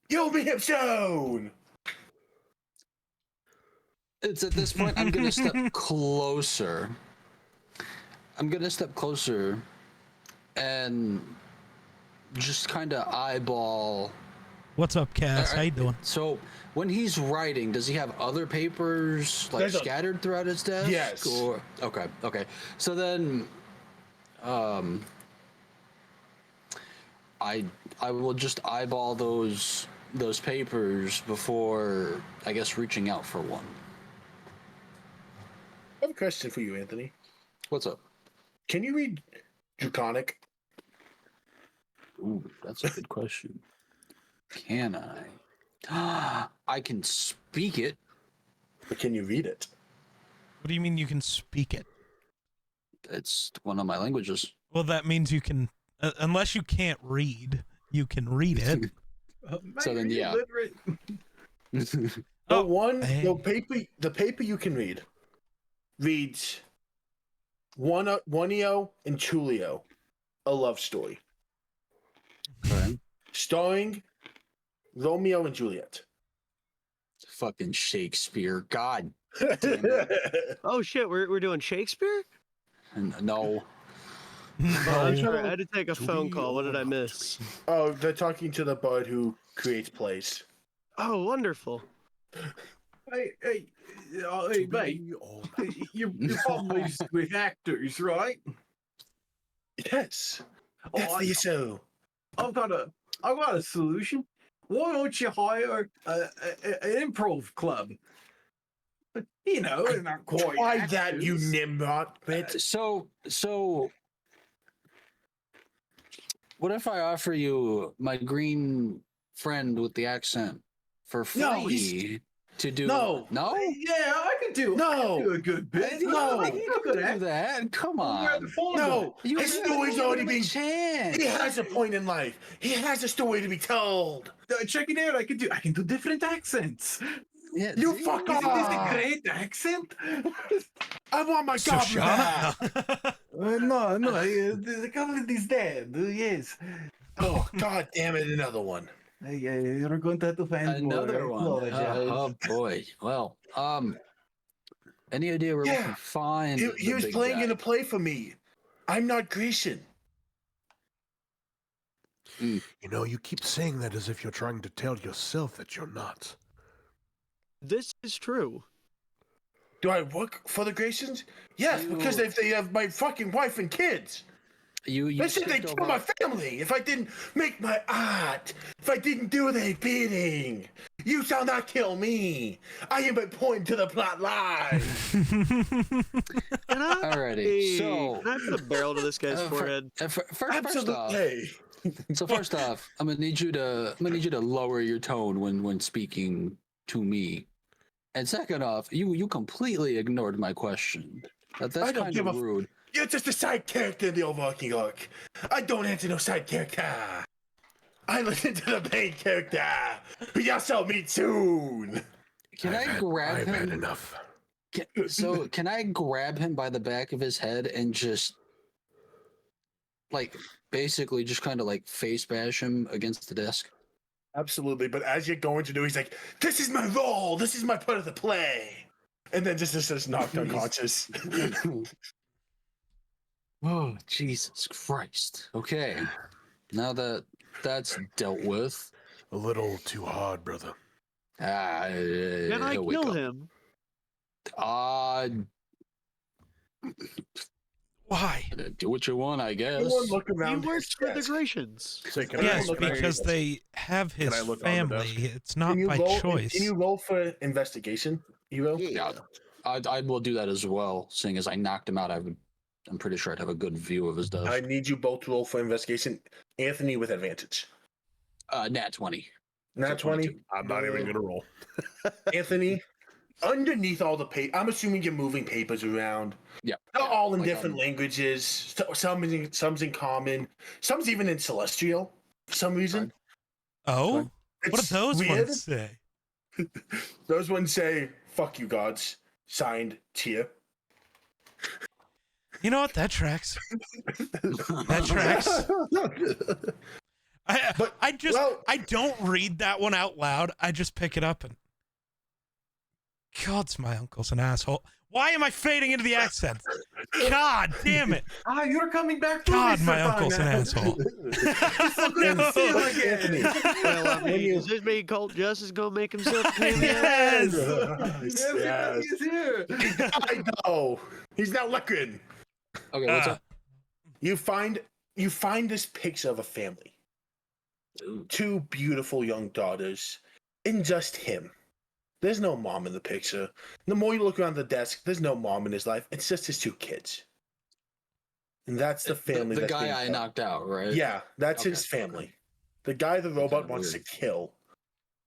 You'll meet him soon. It's at this point I'm gonna step closer. I'm gonna step closer and just kind of eyeball. What's up, Cass? How you doing? So when he's writing, does he have other papers like scattered throughout his desk? Yes. Or okay. So then, I will just eyeball those papers before I guess reaching out for one. I have a question for you, Anthony. What's up? Can you read Draconic? Ooh, that's a good question. Can I? I can speak it. But can you read it? What do you mean you can speak it? It's one of my languages. Well, that means you can, unless you can't read, you can read it. So then, yeah. The paper you can read reads Juanio and Chulio, a love story. Okay. Starring Romeo and Juliet. Fucking Shakespeare. God damn it. Oh shit, we're doing Shakespeare? No. Oh, I'm sorry, I had to take a phone call. What did I miss? Oh, they're talking to the bard who creates plays. Oh, wonderful. Hey, mate. You're probably with actors, right? Yes. That's Oh, the show. I've got a solution. Why don't you hire an improv club? You know, they're not quite. Why that, you actors. Nimrod bit? So what if I offer you my green friend with the accent for free No, to do? No. No? Yeah, I could do. No. I could do a good bit. No. I You could can do do that. Come Where on. the phone No, You his haven't story's given already him a been. chance. He has a point in life. He has a story to be told. Check it out. I can do different accents. Yeah, You see? fuck Isn't this a off. great accent? I want my So goblin back. Shauna? No, the government is dead. Yes. Oh, god damn it, another one. You're going to have to find more. Another I one. apologize. Oh boy. Well, any idea where we Yeah. can find He the was big playing guy? in a play for me. I'm not Grecian. You know, you keep saying that as if you're trying to tell yourself that you're not. This is true. Do I work for the Grecians? Yes, because they have my fucking wife and kids. You They said they'd skipped kill over- my family if I didn't make my art, if I didn't do their bidding. You shall not kill me. I am but pointing to the plot line. Can I, Alrighty, so can I put a barrel to this guy's forehead? First off, Absolutely. so first off, I'm gonna need you to lower your tone when speaking to me, and second off, you completely ignored my question. That's I don't kind give of a rude. You're just a side character in the overarching arc. I don't answer no side character. I listen to the main character. But y'all shall meet soon. Can I grab I've had him? enough. Can I grab him by the back of his head and just like basically just kind of like face bash him against the desk? Absolutely, but as you're going to do, he's like, "This is my role. This is my part of the play," and then just knocked unconscious. Oh, Jesus Christ. Okay. Now that that's dealt with. A little too hard, brother. Can I kill him? Why? Do what you want, I guess. Everyone look He around. works for the desk. Grecians. Say, can Yes, I look at because it? they have his I look on the family. desk? It's not by choice. Can you roll for investigation, Hero? Yeah. I will do that as well, seeing as I knocked him out. I'm pretty sure I'd have a good view of his desk. I need you both to roll for investigation. Anthony with advantage. Nat 20. Nat 20. I'm not even gonna roll. Anthony, underneath all the paper, I'm assuming you're moving papers around. Yeah. They're all in Like, different languages. Some's in common. Some's even in Celestial for some reason. Oh? What It's do those weird. ones say? Those ones say, "Fuck you, gods." Signed, Tia. You know what? That tracks. That tracks. I don't read that one out loud. I just pick it up and God's my uncle's an asshole. Why am I fading into the accent? God damn it. You're coming back for God, me, my Sir uncle's an Fine. asshole. It's so good to see you again. Well, I When mean, you- does this mean Colt Justice gonna make himself a cameo? Yes. Everybody is here. I know. He's now looking. Okay, what's up? You find this picture of a family. Two beautiful young daughters, and just him. There's no mom in the picture. The more you look around the desk, there's no mom in his life. It's just his two kids. And that's the family. The that's guy being I killed. knocked out, right? Yeah, that's Okay. his family. The guy the robot kinda wants weird. to kill.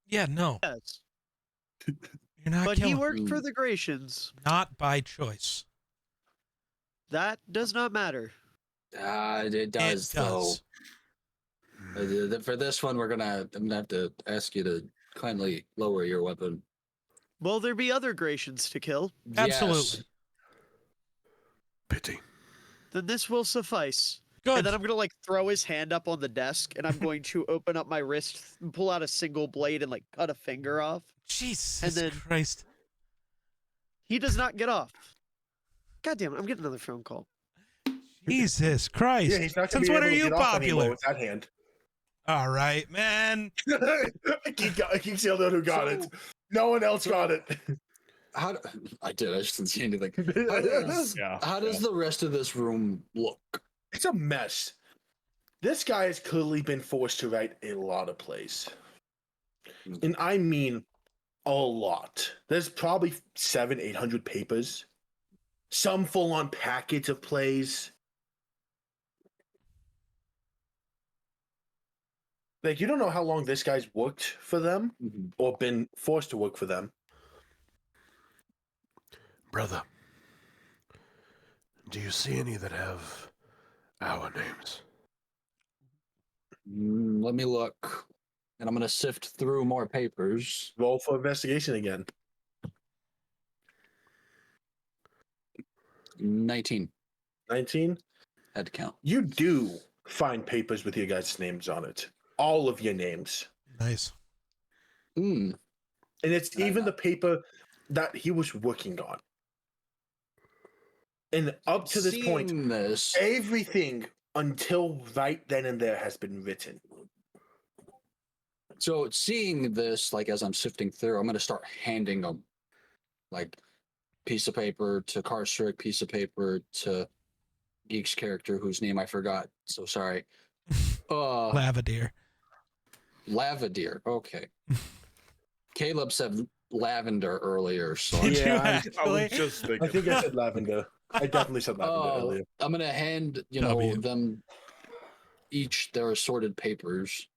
Yeah, no. Yes. You're not But he killing. worked for the Gratians. Not by choice. That does not matter. It does, It does. though. For this one, I'm gonna have to ask you to kindly lower your weapon. Will there be other Gratians to kill? Absolutely. Pity. Then this will suffice. Good. And then I'm gonna like throw his hand up on the desk, and I'm going to open up my wrist, and pull out a single blade, and like cut a finger off. Jesus and then- Christ. He does not get off. God damn it! I'm getting another phone call. Jesus Christ. Yeah, he's not gonna Since be when able are to you get off anymore popular? with that hand. All right, man. I keep seeing out who got it. No one else got it. I just didn't see anything. Yeah. How does the rest of this room look? It's a mess. This guy has clearly been forced to write a lot of plays. And I mean a lot. There's probably 700-800 papers. Some full-on packets of plays. Like, you don't know how long this guy's worked for them or been forced to work for them. Brother, do you see any that have our names? Let me look. And I'm going to sift through more papers. Roll for investigation again. 19. 19. Had to count. You do find papers with your guys' names on it. All of your names. Nice. And it's even the paper that he was working on. And up to this point, Seeing this, everything until right then and there has been written. so seeing this, like as I'm sifting through, I'm going to start handing them, like piece of paper to Karstrik, piece of paper to Geek's character, whose name I forgot. So sorry. Lavadier. Lavadier. Okay. Caleb said lavender earlier, so Did you Yeah, I actually? was just I thinking. think I said lavender. I definitely said lavender earlier. I'm gonna hand W. them each their assorted papers.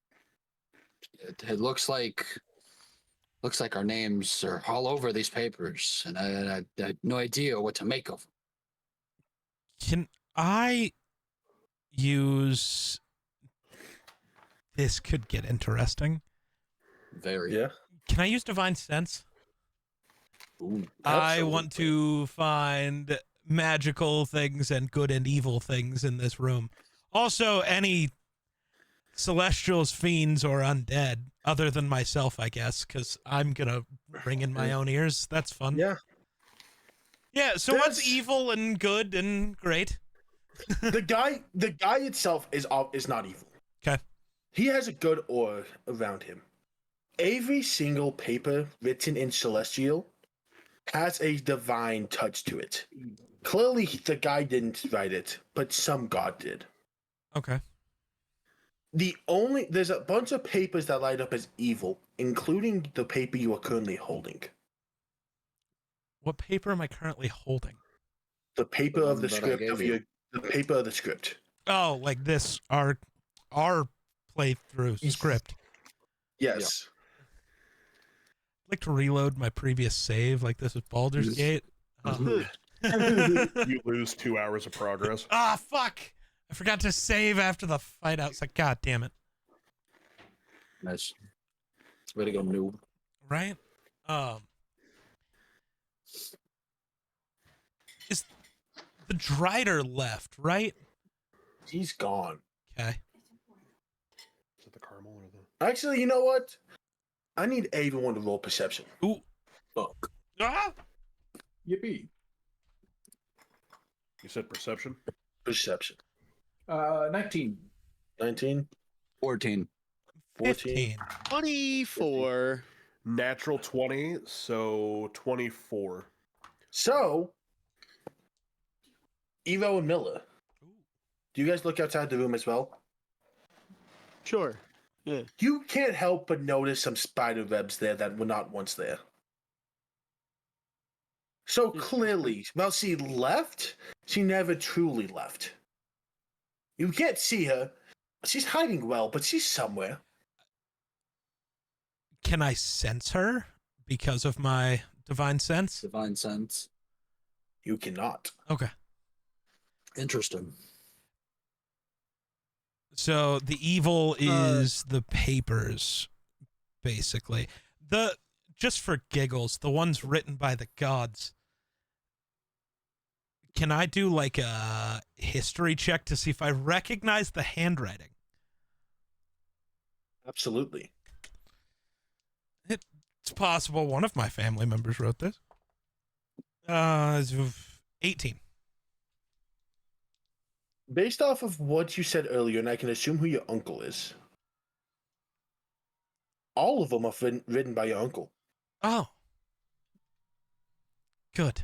It looks like our names are all over these papers, and I had no idea what to make of them. Can I use... This could get interesting. Very. Yeah. Can I use Divine Sense? Ooh, I want to find magical things and good and evil things in this room. Also, any celestials, fiends, or undead, other than myself, I guess, because I'm going to bring in my own ears. That's fun. Yeah. Yeah, so what's That's- evil and good and great? The guy itself is not evil. Okay. He has a good aura around him. Every single paper written in Celestial has a divine touch to it. Clearly, the guy didn't write it, but some god did. Okay. There's a bunch of papers that light up as evil, including the paper you are currently holding. What paper am I currently holding? The paper The of the one that I script gave of you. the paper of the script. Oh, like this, our playthrough script. Yes. I'd like to reload my previous save, like this is Baldur's Gate. You lose 2 hours of progress. Ah, fuck! I forgot to save after the fight. I was like, God damn it. Nice. Way to go, noob. Right? Is the Drider left, right? He's gone. Okay. Is it the caramel or the? Actually, you know what? I need everyone to roll perception. Ooh, Fuck. Ah! Yippee. You said perception. Perception. 19. 19, 14. 14. 15. 24. Natural 20, so 24. So, Evo and Miller, do you guys look outside the room as well? Sure. Yeah. You can't help but notice some spider webs there that were not once there. So clearly, while she left, she never truly left. You can't see her. She's hiding well, but she's somewhere. Can I sense her because of my divine sense? Divine sense. You cannot. Okay. Interesting. So the evil is the papers, basically. Just for giggles, the ones written by the gods. Can I do like a history check to see if I recognize the handwriting? Absolutely. It's possible one of my family members wrote this. 18. Based off of what you said earlier, and I can assume who your uncle is, all of them are written by your uncle. Oh. Good.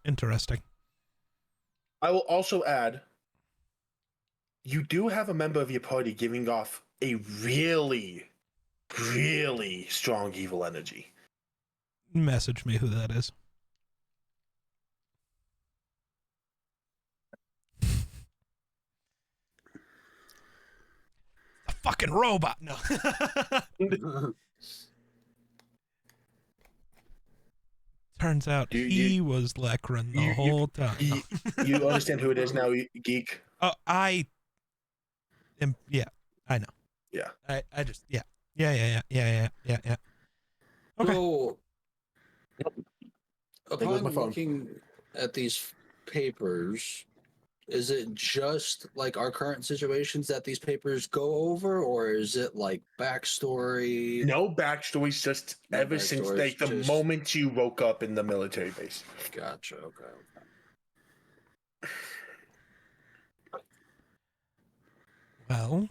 Interesting. I will also add, you do have a member of your party giving off a really, really strong evil energy. Message me who that is. A fucking robot. No. Turns out he was Lekran the whole time. You understand who it is now, geek? Oh, I am. Yeah, I know. Yeah. I just. Yeah. Yeah. Okay. So, goes upon my phone. looking at these papers, is it just like our current situations that these papers go over, or is it like backstory? No backstories, just No ever since backstories, like the just- moment you woke up in the military base. Gotcha. Okay. Well,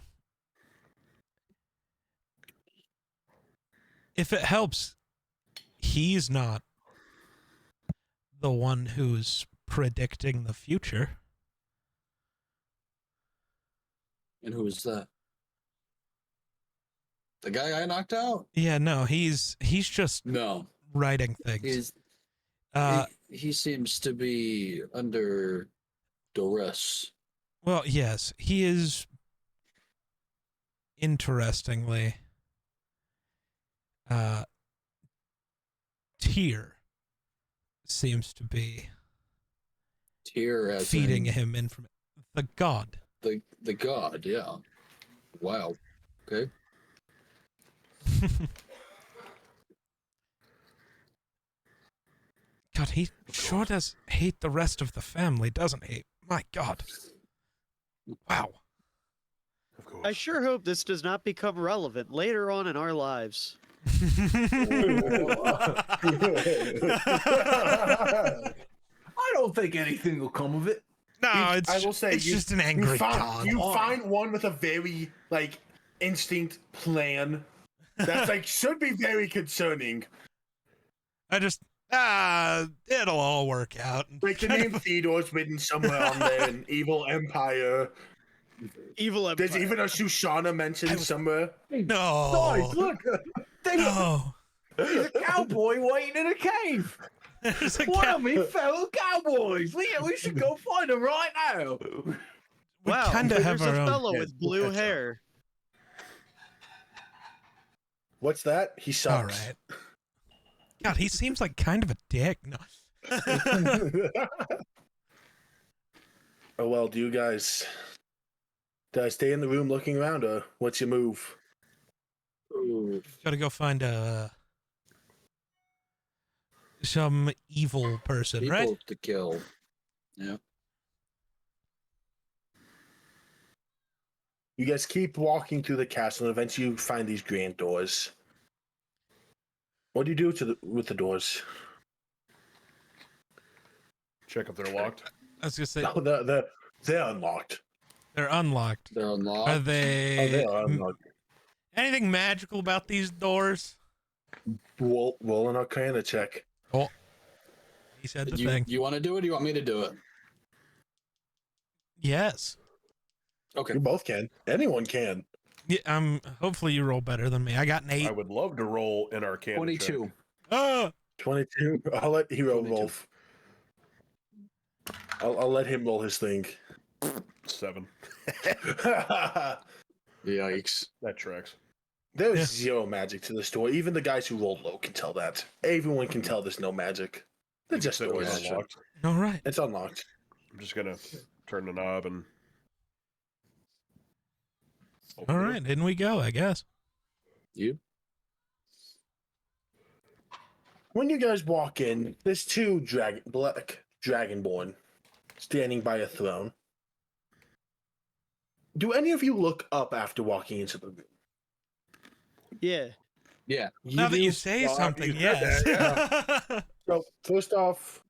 if it helps, he's not the one who's predicting the future. And who is that? The guy I knocked out? Yeah, no, he's just No. writing things. He's Uh, he seems to be under duress. well, yes, he is. Interestingly, Tyr seems to be Tear as feeding in him information. The god. the god, yeah. Wow. Okay. God, he sure does hate the rest of the family, doesn't he? My God. Wow. Of course. I sure hope this does not become relevant later on in our lives. I don't think anything will come of it. No, I it's will say it's you- just an angry find, god. You find one with a very like instinct plan that's like should be very concerning. I just it'll all work out. Like the name Theodore's written somewhere on there, an evil empire. Evil Empire. There's even a Shoshana mentioned somewhere. No. Guys, look! No. There's a cowboy waiting in a cave! There's a One cat. of me fellow cowboys! We should go find him right now! We Wow, kind of have there's our a own. fellow Yeah, with blue that's right. hair. What's that? He All sucks. right. God, he seems like kind of a dick. No. Oh well, do you guys stay in the room looking around, or what's your move? Ooh. Gotta go find some evil person, People right? to kill. Yeah. You guys keep walking through the castle, and eventually you find these grand doors. What do you do with the doors? Check if they're locked. I was gonna say No, they're unlocked. they're unlocked. They're unlocked. Are Oh, they they are unlocked. anything magical about these doors? Roll an Arcana check. Oh, he said the you, thing. you want to do it? Or you want me to do it? Yes. Okay. You both can. Anyone can. Yeah, hopefully you roll better than me. I got an 8. I would love to roll an Arcana 22. check. Oh, 22. I'll let Hero 22. roll. I'll let him roll his thing. 7. Yikes. That tracks. There's Yeah. zero magic to this door. Even the guys who rolled low can tell that. Everyone can tell there's no magic. They're just Said it was doors. unlocked. all right. It's unlocked. I'm just gonna turn the knob and. All open it. right, in we go, I guess. You? When you guys walk in, there's two black dragonborn standing by a throne. Do any of you look up after walking into the room? Yeah. Yeah. Now that do? you say Well, something, you said yes. that, So first off,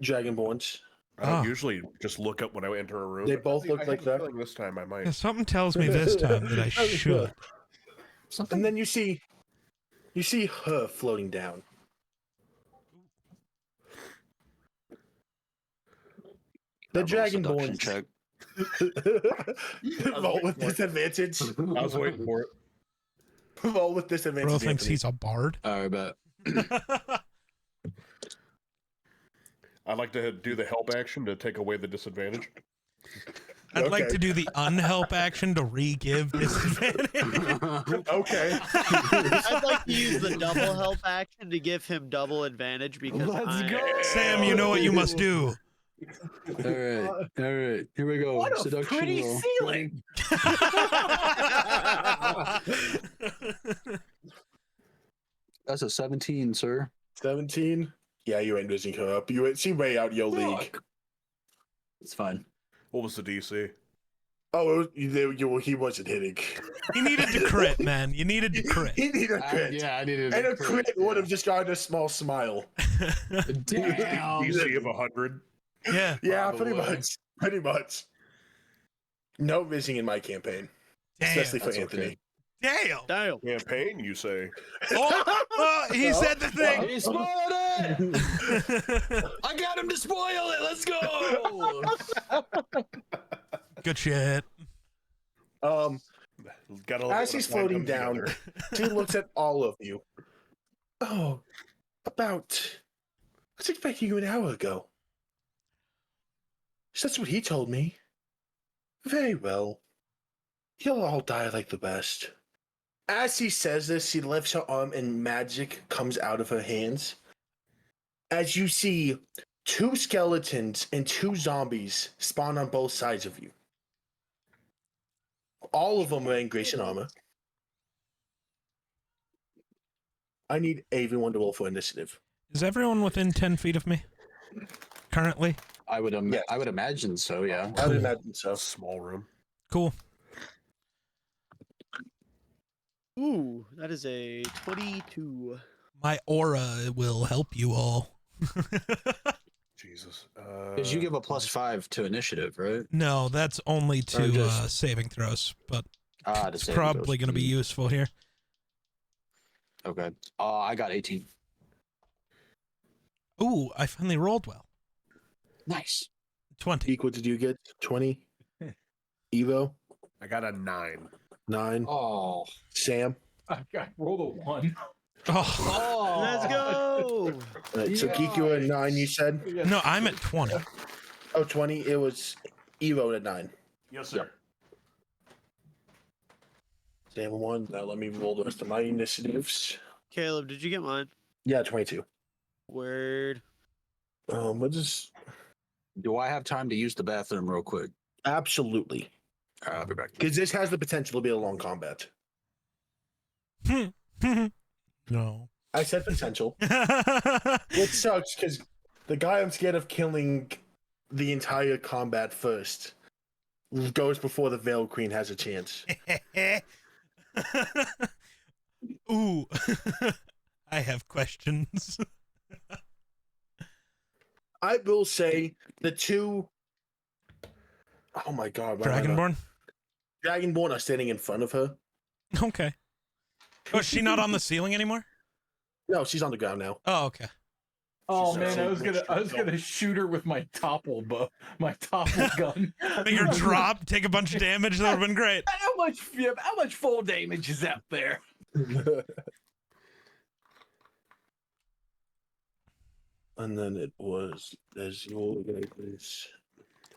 dragonborns. I don't Oh. usually just look up when I enter a room. They but both look I have like a that. feeling This time I might. Yeah, something tells me this time that I should. And then you see her floating down. The Seduction dragonborn. check. Roll with disadvantage. I was waiting for it. Roll with disadvantage. Bro thinks Anthony. he's a bard. All right, bet. I'd like to do the help action to take away the disadvantage. I'd like Okay. to do the unhelp action to re-give disadvantage. Okay. I'd like to use the double help action to give him double advantage because Let's go. Sam, you know what you must do. All right. All right. Here we go. What a Seduction pretty roll. ceiling. That's a 17, sir. 17. Yeah, you ain't raising her up. She way out your league. It's fine. What was the DC? Oh, he wasn't hitting. He needed to crit, man. You needed to crit. He needed a crit. Yeah, I needed And a crit would have just gotten a small smile. Damn. DC of 100. Yeah. Yeah, Probably. pretty much. Pretty much. No rizzing in my campaign, Damn. especially for that's Anthony. okay. Damn. Damn. Campaign, you say? Oh, he said the thing. He spoiled it! I got him to spoil it. Let's go. Good shit. Um, Gotta as he's floating down, together. she looks at all of you. Oh, I was expecting you an hour ago. That's what he told me. Very well. You'll all die like the best. As he says this, she lifts her arm and magic comes out of her hands. As you see 2 skeletons and 2 zombies spawn on both sides of you. All of them wearing Grayson armor. I need everyone to roll for initiative. Is everyone within 10 feet of me? Currently? I would Yes. I would imagine so, yeah. I would imagine so. Small room. Cool. Ooh, that is a 22. My aura will help you all. Jesus. Because you give a +5 to initiative, right? No, that's only Or to just- saving throws, but To it's save probably those. going to be useful here. Okay. I got 18. Ooh, I finally rolled well. Nice. 20. Equal did you get? 20? Evo? I got a 9. 9? Oh. Sam? I rolled a 1. Oh, Let's go. Right, so Geek, you were at 9, you said? no, I'm at 20. Oh, 20. It was Evo at 9. Yes, sir. Sam 1. Now let me roll the rest of my initiatives. Caleb, did you get mine? Yeah, 22. Word. What is... Do I have time to use the bathroom real quick? Absolutely. I'll be back. Because this has the potential to be a long combat. No. I said potential. It sucks because the guy I'm scared of killing the entire combat first goes before the Veil Queen has a chance. Ooh. I have questions. I will say the two. Oh my god, Dragonborn? Dragonborn are standing in front of her. Okay. Oh, is she not on the ceiling anymore? No, she's on the ground now. Oh, okay. Oh She's man, I actually was gonna shoot her with my topple gun. Make her drop, take a bunch of damage. That would have been great. How much full damage is out there? And then it was as your guys.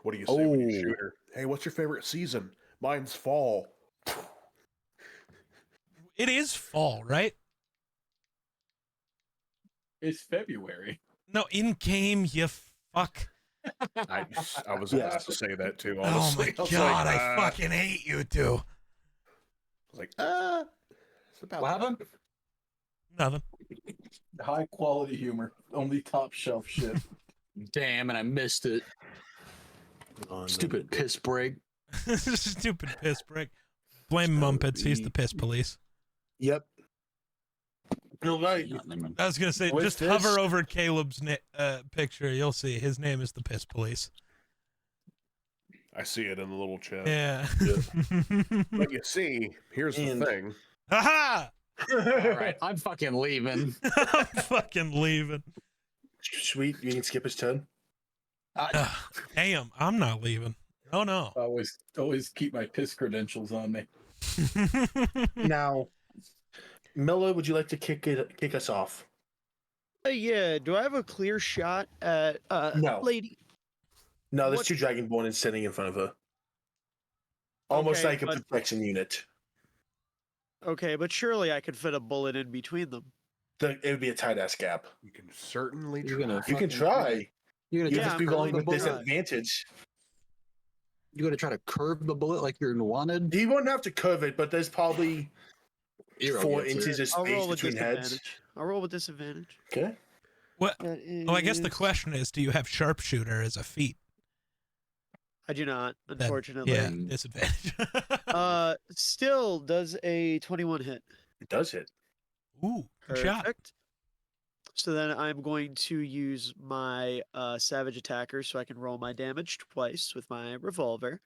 What do you say when you Oh. shoot her? Hey, what's your favorite season? Mine's fall. It is fall, right? It's February. No, in game, you fuck. I was Yeah. asked to say that too. Oh Honestly, my I was god, like, I fucking hate you two. I was like, it's about What happened? Nothing. High quality humor, only top shelf shit. Damn, and I missed it. Stupid piss break. Stupid piss break. Blame Mumpets. He's the piss police. Yep. You're right. I was gonna say, With just this- hover over Caleb's picture. You'll see his name is the piss police. I see it in the little chat. Yeah. But you see, here's And- the thing. Haha! All right, I'm fucking leaving. I'm fucking leaving. Sweet, you can skip his turn. Ugh, damn, I'm not leaving. Oh no. Always keep my piss credentials on me. Now, Miller, would you like to kick us off? Yeah, do I have a clear shot at No. lady? No, there's What- two Dragonborn standing in front of her. Almost Okay, like a but- protection unit. Okay, but surely I could fit a bullet in between them. It would be a tight ass gap. You can certainly You're try. gonna You can fucking- try. You're gonna You Yeah, just try be I'm rolling going with to try. disadvantage. you gonna try to curve the bullet like you're wanted. You wouldn't have to curve it, but there's probably Hero 4 gets it. inches of I'll space roll with between heads. disadvantage. I'll roll with disadvantage. Okay. What? That Well, I guess the is- question is, do you have sharpshooter as a feat? I do not, Then, unfortunately. Yeah, disadvantage. Still does a 21 hit. It does hit. Ooh, good shot. Perfect. So then I'm going to use my savage attacker so I can roll my damage twice with my revolver.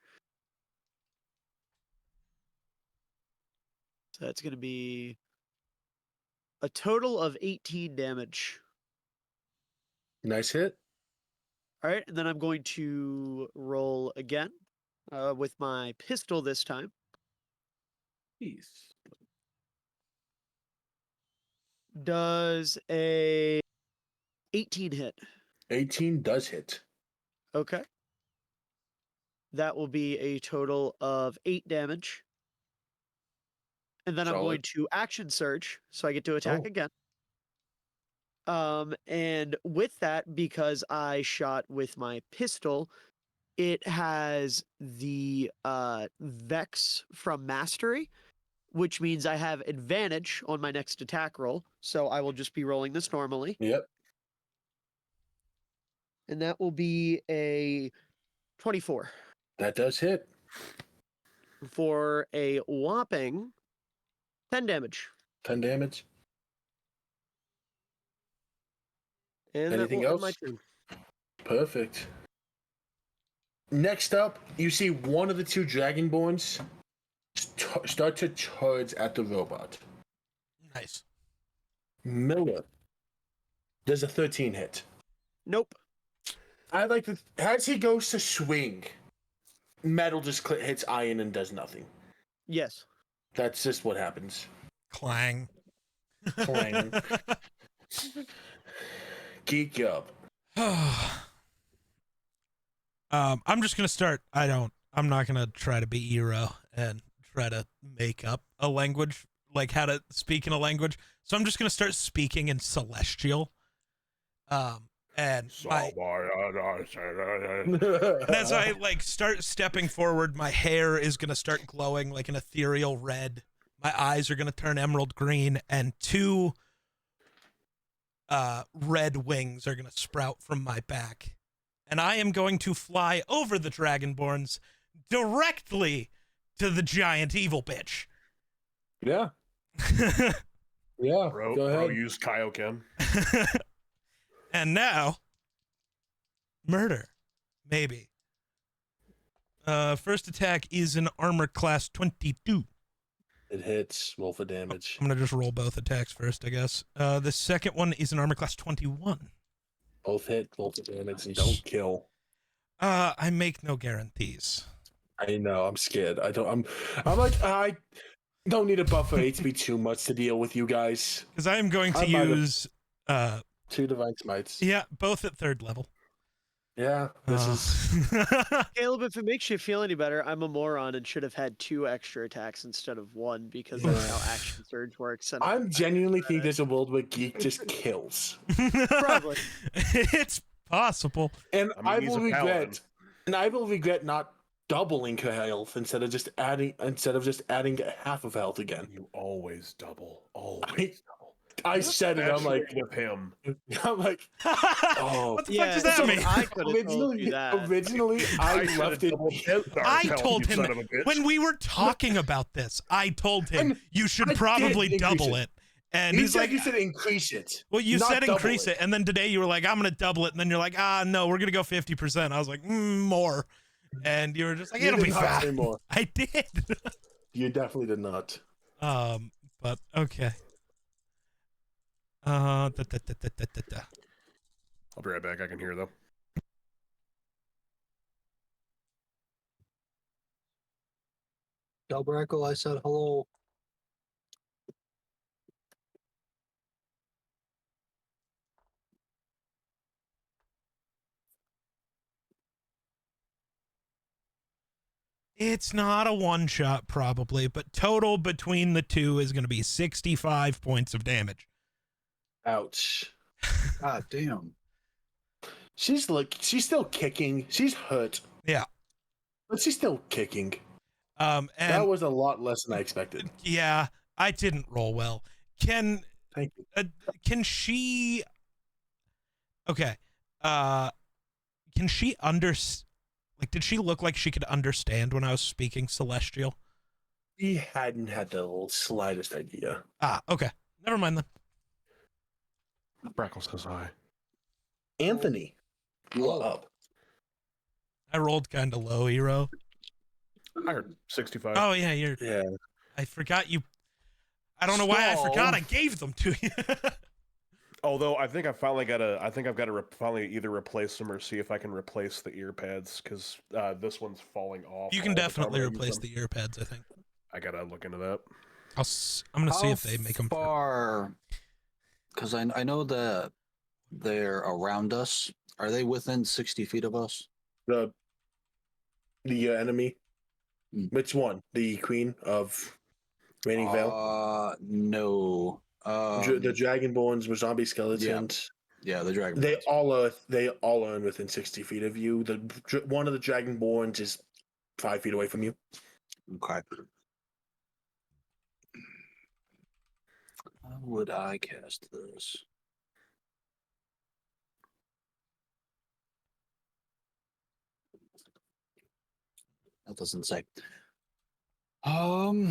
So that's going to be a total of 18 damage. Nice hit. All right, and then I'm going to roll again with my pistol this time. Peace. Does a 18 hit. 18 does hit. Okay. That will be a total of 8 damage. And then I'm going Solid. to action surge, so I get to attack Oh. again. And with that, because I shot with my pistol, it has the Vex from Mastery, which means I have advantage on my next attack roll. So I will just be rolling this normally. Yep. And that will be a 24 That does hit. for a whopping 10 damage. 10 damage. And Anything that will end my else? turn. Perfect. Next up, you see one of the two Dragonborns start to charge at the robot. Nice. Miller. Does a 13 hit. Nope. I like to, as he goes to swing, metal just hits iron and does nothing. Yes. That's just what happens. Clang. Clang. Geek up. I'm just gonna start. I'm not gonna try to be Eero and try to make up a language, like how to speak in a language. So I'm just gonna start speaking in Celestial. And as I like start stepping forward, my hair is gonna start glowing like an ethereal red. My eyes are gonna turn emerald green, and two red wings are gonna sprout from my back. And I am going to fly over the Dragonborns directly to the giant evil bitch. Yeah. Yeah, Bro used Kaioken. And now, murder. Maybe. First attack is an armor class 22. It hits. Roll for damage. I'm going to just roll both attacks first, I guess. The second one is an armor class 21. Both hit. Roll for damage. And don't kill. I make no guarantees. I know. I'm scared. I'm like, I don't need a buffer HP too much to deal with you guys. Because I am going to I might have- use... 2 divine smites. Yeah, both at 3rd level. Yeah, this is. Caleb, if it makes you feel any better, I'm a moron and should have had 2 extra attacks instead of 1 because that's how action surge works. And I'm genuinely think there's a world where Geek just kills, Probably. It's possible. and I mean, he's a paladin. I will regret not doubling her health instead of just adding half of health again. You always double. Always double. I said it. I'm like, with him. oh. What the Yeah, fuck does that mean? I could have told you that. Originally, I left it. I told him when we were talking about this, I told him you should probably double it. And he's like, you said increase it. well, you not said double increase it. And then today you were like, I'm going to double it. And then you're like, no, we're going to go 50%. I was like, more. And you were just like, You it'll did be not say fine. more. I did. You definitely did not. But okay. I'll be right back. I can hear though. Delbrackle, I said hello. It's not a one shot, probably, but total between the two is going to be 65 points of damage. Ouch. God damn. She's still kicking. She's hurt. Yeah. But she's still kicking. And That was a lot less than I expected. yeah, I didn't roll well. Can Thank you. can she? Okay. Can she like? Did she look like she could understand when I was speaking Celestial? He hadn't had the slightest idea. Okay. Never mind then. Brackle says hi. Anthony, you are up. I rolled kind of low, hero. I heard 65. Oh yeah, Yeah. I forgot you. I don't know why I forgot I gave them to you. Although I think I've finally got to finally either replace them or see if I can replace the ear pads because this one's falling off. You can all the time definitely I use replace them. the ear pads, I think. I gotta look into that. I'm gonna see if they make them. Far, because I know that they're around us. Are they within 60 feet of us? The enemy. Which one? The Queen of Waning Vale? No. The Dragonborns with zombie skeletons. Yeah, the dragon. They all are within 60 feet of you. One of the Dragonborns is 5 feet away from you. Okay. How would I cast this? That doesn't say. How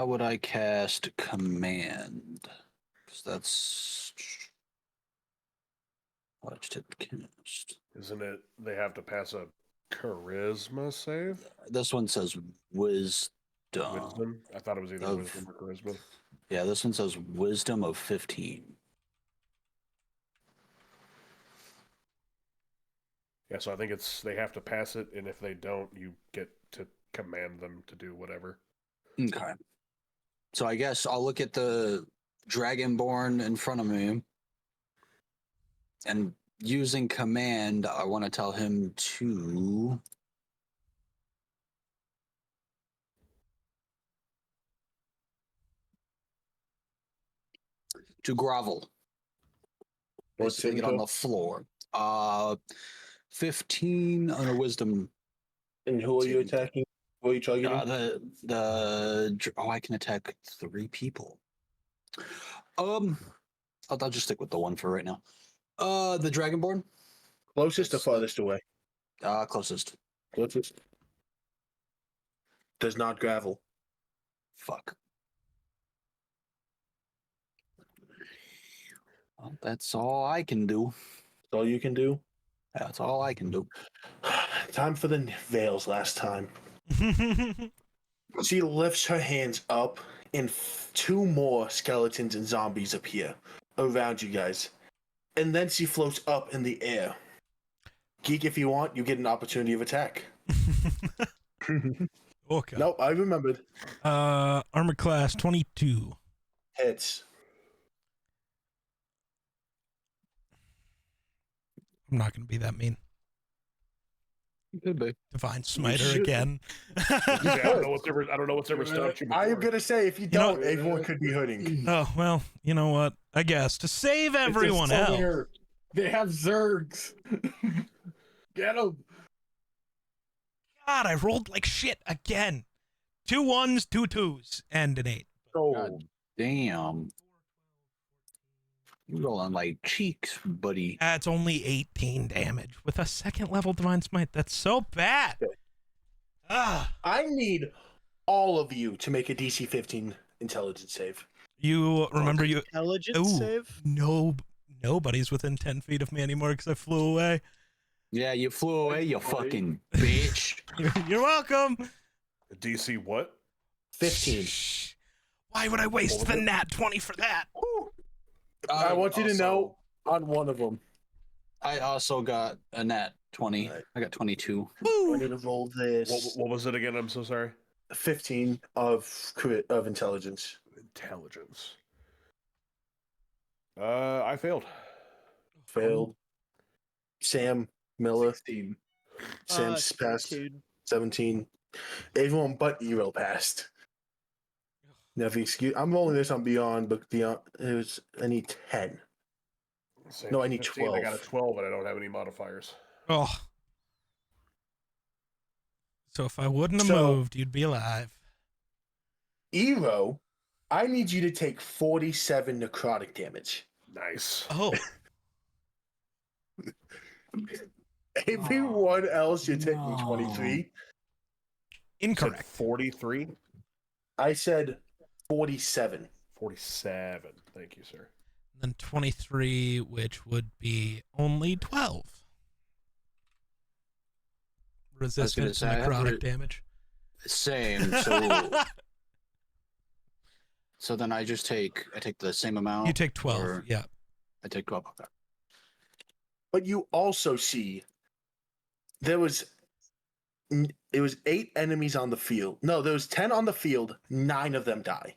would I cast command? Because that's watch it cast. Isn't it? They have to pass a charisma save. This one says wisdom. Wisdom. I thought it was either wisdom or charisma. Yeah, this one says wisdom of 15. Yeah, so I think they have to pass it, and if they don't, you get to command them to do whatever. Okay. So I guess I'll look at the Dragonborn in front of me. And using command, I want to tell him to grovel. What's Basically get on the floor. 15 on a wisdom. And who are you attacking? Who are you targeting? I can attack 3 people. I'll just stick with the one for right now. The Dragonborn. Closest or farthest away? Closest. Closest. Does not gravel. Fuck. Well, that's all I can do. That's all you can do. That's all I can do. Time for the veils last time. She lifts her hands up, and two more skeletons and zombies appear around you guys. And then she floats up in the air. Geek, if you want, you get an opportunity of attack. Okay. Nope, I remembered. Armor class 22. Hits. I'm not going to be that mean. Could be. Divine Smiter should. again. Yeah, I don't know what's ever stopped you. I am before. going to say, if you know- don't, everyone could be hurting. Oh, well, you know what? I guess to save everyone It's a else. flare. They have Zergs. Get them. God, I rolled like shit again. 2 1s, 2 2s, and an 8. God damn. You rolling like cheeks, buddy. That's only 18 damage with a 2nd level Divine Smite. That's so bad. Ah, I need all of you to make a DC 15 intelligence save. you remember you? Intelligence Ooh, save? nobody's within 10 feet of me anymore because I flew away. Yeah, you flew away, you buddy. fucking bitch. You're welcome. DC what? 15. Shh. Why would I waste the nat 20 for that? I want you to Also, know on one of them. I also got a nat 20. Right. I got 22. I'm Woo. going to roll this. What was it again? I'm so sorry. 15 of intelligence. Intelligence. I failed. Failed. Sam Miller. 16. Sam's passed. 17. 17. Everyone but Ero passed. Now, if you excuse, I'm rolling this on Beyond, but Beyond, I need 10. Same. No, I need 15, I got a 12. 12, and I don't have any modifiers. Oh. So if I wouldn't have So- moved, you'd be alive. Ero, I need you to take 47 necrotic damage. Nice. Oh. Everyone else, you're taking no. 23. Incorrect. 43? I said 47. 47. Thank you, sir. Then 23, which would be only 12. Resistance to say, I have necrotic damage. Same. So then I take the same amount. You take 12. or- Yeah. I take 12. Okay. But you also see it was 8 enemies on the field. No, there was 10 on the field. 9 of them die.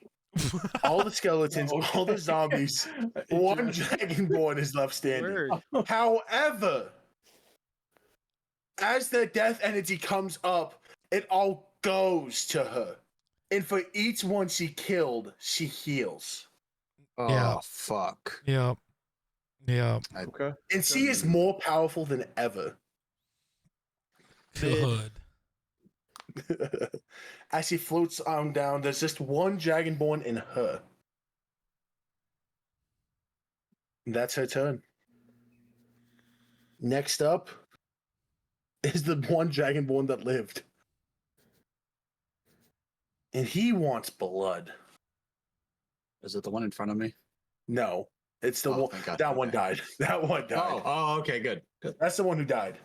All the skeletons, all the zombies. One dragonborn is left standing. Word. However, as the death energy comes up, it all goes to her. And for each one she killed, she heals. Oh, Yeah. fuck. Yep. Yep. Okay. And she is more powerful than ever. Good. As she floats on down, there's just one dragonborn in her. And that's her turn. Next up is the one dragonborn that lived. And he wants blood. Is it the one in front of me? No, it's the Oh, one. thank God. That one Okay. died. That one died. Oh, okay, good. That's the one who died.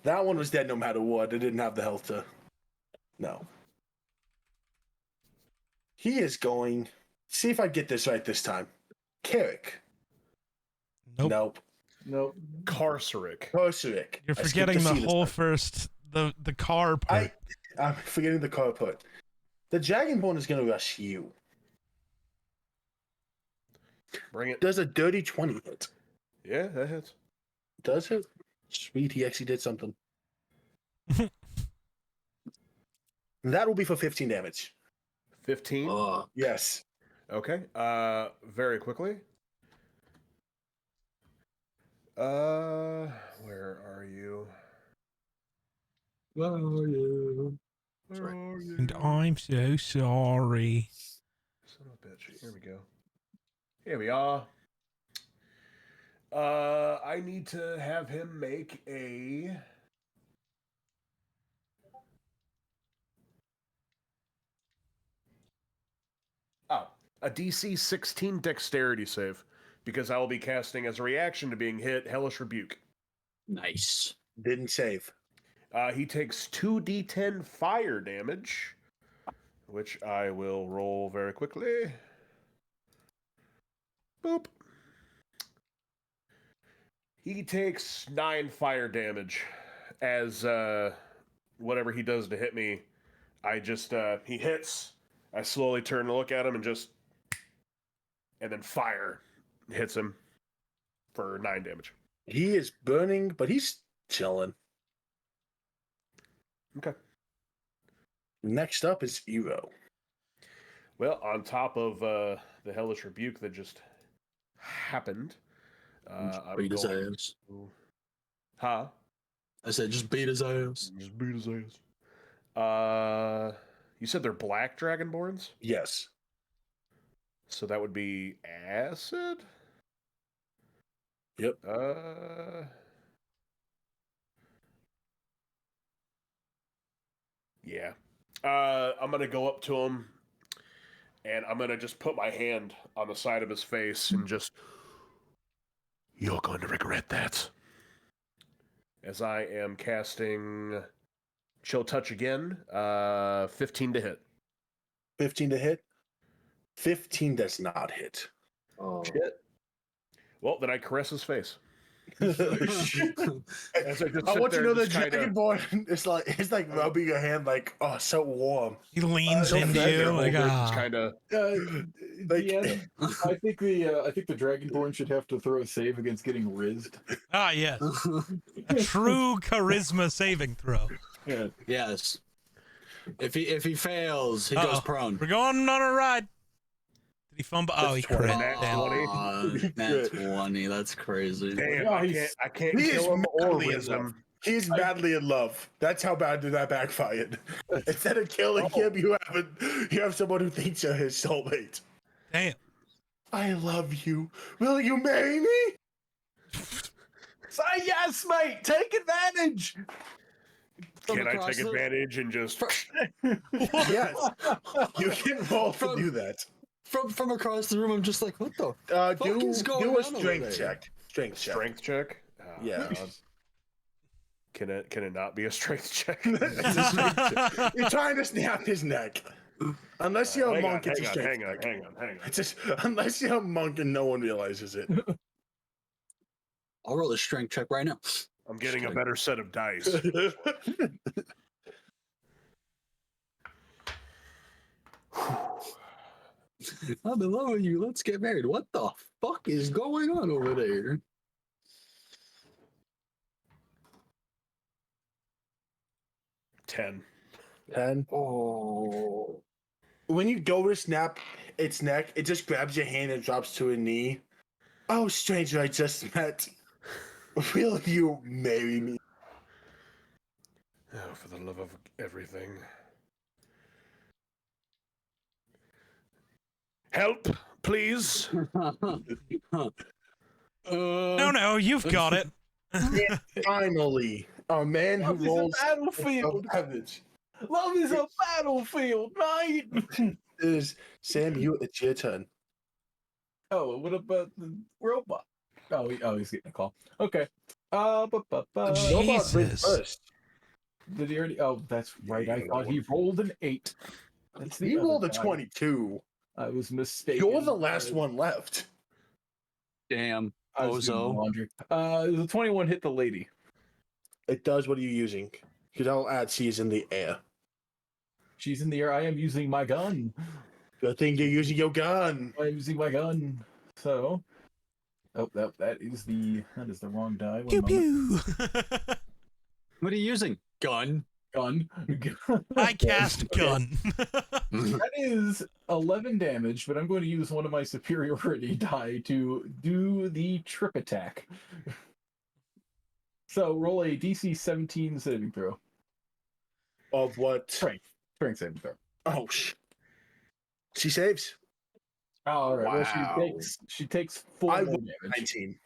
That one was dead no matter what. It didn't have the health to. No. He is going. See if I get this right this time. Carrick. Nope. Nope. Nope. Carceric. Korsurik. You're I skipped forgetting the C this whole time. first the car part. I'm forgetting the car put. The Dragonborn is going to rush you. Bring it. Does a dirty 20 hit? Yeah, that hits. Does it? Sweet, he actually did something. That will be for 15 damage. 15. Oh, Yes. Okay. Very quickly. Where are you? where are you? Where Sorry. are you? And I'm so sorry. Son of a bitch. Here we go. Here we are. I need to have him make a. Oh, a DC 16 dexterity save. because I will be casting as a reaction to being hit Hellish Rebuke. Nice. Didn't save. He takes 2d10 fire damage, which I will roll very quickly. Boop. He takes 9 fire damage as whatever he does to hit me. I just, he hits. I slowly turn to look at him and then fire hits him for 9 damage. He is burning, but he's chilling. Okay. Next up is Evo. Well, on top of the Hellish Rebuke that just happened, I'm Beat his going ass. to... Huh? I said just beat his ass. Just beat his ass. You said they're black Dragonborns? Yes. So that would be acid? Yep. Yeah. I'm gonna go up to him and I'm gonna just put my hand on the side of his face and just, you're going to regret that. As I am casting Chill Touch again, 15 to hit. 15 to hit. 15 does not hit. Oh. Shit. Well, then I caress his face. I As I just sit want you there to know and the just kinda- Dragonborn is like rubbing your hand like, oh, so warm. He leans So into fat, you like, Just ah. kind of. Like- Yeah, I think the Dragonborn should have to throw a save against getting rizzed. Ah, yes. A true charisma saving throw. Yeah. Yes. If he fails, he goes Uh-oh. prone. We're going on a ride. Did he fumble? Oh, he That's 20. crit. Nat Damn. 20. Nat 20. That's crazy. Damn, Yeah, I can't He is kill him or madly in whiz love. him. He's madly in love. That's how bad did that backfired. Instead of killing him, you have someone who thinks you're his soulmate. Damn. I love you. Will you marry me? Say yes, mate. Take advantage. Can I across take the- advantage and just? Yes. You can roll to do that. From across the room, I'm just like, what the? Do is going a on over strength there? check. Strength check. Strength check. Oh, Yeah. God. Can it not be a strength check? It's a strength check. You're trying to snap his neck. Unless you're a hang monk, on, it's a strength hang on, check. hang on. It's just unless you're a monk and no one realizes it. I'll roll a strength check right now. I'm getting a better set of dice. I'm in love with you. Let's get married. What the fuck is going on over there? Ten. 10. Oh. When you go to snap its neck, it just grabs your hand and drops to a knee. Oh, stranger I just met. Will you marry me? Oh, for the love of everything. Help, please. No, you've got it. Finally, a man who Love is a rolls battlefield. above average. Love is a battlefield, mate. Is Sam? It's your turn. Oh, what about the robot? He's getting a call. Okay. Robot went Jesus. first. Did he already? Oh, that's right. I thought he rolled an 8. That's the He other rolled a guy. 22. I was mistaken. You're the last one left. Damn. I was doing Bozo. laundry. The 21 hit the lady. It does. What are you using? Because I'll add she's in the air. She's in the air. I am using my gun. Good thing you're using your gun. I'm using my gun. So, that is the wrong die. One Pew moment. pew. What are you using? Gun. Gun. I cast gun. That is 11 damage, but I'm going to use one of my superiority die to do the trip attack. So roll a DC 17 saving throw. Of what? Strength saving throw. Oh, she saves. All right. Well, Wow. she takes 4 I more rolled damage. 19.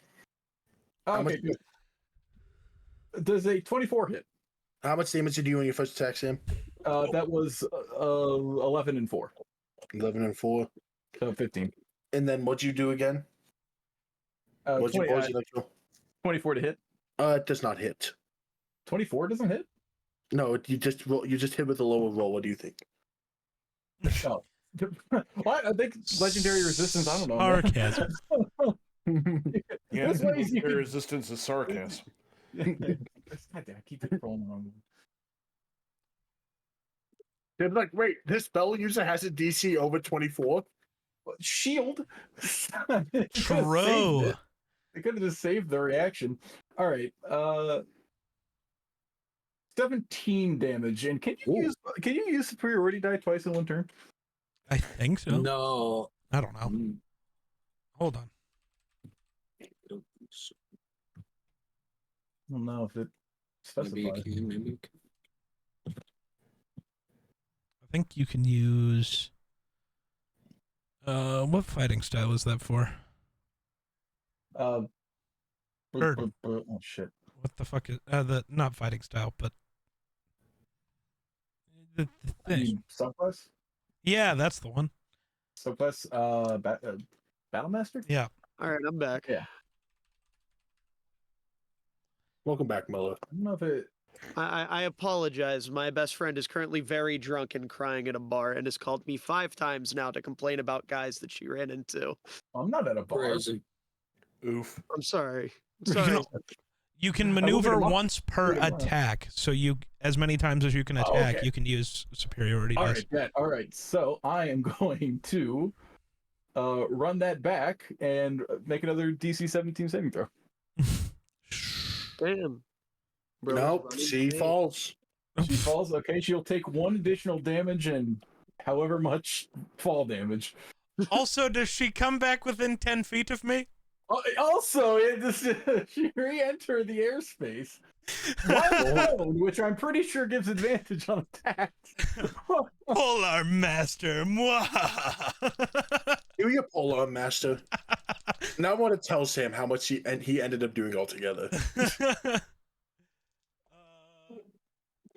How Okay, much- good. Does a 24 hit? How much damage did you do on your first attack, Sam? That was 11 and 4, 11 and 4. so 15. And then what'd you do again? What's your 20, poison actual? 24 to hit. It does not hit. 24 doesn't hit. No, you just roll, you just hit with a lower roll. What do you think? Oh. What? I think legendary resistance. I don't know. man. Sarcasm. Yeah, There's ways you their can- resistance is sarcasm. God damn, I keep it rolling on. They're like, wait, this spell user has a DC over 24. Shield. True. They could have just saved the reaction. All right. 17 damage. And can you use superiority die twice in one turn? I think so. No. I don't know. Mm, Hold on. I don't think so. I don't know if it Maybe you specifies. can. Maybe you can. I think you can use. What fighting style is that for? Bird. Oh shit. What the fuck is the not fighting style, but the thing. Subclass? Yeah, that's the one. Subclass Battlemaster? Yeah. All right, I'm back. Yeah. Welcome back, Miller. I don't know if it I apologize. My best friend is currently very drunk and crying at a bar and has called me 5 times now to complain about guys that she ran into. I'm not at a bar. Crazy. Oof. I'm sorry. You Sorry. can, you can I will get maneuver him up. once per Get him up. attack, so you as many times as you can Oh, attack, okay. you can use superiority All dice. right, yeah, all right. So I am going to run that back and make another DC 17 saving throw. Damn. Bro, Nope, running she late. falls. She falls. Okay, she'll take 1 additional damage and however much fall damage. Also, does she come back within 10 feet of me? Also, she re-entered the airspace while prone, which I'm pretty sure gives advantage on attacks. Polar Master. Mwah. Do your polar master. Now I want to tell Sam how much he ended up doing altogether.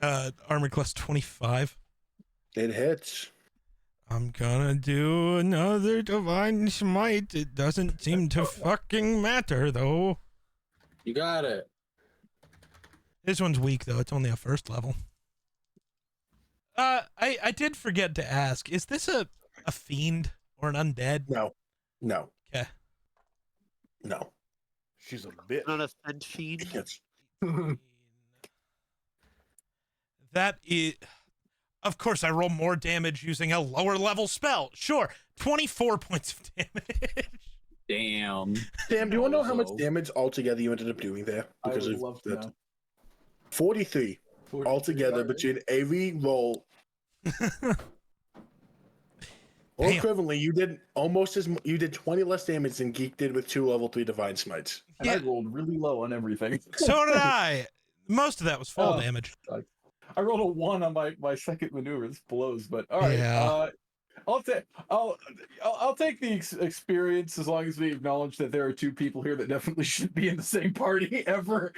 Armor class 25. It hits. I'm gonna do another divine smite. It doesn't seem to fucking matter though. You got it. This one's weak though. It's only a first level. I did forget to ask. Is this a fiend or an undead? No. No. Okay. No. She's a bitch. Not a fed feed. Yes. That is. Of course, I roll more damage using a lower level spell. Sure, 24 points of damage. Damn. Sam, do you want to know how much Also- damage altogether you ended up doing there? I Because would of love to that. know. 43 altogether between every roll. Or Damn. equivalently, you did you did 20 less damage than Geek did with 2 level 3 divine smites. And I rolled really low on everything. So did I. Most of that was fall Oh. damage. I rolled a 1 on my second maneuver. This blows, but all right. Yeah. I'll take the experience as long as we acknowledge that there are 2 people here that definitely should be in the same party ever.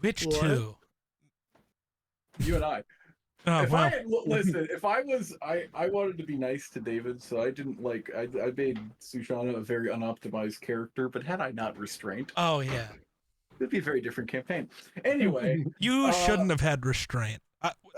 Which What? two? You and I. Oh, If well. I had, listen, if I was, I wanted to be nice to David, so I didn't like. I made Sushana a very unoptimized character, but had I not restraint, Oh, yeah. it'd be a very different campaign. Anyway, You shouldn't have had restraint.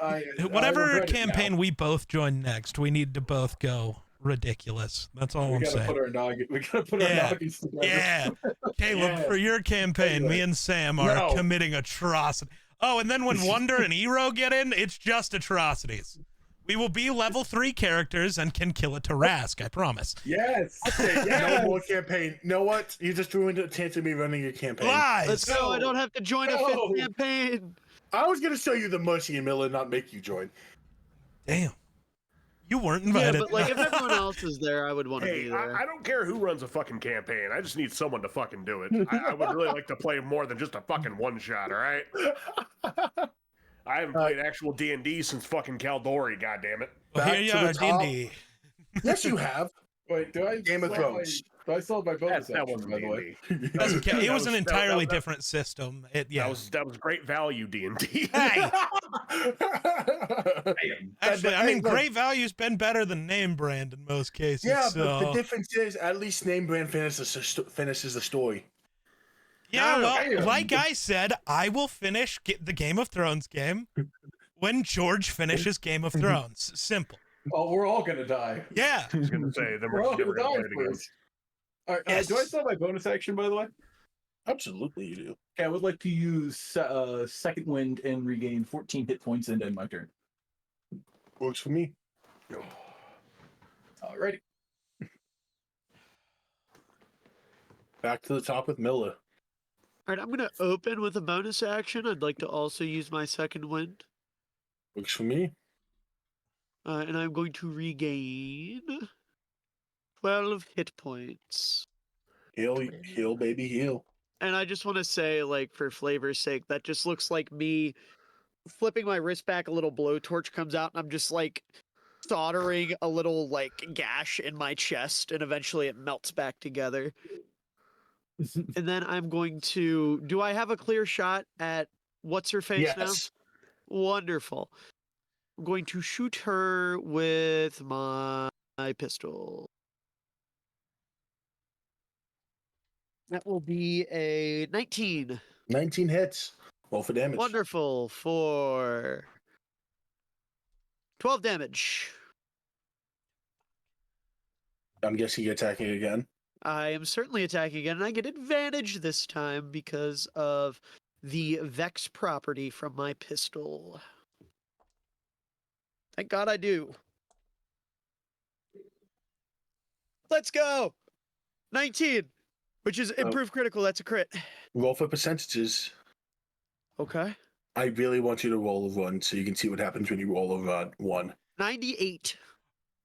I Whatever regret it campaign now. we both join next, we need to both go ridiculous. That's all We I'm gotta saying. put our noggin. We gotta put Yeah. our noggins together. Yeah. Caleb, Yeah. for your campaign, me Anyway. and Sam are No. committing atrocity. Oh, and then when Wonder and Hero get in, it's just atrocities. We will be level 3 characters and can kill a Tarask, I promise. Yes. Okay, yes. no more campaign. You know what? You just ruined a chance of me running your campaign. Lies! Let's go. I don't have to join a No. 5th campaign. I was gonna show you the mercy in Miller and not make you join. Damn. You weren't Yeah, invited. but like if everyone else is there, I would want to be Hey, there. I don't care who runs a fucking campaign. I just need someone to fucking do it. I would really like to play more than just a fucking one shot. All right. I haven't played actual D&D since fucking Caldori. Goddammit. Well, back here you to the are, top. D&D. Yes, you have. Wait, do I Game of still have Thrones. Do I still have my bonus That action, wasn't by the way? D&D. Doesn't count. It That was an that- entirely that- different system. Yeah. That was great value D&D. Hey, Actually, I Hey, mean, look, great value's been better than name brand in most cases. yeah, so. but the difference is at least name brand finishes the story. Yeah, No, well, damn. like I said, I will finish the Game of Thrones game when George finishes Game of Thrones. Simple. Oh, we're all gonna die. Yeah. I was going to say, then We're we're all never gonna going to die play it again. first. All right, Yes. do I still have my bonus action, by the way? Absolutely, you do. Okay, I would like to use second wind and regain 14 hit points and end my turn. Works for me. Alrighty. Back to the top with Miller. All right, I'm gonna open with a bonus action. I'd like to also use my second wind, Works for me. and I'm going to regain 12 hit points. Heal, baby, heal. And I just want to say, like, for flavor's sake, that just looks like me flipping my wrist back. A little blowtorch comes out, and I'm just like soldering a little like gash in my chest, and eventually it melts back together. And then I'm going to. Do I have a clear shot at what's her face now? Yes. Wonderful. I'm going to shoot her with my pistol. That will be a 19. 19 hits. Roll for damage. Wonderful for 12 damage. I'm guessing you're attacking again. I am certainly attacking again, and I get advantage this time because of the Vex property from my pistol. Thank God I do. Let's go! 19, which is improved critical. That's a crit. Roll for percentages. Okay. I really want you to roll a 1 so you can see what happens when you roll a 1. 98.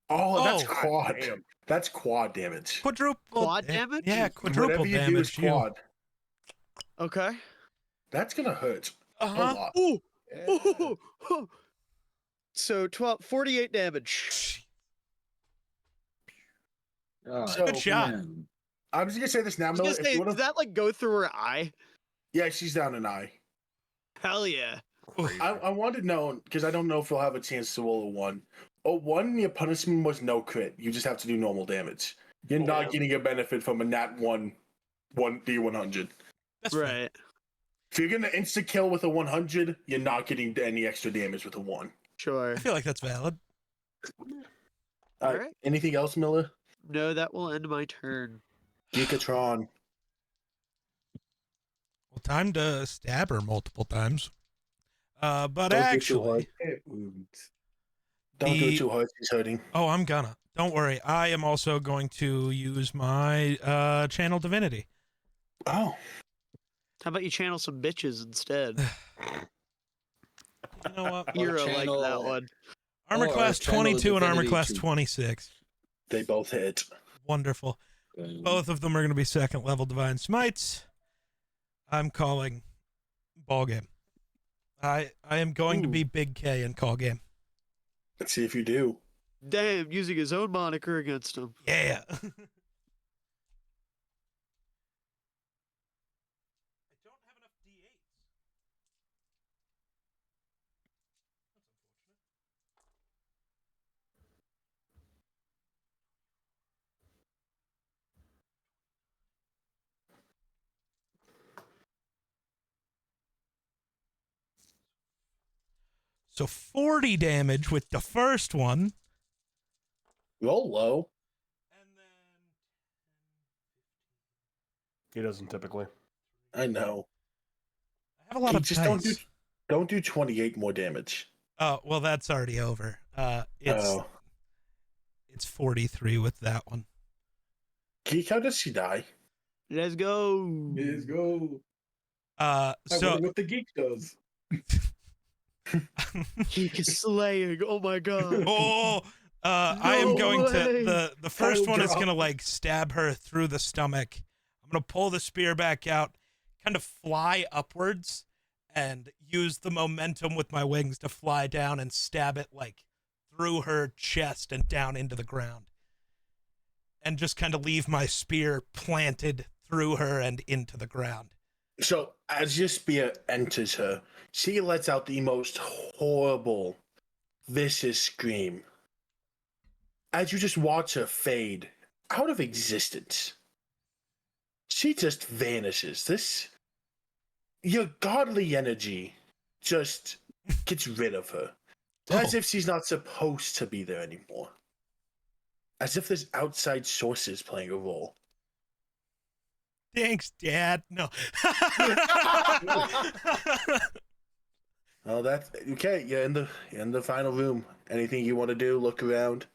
Oh, that's Oh, quad. damn. That's quad damage. Quadruple Quad damage? Yeah, quadruple Whatever you do is damage. You. quad. Okay. That's gonna hurt a Uh-huh. lot. Ooh! Ooh! Ooh. So 48 damage. So- Good shot. I'm just gonna say this now, I was Miller. gonna If say, you does wanna... that like go through her eye? Yeah, she's down an eye. Hell yeah. I wanted to know because I don't know if we'll have a chance to roll a 1. A 1, your punishment was no crit. You just have to do normal damage. You're not Yeah. getting a benefit from a nat 1 D100. That's fair. Right. If you're gonna insta kill with a 100, you're not getting any extra damage with a 1. Sure. I feel like that's valid. Alright. Anything else, Miller? No, that will end my turn. Geekatron. Well, time to stab her multiple times. But Don't go too actually, hard. Don't go The- too hard. She's hurting. oh, I'm gonna. Don't worry. I am also going to use my channel divinity. Oh, How about you channel some bitches instead? You know what? Hero like that channel- one. Armor Or class channel 22 and armor divinity class to- 26. they both hit. Wonderful. Both of them are going to be second level divine smites. I'm calling ball game. I am going to be Big K and call game. Let's see if you do. Damn, using his own moniker against him. Yeah. I don't have enough D8s. So 40 damage with the first one. Roll low. And then He doesn't typically. I know. I have a lot Hey, of just dice. don't do 28 more damage. Oh, well, that's already over. Oh, It's 43 with that one. Geek, how does she die? Let's go. Let's go. Uh, I so wonder what the geek does. Geek is slaying. Oh my god. oh, I am No going way. to the first Oh, one is God. gonna like stab her through the stomach. I'm gonna pull the spear back out, kind of fly upwards, and use the momentum with my wings to fly down and stab it like through her chest and down into the ground, and just kind of leave my spear planted through her and into the ground. So as your spear enters her, she lets out the most horrible, vicious scream. As you just watch her fade out of existence, she just vanishes. Your godly energy just gets rid of her. As if she's not supposed to be there anymore. As if there's outside sources playing a role. Thanks, Dad. No. Oh, that's okay. You're in the final room. Anything you want to do? Look around.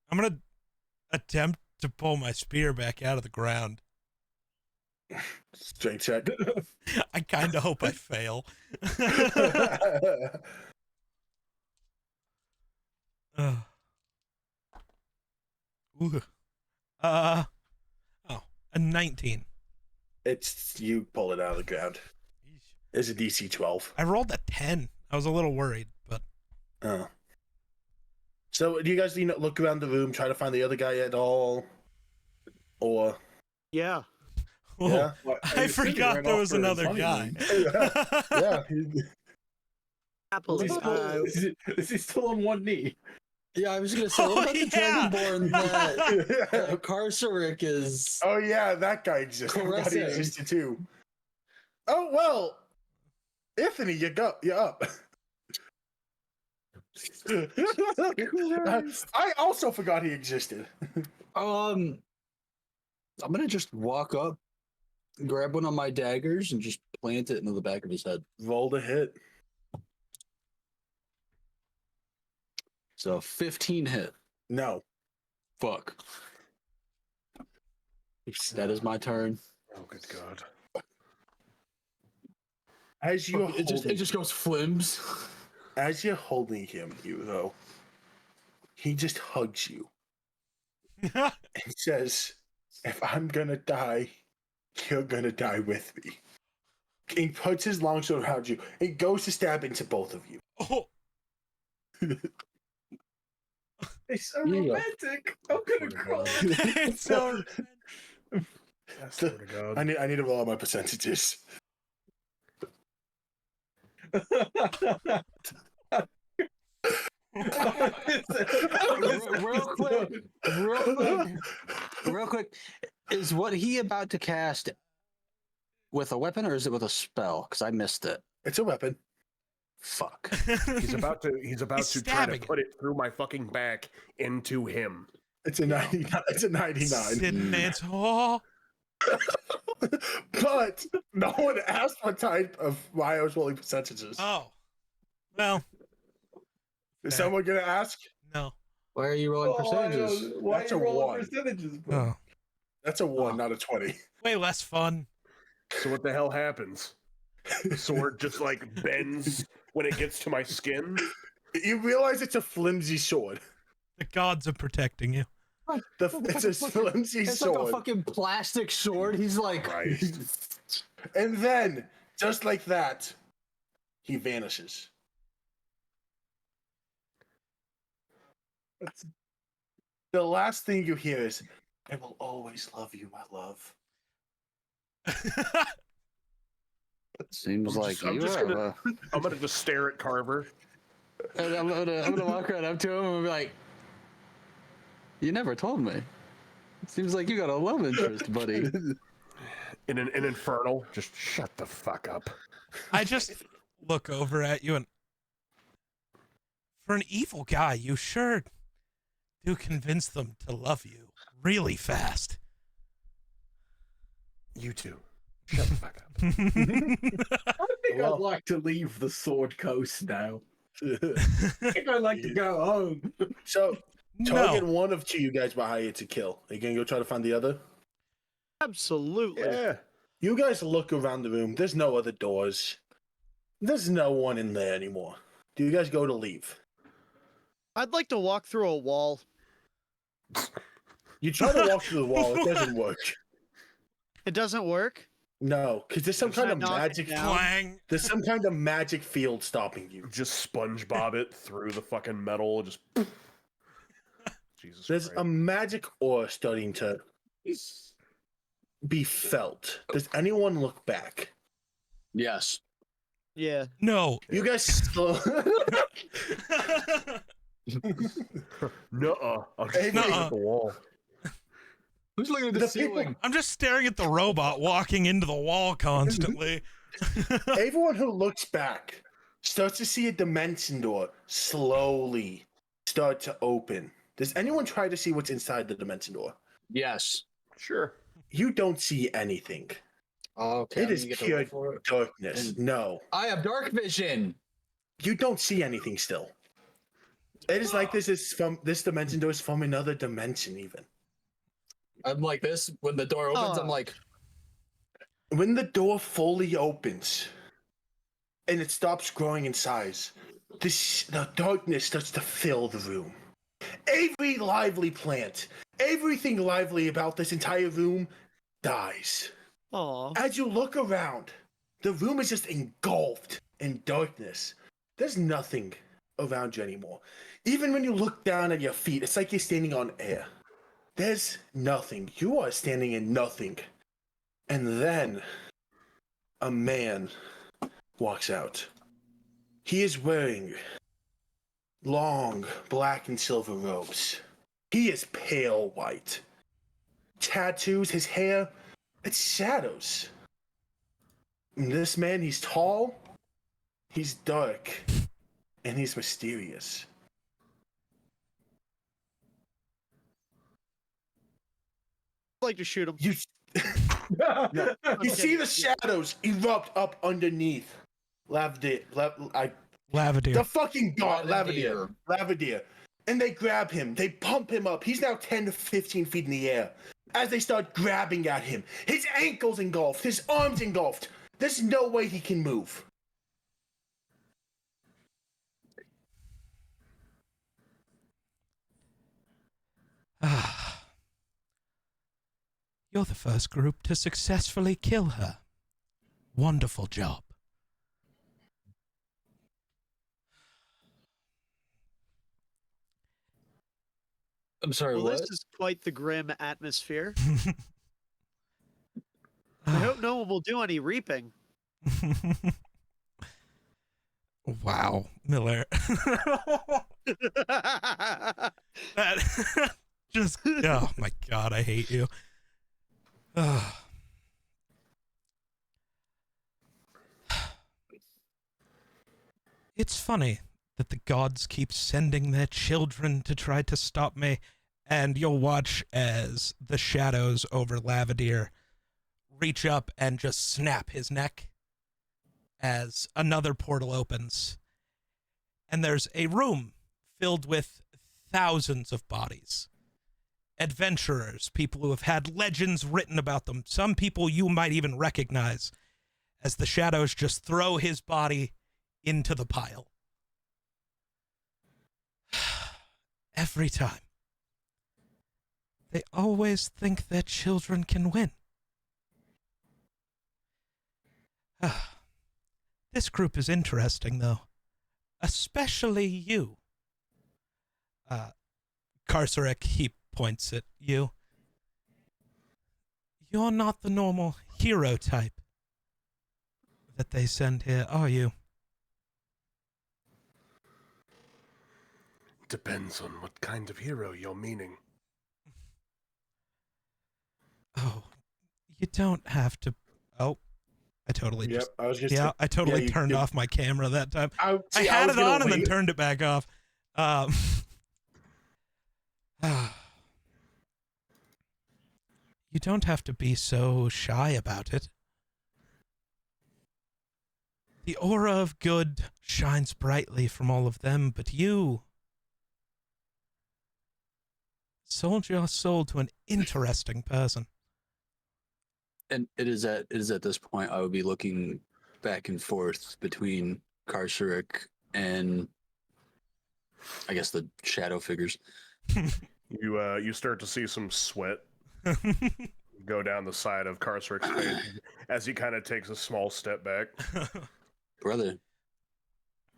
I'm gonna attempt to pull my spear back out of the ground. Strength check. I kind of hope I fail. Ooh. Oh, a 19. It's you pull it out of the ground. It's a DC 12. I rolled a 10. I was a little worried, but Oh. So do you guys look around the room, try to find the other guy at all? Or Yeah. oh, yeah? Well, I forgot there was another guy. Yeah. Happily. Is he still on one knee? Yeah, I was gonna say, what about the yeah. Dragonborn that Karsarik is? Oh yeah, that guy exists. I forgot he Caressing. existed too. Oh well, Anthony, you're up. I also forgot he existed. I'm gonna just walk up, grab one of my daggers, and just plant it into the back of his head. Roll the hit. So 15 hit. No. Fuck. That is my turn. Oh, good God. As you're It just goes flims. as you're holding him, Hugo, he just hugs you and says, "If I'm gonna die, you're gonna die with me." He puts his longsword around you and goes to stab into both of you. Oh, It's so Yeah. romantic. I'm gonna cry. it's so. I swear to God. I need to roll out my percentages. Real quick, is what he about to cast with a weapon or is it with a spell? Because I missed it. It's a weapon. Fuck. He's about to He's try to stabbing put it through my fucking back into him. It's a 99. It's a 99. Sitting there, it's, oh, But no one asked what type of why I was rolling percentages. oh. Well, Is someone gonna ask? no. Why are you rolling percentages? Why That's are you a rolling one. percentages, bro? Oh. That's a 1, not a 20. Way less fun. So what the hell happens? The sword just like bends when it gets to my skin. You realize it's a flimsy sword. The gods are protecting you. It's a flimsy It's sword. like a fucking plastic sword. He's like, Christ. And then, just like that, he vanishes. The last thing you hear is, "I will always love you, my love." seems I'm like just- I'm you just are. gonna- I'm gonna just stare at Carver. And I'm gonna walk right up to him and be like, "You never told me. It seems like you got a love interest, buddy." In an infernal. Just shut the fuck up. I just look over at you and for an evil guy, you sure do convince them to love you really fast. You too. Shut the fuck up. I think I'd like to leave the Sword Coast now. I think I'd like to go home. So, target No. one of two you guys behind you to kill. Are you gonna go try to find the other? Absolutely. Yeah. You guys look around the room. There's no other doors. There's no one in there anymore. Do you guys go to leave? I'd like to walk through a wall. You try to walk through the wall. It doesn't work. It doesn't work. No, because there's some Does kind that of knock it magic. down? Clang. There's some kind of magic field stopping you. Just SpongeBob it through the fucking metal. Just. Jesus There's Christ. a magic aura starting to be felt. Does anyone look back? Yes. Yeah. No. You guys slow. Nuh-uh. I'll just Hey, look nuh-uh. at the wall. Who's looking at the, The people- ceiling? I'm just staring at the robot walking into the wall constantly. Everyone who looks back starts to see a dimension door slowly start to open. Does anyone try to see what's inside the dimension door? Yes. Sure. You don't see anything. Okay. It is pure darkness. And- No, I have dark vision. you don't see anything still. It is like this dimension door is from another dimension even. I'm like this when the door opens. I'm Oh. like, When the door fully opens and it stops growing in size, the darkness starts to fill the room. Every lively plant, everything lively about this entire room dies. Aw. As you look around, the room is just engulfed in darkness. There's nothing around you anymore. Even when you look down at your feet, it's like you're standing on air. There's nothing. You are standing in nothing. And then a man walks out. He is wearing long black and silver robes. He is pale white. Tattoos, his hair, it's shadows. And this man, he's tall, he's dark, and he's mysterious. I'd like to shoot him. You you see the shadows erupt up underneath the Lavadier. fucking god, Lavadier. And they grab him. They pump him up. He's now 10 to 15 feet in the air. As they start grabbing at him, his ankles engulfed, his arms engulfed. There's no way he can move. You're the first group to successfully kill her. Wonderful job. I'm sorry, Well, what? this is quite the grim atmosphere. I hope no one will do any reaping. Wow, Miller. That just, oh my God, I hate you. Ugh. It's funny that the gods keep sending their children to try to stop me, and you'll watch as the shadows over Lavadier reach up and just snap his neck as another portal opens. And there's a room filled with thousands of bodies. Adventurers, people who have had legends written about them, some people you might even recognize, as the shadows just throw his body into the pile. Every time. They always think their children can win. This group is interesting, though. Especially you. Karsarik, he points at you. You're not the normal hero type that they send here, are you? Depends on what kind of hero you're meaning. Oh, you don't have to. Oh, I totally just. I was just. Yeah, I totally yeah, you- turned you- off my camera that time. I see, had was it gonna on and then wait. turned it back off. You don't have to be so shy about it. The aura of good shines brightly from all of them, but you sold your soul to an interesting person. And it is at this point I would be looking back and forth between Karsarik and I guess the shadow figures. You start to see some sweat go down the side of Karsarik's face as he kind of takes a small step back. Brother,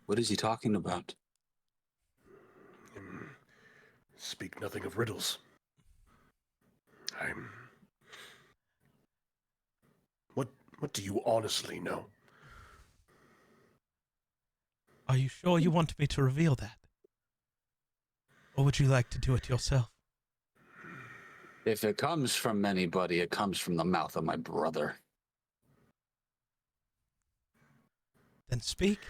what is he talking about? Speak nothing of riddles. What do you honestly know? Are you sure you want me to reveal that? Or would you like to do it yourself? If it comes from anybody, it comes from the mouth of my brother. Then speak.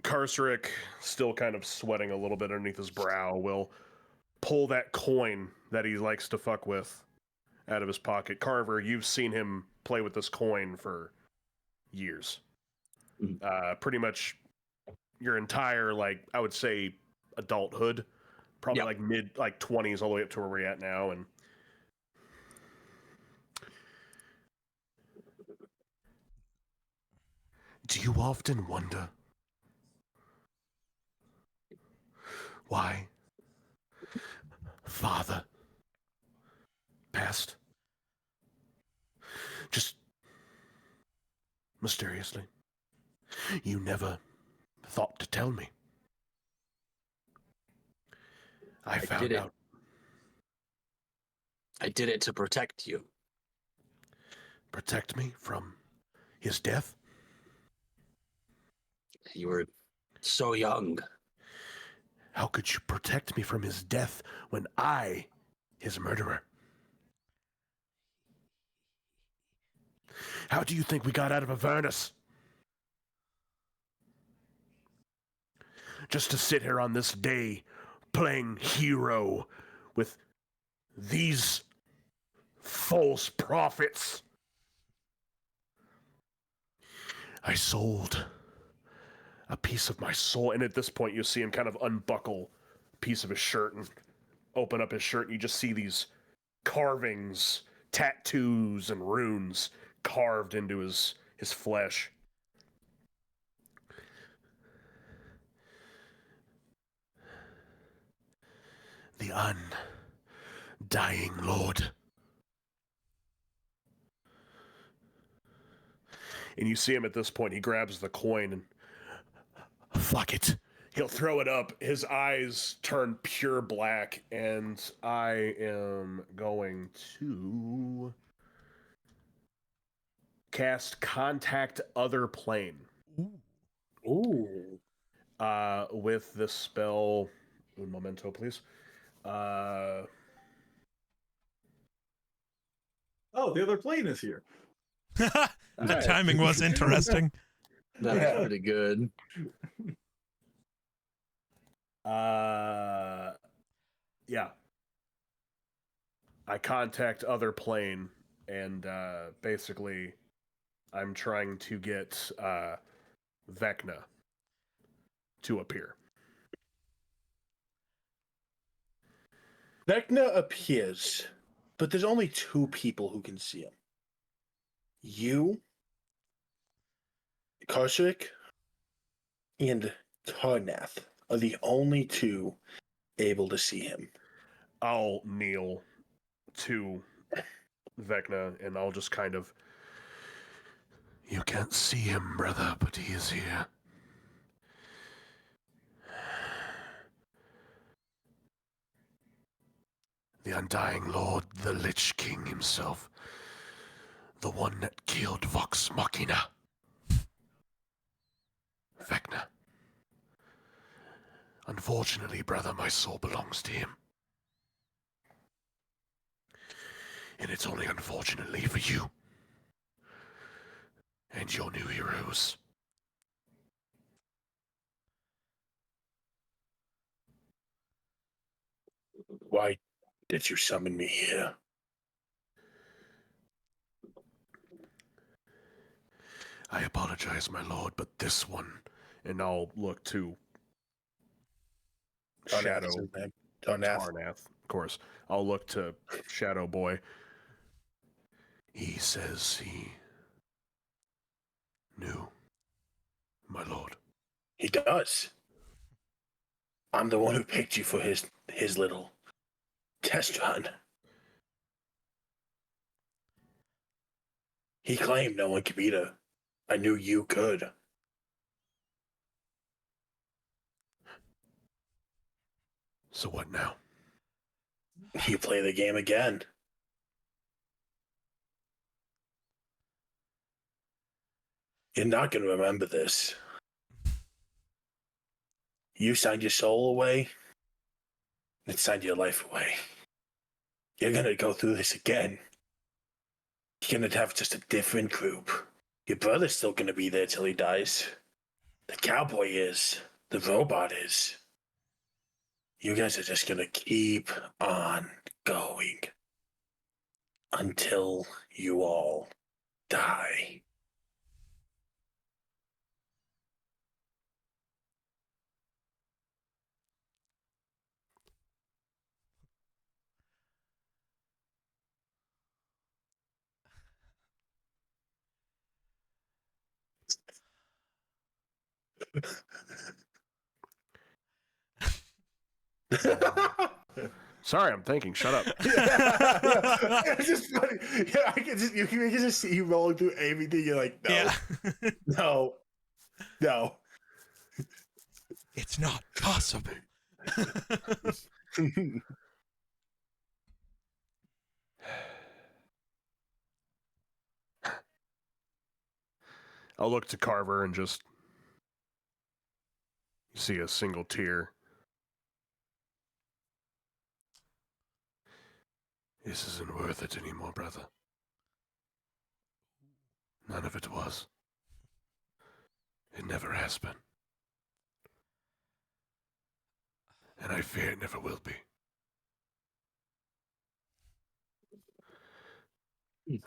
Karsrick, still kind of sweating a little bit underneath his brow, will pull that coin that he likes to fuck with out of his pocket. Carver, you've seen him play with this coin for years. Pretty much your entire, like, I would say, adulthood. Probably Yep. like mid, like 20s all the way up to where we're at now. And do you often wonder why Father passed? Just mysteriously. You never thought to tell me. I found did it. out. I did it to protect you. Protect me from his death? You were so young. How could you protect me from his death when I, his murderer? How do you think we got out of Avernus? Just to sit here on this day playing hero with these false prophets. I sold a piece of my soul, and at this point you see him kind of unbuckle a piece of his shirt and open up his shirt, and you just see these carvings, tattoos, and runes carved into his flesh. The undying Lord. And you see him at this point, he grabs the coin and fuck it. He'll throw it up. His eyes turn pure black, and I am going to cast Contact Other Plane. Ooh. With this spell. Un momento, please. Oh, the other plane is here. The Alright. timing was interesting. That was Yeah. pretty good. Yeah. I contact Other Plane, and basically, I'm trying to get Vecna to appear. Vecna appears, but there's only two people who can see him. You, Karshik, and Tarnath are the only two able to see him. I'll kneel to Vecna, and I'll just kind of... You can't see him, brother, but he is here. The Undying Lord, the Lich King himself. The one that killed Vox Machina. Vecna. Unfortunately, brother, my soul belongs to him. And it's only unfortunately for you. And your new heroes. Why did you summon me here? I apologize, my lord, but this one, and I'll look to Tarnath Shadow is his name. Tarnath. Tarnath, of course. I'll look to Shadow Boy. He says he knew, my lord. He does. I'm the one who picked you for his little test run. He claimed no one could beat her. I knew you could. So what now? You play the game again. You're not going to remember this. You signed your soul away. It signed your life away. You're going to go through this again. You're going to have just a different group. Your brother's still going to be there till he dies. The cowboy is. The robot is. You guys are just going to keep on going until you all die. Sorry, I'm thinking. Shut up. Yeah. It's just funny. Yeah, you can just see you rolling through everything. You're like, no, Yeah. no, no. It's not possible. I'll look to Carver and just see a single tear. This isn't worth it anymore, brother. None of it was. It never has been. And I fear it never will be.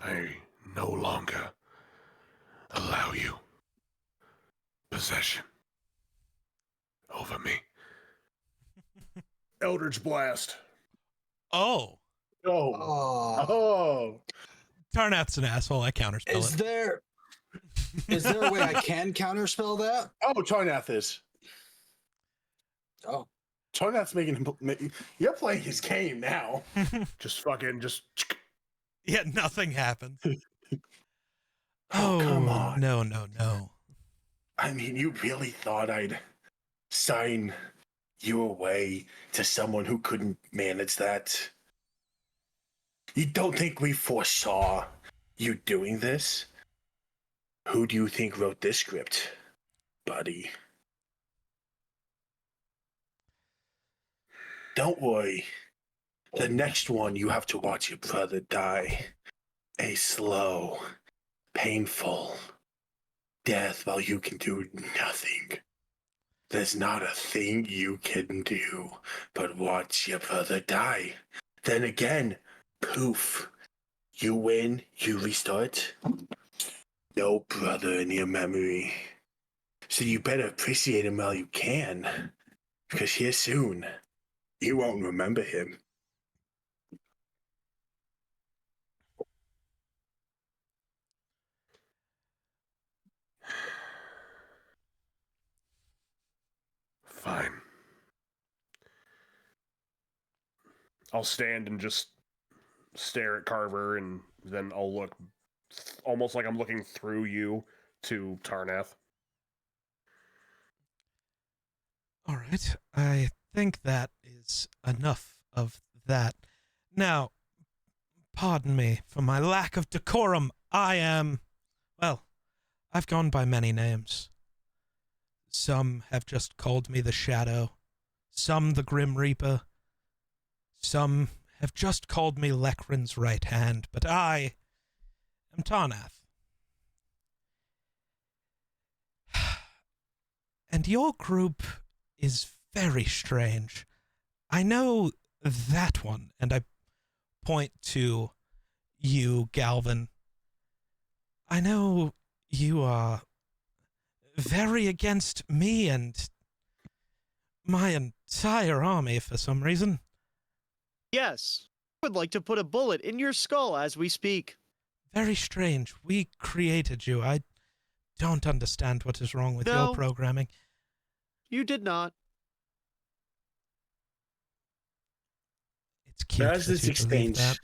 I no longer allow you possession over me. Eldritch Blast. Oh. Oh. Oh. Oh. Tarnath's an asshole. I counterspell Is it. there a way I can counterspell that? Oh, Tarnath is. Oh. Tarnath's making him. You're playing his game now. Just fucking just. Yeah, nothing happens. Oh, come on. No, no, no. I mean, you really thought I'd sign you away to someone who couldn't manage that? You don't think we foresaw you doing this? Who do you think wrote this script, buddy? Don't worry. The next one, you have to watch your brother die. A slow, painful death while you can do nothing. There's not a thing you can do but watch your brother die. Then again, poof. You win, you restart. No brother in your memory. So you better appreciate him while you can. Because here soon, you won't remember him. Fine. I'll stand and just stare at Carver, and then I'll look almost like I'm looking through you to Tarnath. All right. I think that is enough of that. Now, pardon me for my lack of decorum. Well, I've gone by many names. Some have just called me the Shadow, some the Grim Reaper, some have just called me Lekrin's right hand, but I am Tarnath. And your group is very strange. I know that one, and I point to you, Galvin. I know you are very against me and my entire army for some reason. Yes. I would like to put a bullet in your skull as we speak. Very strange. We created you. I don't understand what is wrong with No. your programming. You did not. It's cute As that this you believe exchange, that.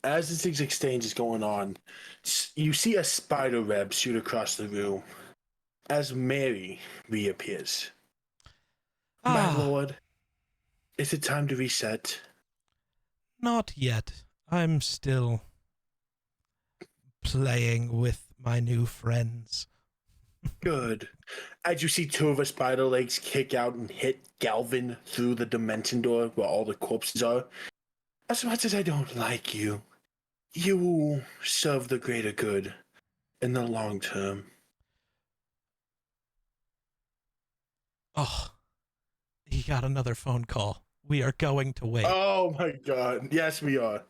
as this exchange is going on, you see a spider web shoot across the room as Mary reappears. My Ah, lord, is it time to reset? not yet. I'm still playing with my new friends. Good. As you see two of the spider legs kick out and hit Galvin through the dimension door where all the corpses are. As much as I don't like you, you will serve the greater good in the long term. Oh, he got another phone call. We are going to wait. Oh my god. Yes, we are.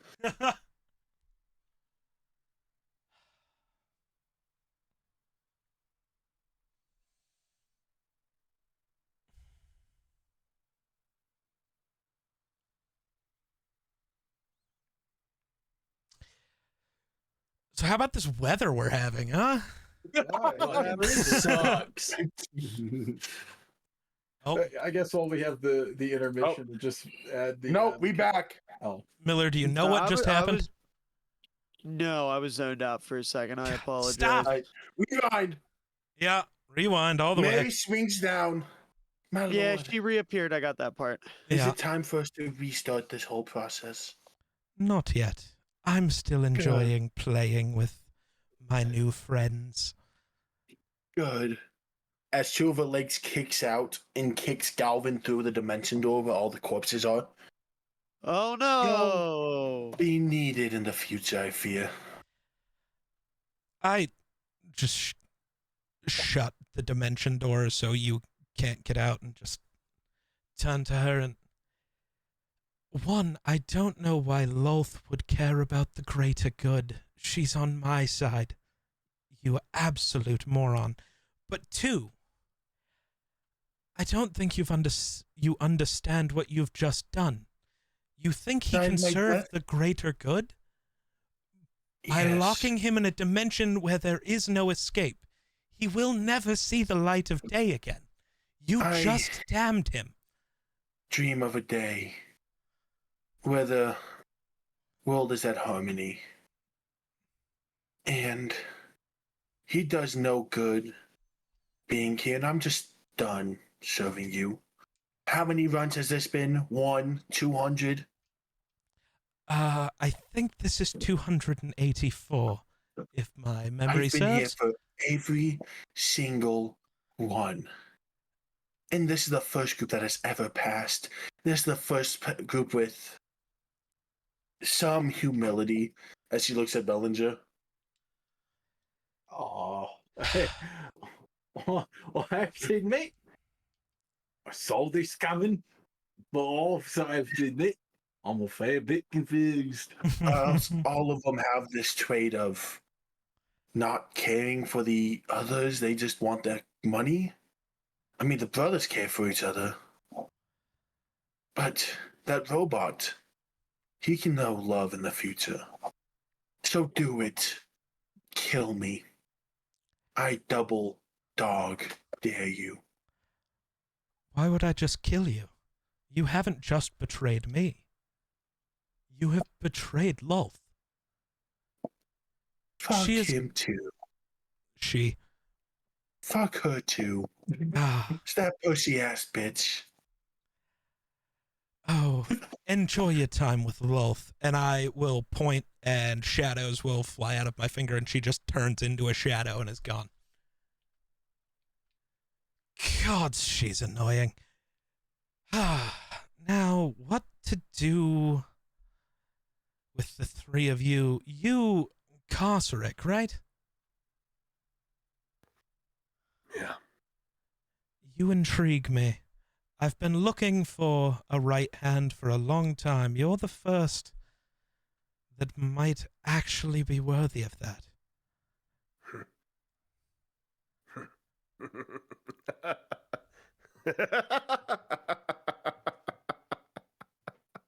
So how about this weather we're having, huh? Whatever. Sucks. Oh, I guess while we have the intermission, to just add the. No, we back. Oh, Miller, do you know what just happened? No, I was zoned out for a second. I apologize. Stop. Rewind. Yeah, rewind all the Mary way. swings down. My Yeah, lord. she reappeared. I got that part. Is Yeah, it time for us to restart this whole process? not yet. I'm still enjoying playing with my new friends. Good. As two of her legs kicks out and kicks Galvin through the dimension door where all the corpses are. Oh no! Be needed in the future, I fear. I just shut the dimension door so you can't get out and just turn to her and... One, I don't know why Lolth would care about the greater good. She's on my side. You absolute moron. But two, I don't think you understand what you've just done. You think he I can like serve that. the greater good? By Yes. locking him in a dimension where there is no escape, he will never see the light of day again. You I- just damned him. Dream of a day where the world is at harmony. And he does no good being here, and I'm just done serving you. How many runs has this been? 1, 200? I think this is 284, if my memory I've been here serves. for every single one. And this is the first group that has ever passed. This is the first group with some humility as she looks at Bellinger. oh. Well, I have to admit, I saw this coming, but also I have to admit, I'm a fair bit confused. All of them have this trait of not caring for the others. They just want their money. I mean, the brothers care for each other. But that robot, he can know love in the future. So do it. Kill me. I double dog dare you. Why would I just kill you? You haven't just betrayed me. You have betrayed Lolth. Fuck She is- him too. She... Fuck her too. Ah, It's that pussy ass bitch. oh, enjoy your time with Lolth. And I will point and shadows will fly out of my finger and she just turns into a shadow and is gone. God, she's annoying. Now, what to do with the three of you? You, Carceric, right? Yeah. You intrigue me. I've been looking for a right hand for a long time. You're the first that might actually be worthy of that.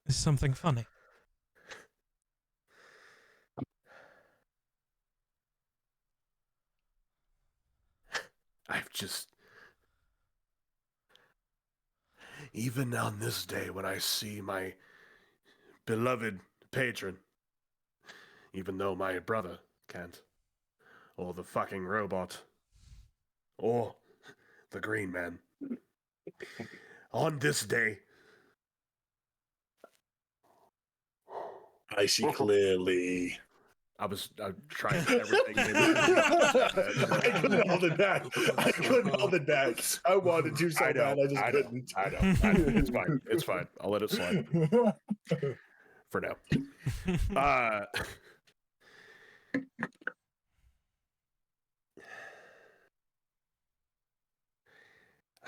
Is something funny? I've just. Even on this day when I see my beloved patron, even though my brother can't, or the fucking robot, or the green man, on this day, I see clearly. I trying everything. I couldn't hold it back. I couldn't hold it back. I wanted to so bad. I just couldn't. I know. It's fine. It's fine. I'll let it slide for now.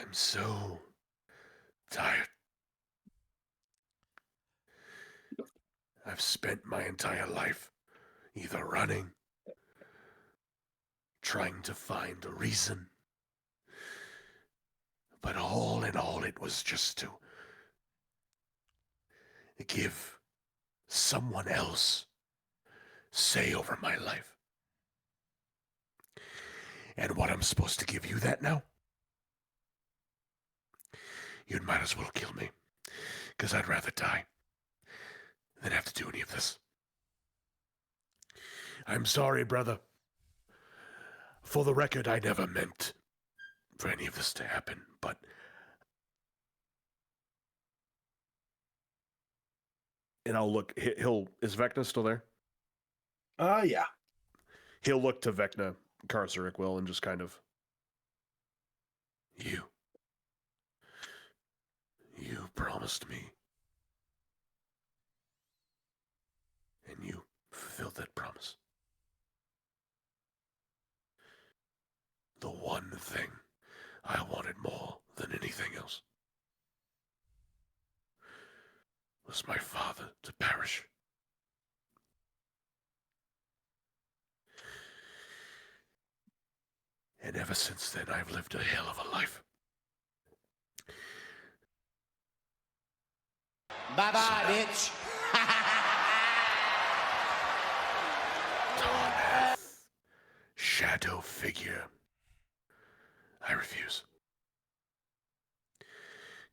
I'm so tired. I've spent my entire life either running, trying to find a reason, but all in all, it was just to give someone else say over my life. And what, I'm supposed to give you that now? You might as well kill me, because I'd rather die than have to do any of this. I'm sorry, brother. For the record, I never meant for any of this to happen, but and I'll look. Is Vecna still there? Yeah. He'll look to Vecna, Karsarik will, and just kind of, you promised me, and you fulfilled that promise. The one thing I wanted more than anything else was my father to perish. And ever since then, I've lived a hell of a life. Bye-bye, bitch. Tarnath, shadow figure. I refuse.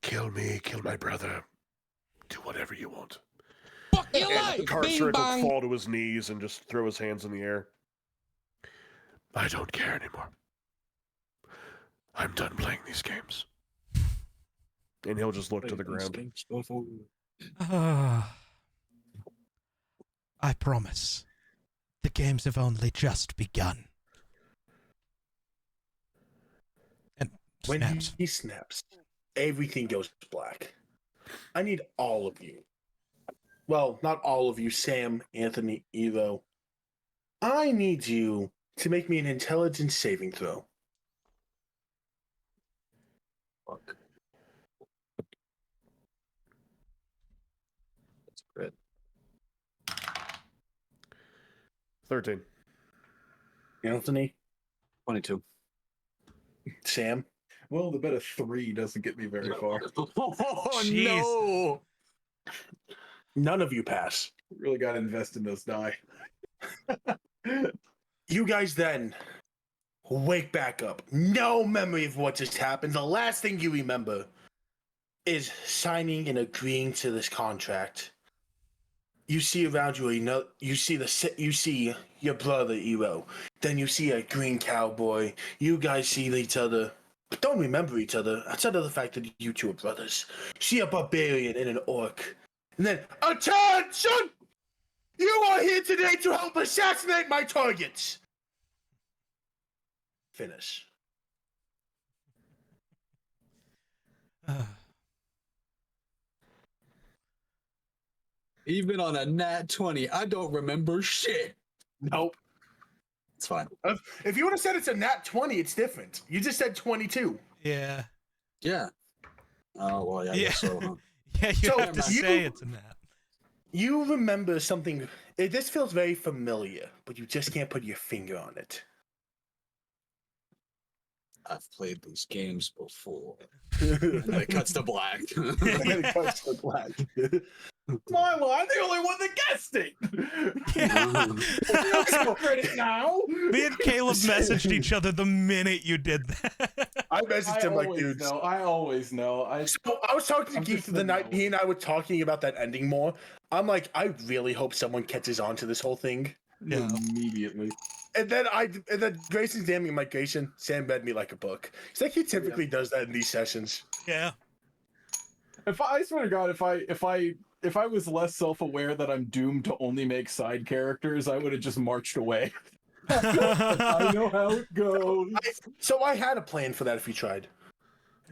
Kill me, kill my brother. Do whatever you want. Fuck your And life, bing Karsarik bong. will fall to his knees and just throw his hands in the air. I don't care anymore. I'm done playing these games. And he'll just look to the ground. I promise. The games have only just begun. And When snaps. he snaps, everything goes black. I need all of you. Well, not all of you, Sam, Anthony, Evo. I need you to make me an intelligence saving throw. Fuck. That's great. 13. Anthony, 22. Sam. Well, the bet of 3 doesn't get me very far. Oh Jeez. no! None of you pass. Really got to invest in those die. You guys then wake back up. No memory of what just happened. The last thing you remember is signing and agreeing to this contract. You see around you, you see your brother Ero. Then you see a green cowboy. You guys see each other, but don't remember each other. Outside of the fact that you two are brothers. See a barbarian and an orc, and then attention! You are here today to help assassinate my targets. Finish. Even on a nat 20, I don't remember shit. Nope. It's fine. If you would have said it's a nat 20, it's different. You just said 22. Yeah. Yeah. Oh, well, yeah. I guess so, huh? Yeah, you So have to you- say it's a nap. You remember something. This feels very familiar, but you just can't put your finger on it. I've played these games before. And it cuts to black. It cuts to black. Milo, I'm the only one that guessed it. Yeah. Credit now. Me and Caleb messaged each other the minute you did that. I messaged him like, dude. I always know. So I was talking to I'm Geek just the letting night you know. he and I were talking about that ending more. I'm like, I really hope someone catches on to this whole thing. Yeah. Immediately. And then Grayson's damning my Grayson. Sam read me like a book. It's like he typically does that in these sessions. Yeah. I swear to God, if if I was less self-aware that I'm doomed to only make side characters, I would have just marched away. I know how it goes. So I had a plan for that if you tried.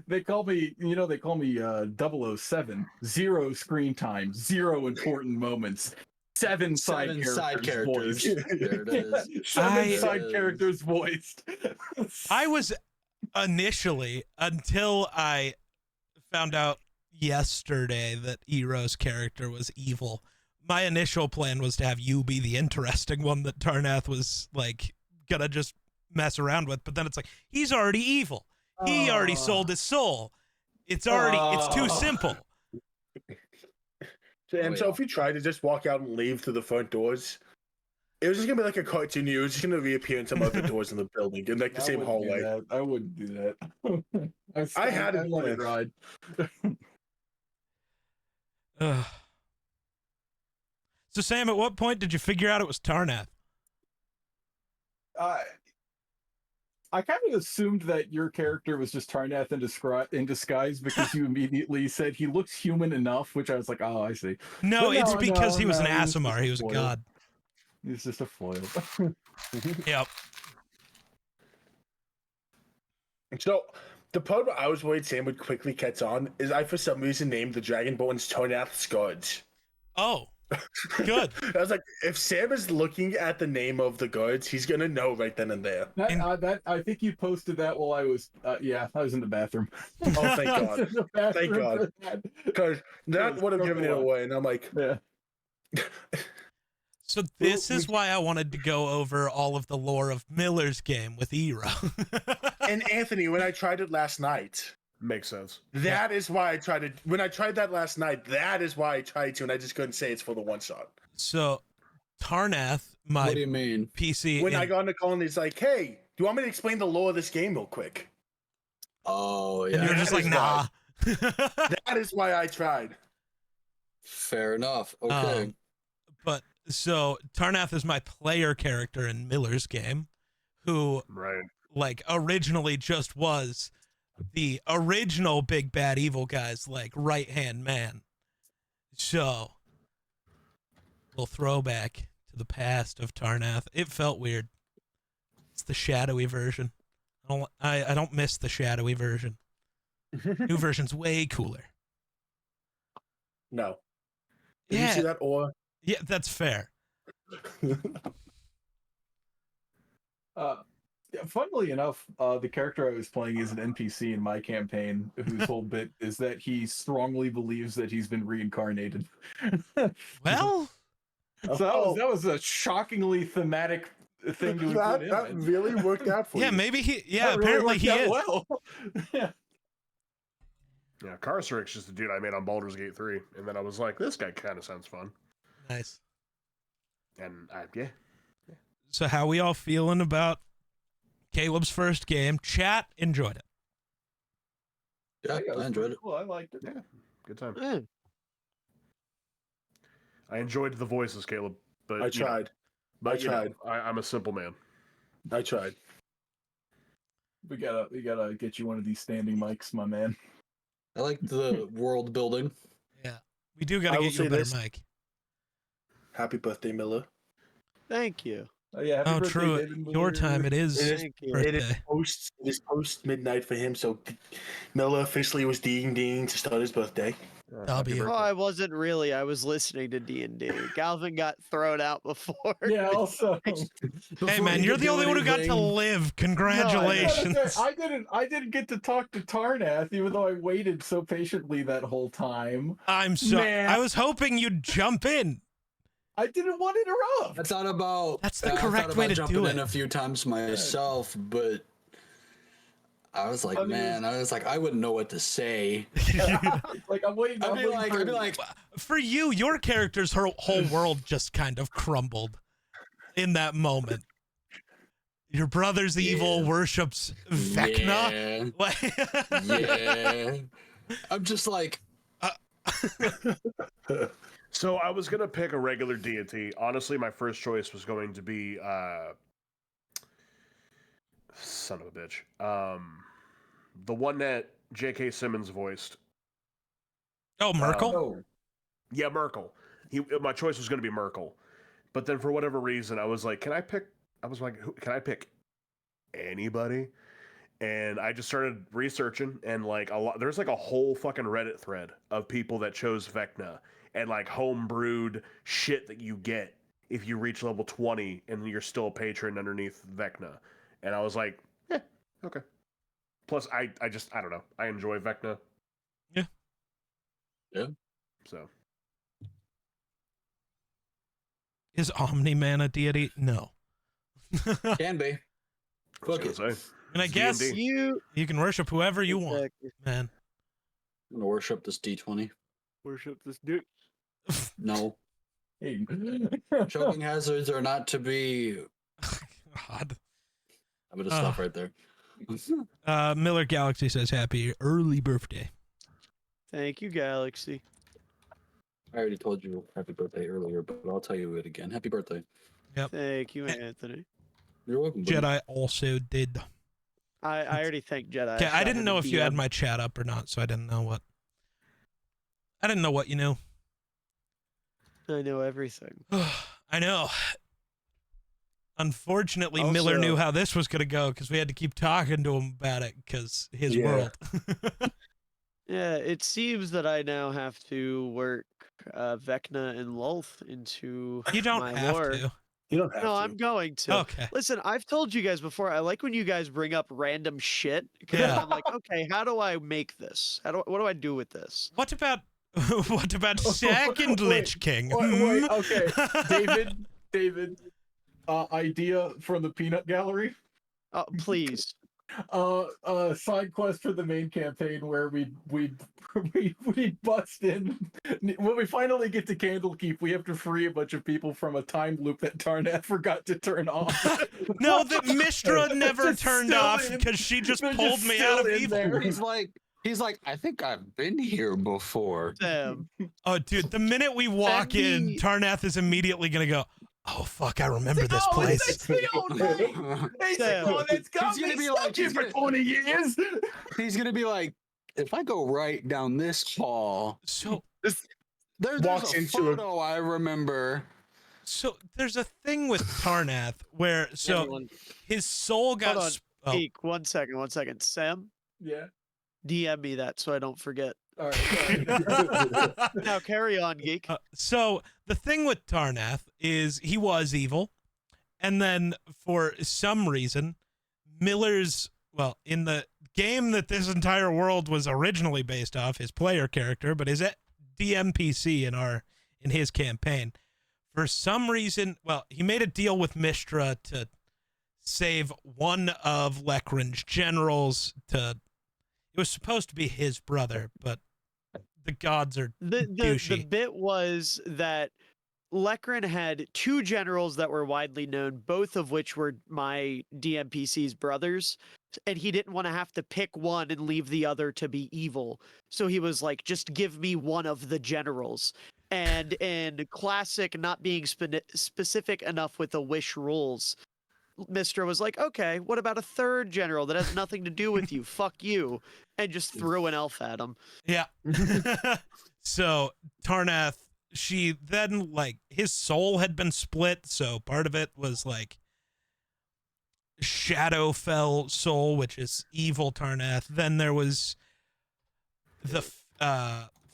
They call me, they call me 007. 0 screen time, 0 important moments. 7 Seven side characters characters. voiced. There it is. Seven I- side characters voiced. I was initially, until I found out yesterday that Ero's character was evil, my initial plan was to have you be the interesting one that Tarnath was like gonna just mess around with, but then it's like, he's already evil. He already sold his soul. It's too simple. And so if you tried to just walk out and leave through the front doors, it was just gonna be like a cartoon. You was just gonna reappear in some other doors in the building in like the same hallway. I wouldn't do that. I had it planned. tried. Ugh. So Sam, at what point did you figure out it was Tarnath? I kind of assumed that your character was just Tarnath in disguise because you immediately said he looks human enough, which I was like, oh, I see. No, But it's because he was an he was just Aasimar. He was a foil. god. He's just a foil. Yep. So the part where I was worried Sam would quickly catch on is I for some reason named the Dragonborn's Tarnath Scourge. Oh, good. I was like, if Sam is looking at the name of the guards, he's gonna know right then and there. That I think you posted that while I was I was in the bathroom. Oh, thank I was God. in the bathroom Thank God. for that. Because that was would have so given it fun. away, and I'm like, Yeah. So this is why I wanted to go over all of the lore of Miller's game with Ero. and Anthony, when I tried it last night, Makes sense. that is why I tried it. When I tried that last night, that is why I tried to, and I just couldn't say it's for the one shot. So Tarnath, my What do you mean? PC, When in- I got on the call and he's like, hey, do you want me to explain the lore of this game real quick? Oh, and yeah. you're just that like, is nah. That is why I tried. Fair enough. Okay. But so Tarnath is my player character in Miller's game, who Right. like originally just was the original big bad evil guy's like right hand man. So little throwback to the past of Tarnath. It felt weird. It's the shadowy version. I don't miss the shadowy version. New version's way cooler. No. Did Yeah. you see that or? Yeah, that's fair. Funnily enough, the character I was playing is an NPC in my campaign, whose whole bit is that he strongly believes that he's been reincarnated. Well, So that was a shockingly thematic thing to that, include that in it. really worked out for yeah, you. maybe he. Yeah, That really apparently he worked is. out well. Yeah. Yeah, Karsarek's just the dude I made on Baldur's Gate 3, and then I was like, this guy kind of sounds fun. Nice. And yeah. So how we all feeling about Caleb's first game? Chat enjoyed it. Yeah, it was I enjoyed pretty it. Cool. I liked it. Yeah, good time. Eh, I enjoyed the voices, Caleb, but I tried. But, I tried. I'm a simple man. I tried. We gotta get you one of these standing mics, my man. I like the world building. Yeah, we do got I to will get you a say better this. mic. Happy birthday, Miller. thank you. Oh yeah. Happy Oh, birthday, true. David Your Miller. time it is. It is- Thank you. It is Birthday. post midnight for him, so Miller officially was ding to start his birthday. Happy W. Oh, birthday. I wasn't really. I was listening to D&D. Galvin got thrown out before. Yeah. Also. Hey Before man, you you're could the do only one who got to anything. live. Congratulations. I didn't get to talk to Tarnath, even though I waited so patiently that whole time. I'm sorry. Man. I was hoping you'd jump in. I didn't want to interrupt. I thought about That's the I thought correct way about to jumping do in it. a few times myself, but I was like, I mean- man, I wouldn't know what to say. Like I'm waiting. I'd be like, For you, your character's whole world just kind of crumbled in that moment. Your brother's evil worships Vecna. yeah. I'm just like, So I was gonna pick a regular deity. Honestly, my first choice was going to be son of a bitch. The one that J.K. Simmons voiced. Oh, Merkel? oh, Yeah, Merkel. My choice was going to be Merkel, but then for whatever reason, I was like, can I pick? I was like, can I pick anybody? And I just started researching, and like there's like a whole fucking Reddit thread of people that chose Vecna and like homebrewed shit that you get if you reach level 20 and you're still a patron underneath Vecna. And I was like, yeah, okay. Plus, I don't know. I enjoy Vecna. Yeah. Yeah. So. Is Omni-Man a deity? No. Can be. I was Fuck gonna it. say. And I It's guess D&D. you can worship whoever you want, man. I'm gonna worship this D20. Worship this dude. No. Hey, Choking hazards are not to be. God. I'm gonna stop right there. Miller Galaxy says happy early birthday. Thank you, Galaxy. I already told you happy birthday earlier, but I'll tell you it again. Happy birthday. Thank you, Anthony. You're welcome. buddy. Jedi also did. I already thanked Jedi. Okay, I shot didn't him know a if you had DM. my chat up or not, so I didn't know what. I didn't know what you knew. I know everything. I know. Unfortunately, Miller Also- knew how this was gonna go because we had to keep talking to him about it because his Yeah. world. Yeah, it seems that I now have to work Vecna and Lulth into You don't my have lore. to. You don't have No, to. I'm going to. Okay. Listen, I've told you guys before. I like when you guys bring up random shit. 'Cause Yeah. I'm like, okay, how do I make this? What do I do with this? What about what about second Wait, Lich King? wait, Hmm? okay. David, idea from the peanut gallery. Oh, please. Side quest for the main campaign where we bust in when we finally get to Candlekeep. We have to free a bunch of people from a time loop that Tarnath forgot to turn off. No, that Mistra They're never just turned still off in- because she just they're pulled just me still out of in evil. there. He's like, I think I've been here before. Sam. Oh, dude, the minute we walk in, me- Tarnath is immediately gonna go, oh, fuck, I remember this Oh, place. It's the old man. He's Sam. like, oh, that's got He's gonna me be stuck like- here he's for gonna- 20 years. He's gonna be like, if I go right down this hall, So, there's Walks a into a- photo I remember. so there's a thing with Tarnath where, so Everyone, his soul got... Hold on. oh, Geek, 1 second, 1 second. Sam, Yeah. DM me that so I don't forget. All right. Now carry on, Geek. so the thing with Tarnath is he was evil, and then for some reason, Miller's, well, in the game that this entire world was originally based off, his player character, but his DMPC in his campaign, for some reason, well, he made a deal with Mistra to save one of Lekrin's generals. It was supposed to be his brother, but the gods are The douchey. bit was that Lekrin had two generals that were widely known, both of which were my DMPC's brothers, and he didn't want to have to pick one and leave the other to be evil. So he was like, just give me one of the generals. And in classic not being specific enough with the wish rules, Mistra was like, okay, what about a third general that has nothing to do with you? Fuck you. And just threw an elf at him. Yeah. So Tarnath, she then, like, his soul had been split, so part of it was like Shadowfell soul, which is evil Tarnath. Then there was the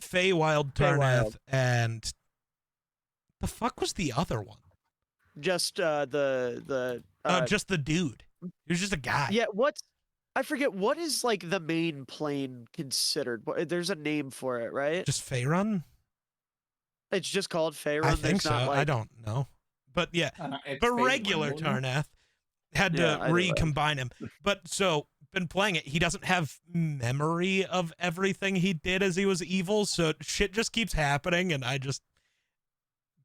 Feywild Tarnath, and the fuck was the other one? Just Just the dude. He was just a guy. yeah, I forget what is like the main plane considered. There's a name for it, right? Just Faerun? It's just called Faerun. I There's think so. not, like, I don't know. But yeah, It's but Fate regular One. Tarnath had Yeah, to either way. recombine him. But so, been playing it, he doesn't have memory of everything he did as he was evil, so shit just keeps happening, and I just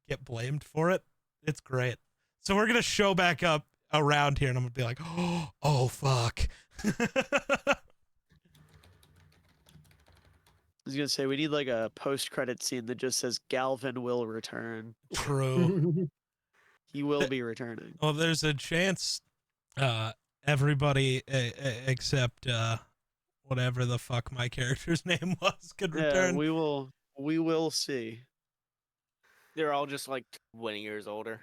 get blamed for it. It's great. So we're gonna show back up around here, and I'm gonna be like, oh fuck. I was gonna say we need like a post-credit scene that just says Galvin will return. True. He will be returning. Well, there's a chance everybody except whatever the fuck my character's name was could Yeah, return. we will see. They're all just like 20 years older.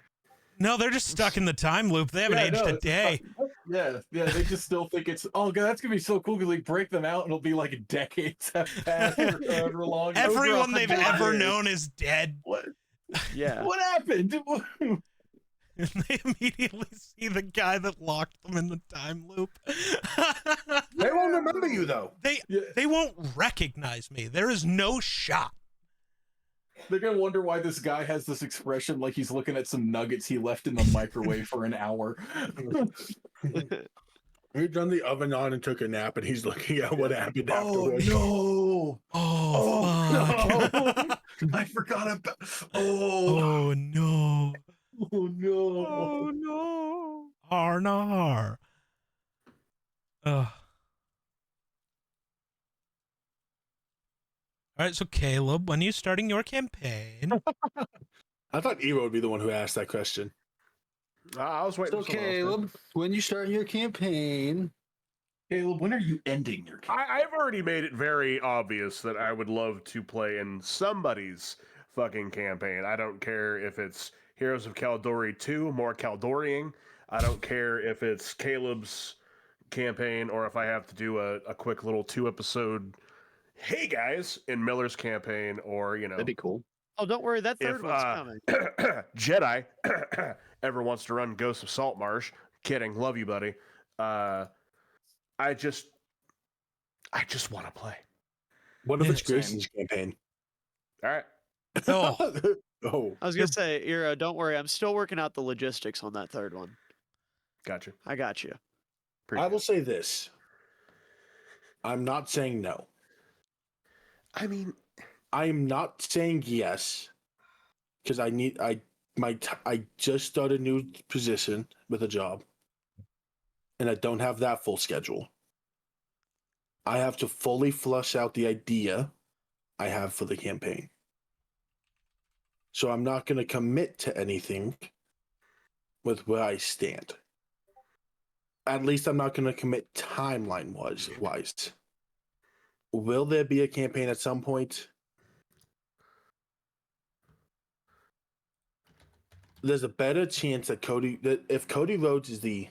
No, they're just stuck in the time loop. They haven't aged a it's day. yeah, they just still think it's God. That's gonna be so cool because we break them out and it'll be like decades have passed or however long. Everyone they've 100 ever years. known is dead. What? Yeah. What happened? And they immediately see the guy that locked them in the time loop. They won't remember you though. They won't recognize me. There is no shot. They're gonna wonder why this guy has this expression like he's looking at some nuggets he left in the microwave for an hour. He turned the oven on and took a nap, and he's looking at what happened afterwards. no! Oh, fuck. No! I forgot about. Oh, no. Oh no! Oh no. Arnar. Ugh. All right, so Caleb, when are you starting your campaign? I thought Eero would be the one who asked that question. I was waiting So, for someone else to- Caleb, when you start your campaign, Caleb, when are you ending your campaign? I've already made it very obvious that I would love to play in somebody's fucking campaign. I don't care if it's Heroes of Caldori 2, more Caldorying. I don't care if it's Caleb's campaign or if I have to do a quick little 2-episode hey guys in Miller's campaign, or that'd be cool. Oh, don't worry, that third if one's coming. Jedi ever wants to run Ghosts of Saltmarsh. Kidding, love you, buddy. I just want to play. What if it's Yeah, Grayson's campaign? All right. Oh, Oh, I was gonna say, Ira, don't worry, I'm still working out the logistics on that third one. Gotcha. I got you. I Appreciate will it. say this. I'm not saying no. I mean, I am not saying yes because I just started a new position with a job, and I don't have that full schedule. I have to fully flush out the idea I have for the campaign. So I'm not going to commit to anything with where I stand. At least I'm not going to commit timeline wise. Will there be a campaign at some point? There's a better chance that if Cody Rhodes is the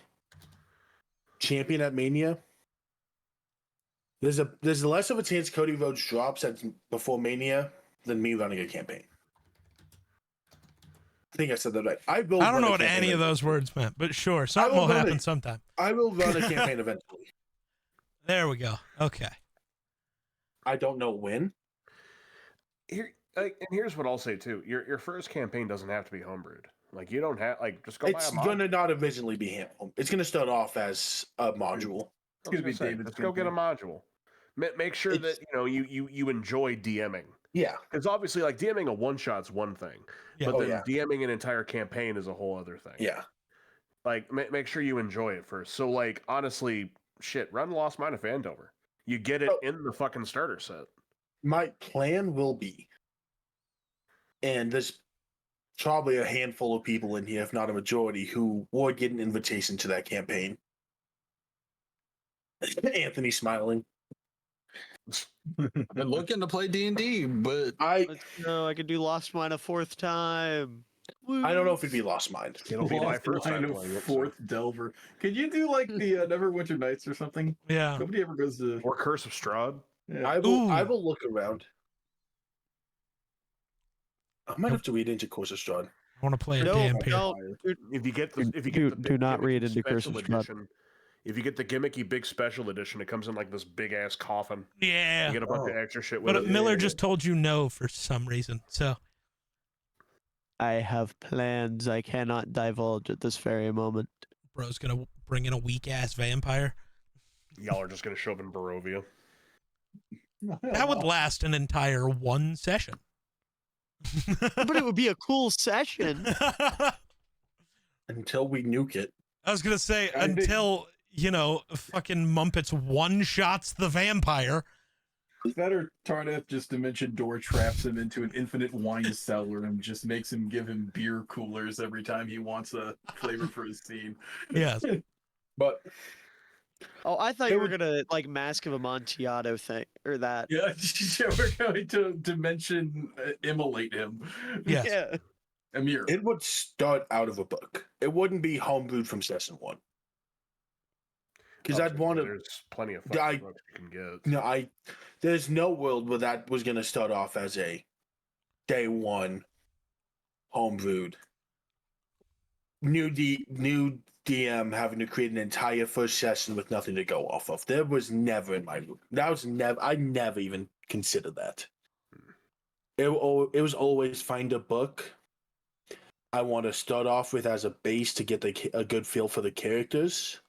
champion at Mania, there's less of a chance Cody Rhodes drops before Mania than me running a campaign. I think I said that right. I don't know what any of those words meant, but sure, something will happen sometime. I will run a campaign eventually. There we go. Okay. I don't know when. and here's what I'll say too. Your first campaign doesn't have to be homebrewed. Like you don't have just go It's buy a mod. gonna not originally be home. It's gonna start off as a module. I was gonna be say, David's let's go get a module. Make sure that you enjoy DMing. Yeah. Because obviously, like DMing a one shot's one thing, Yeah. but then DMing an entire campaign is a whole other thing. Yeah. Like make sure you enjoy it first. So like honestly, shit, run Lost Mine of Andover. You get it in the fucking starter set. My plan will be, and there's probably a handful of people in here, if not a majority, who would get an invitation to that campaign. Anthony smiling. I've been looking to play D&D, but Let's go. I could do Lost Mine a fourth time. I don't know if it'd be Lost Mind. It'll be my Lost first Line time of playing it. Fourth Delver. Could you do like the Neverwinter Nights or something? Yeah. Nobody ever goes to. Or Curse of Strahd. Yeah. I Ooh. will look around. I might have to read into Course of Strahd. I want to play a No, damn no. pair. If you get the do big not gimmicky read into Curse special of Strahd. edition, if you get the gimmicky big special edition, it comes in like this big ass coffin. Yeah. You get a bunch of extra shit with But it. Miller just told you no for some reason. So I have plans I cannot divulge at this very moment. bro's gonna bring in a weak ass vampire. Y'all are just gonna show up in Barovia. That would last an entire one session. But it would be a cool session. Until we nuke it. I was gonna say I think- until fucking Mumpets one shots the vampire. Better Tardif just Dimension Door traps him into an infinite wine cellar and just makes him give him beer coolers every time he wants a flavor for his scene. Yes. But Oh, I thought It you were would- gonna like Mask of Amontillado thing or that. Yeah, we're going to mention immolate him. Yes. Yeah. Amir. It would start out of a book. It wouldn't be homebrewed from session one. Because I'd Obviously, want to. There's plenty of I- fucking books you can get. No, there's no world where that was going to start off as a day one homebrewed new DM having to create an entire first session with nothing to go off of. There was never in my I never even considered that. It was always find a book I want to start off with as a base to get a good feel for the characters,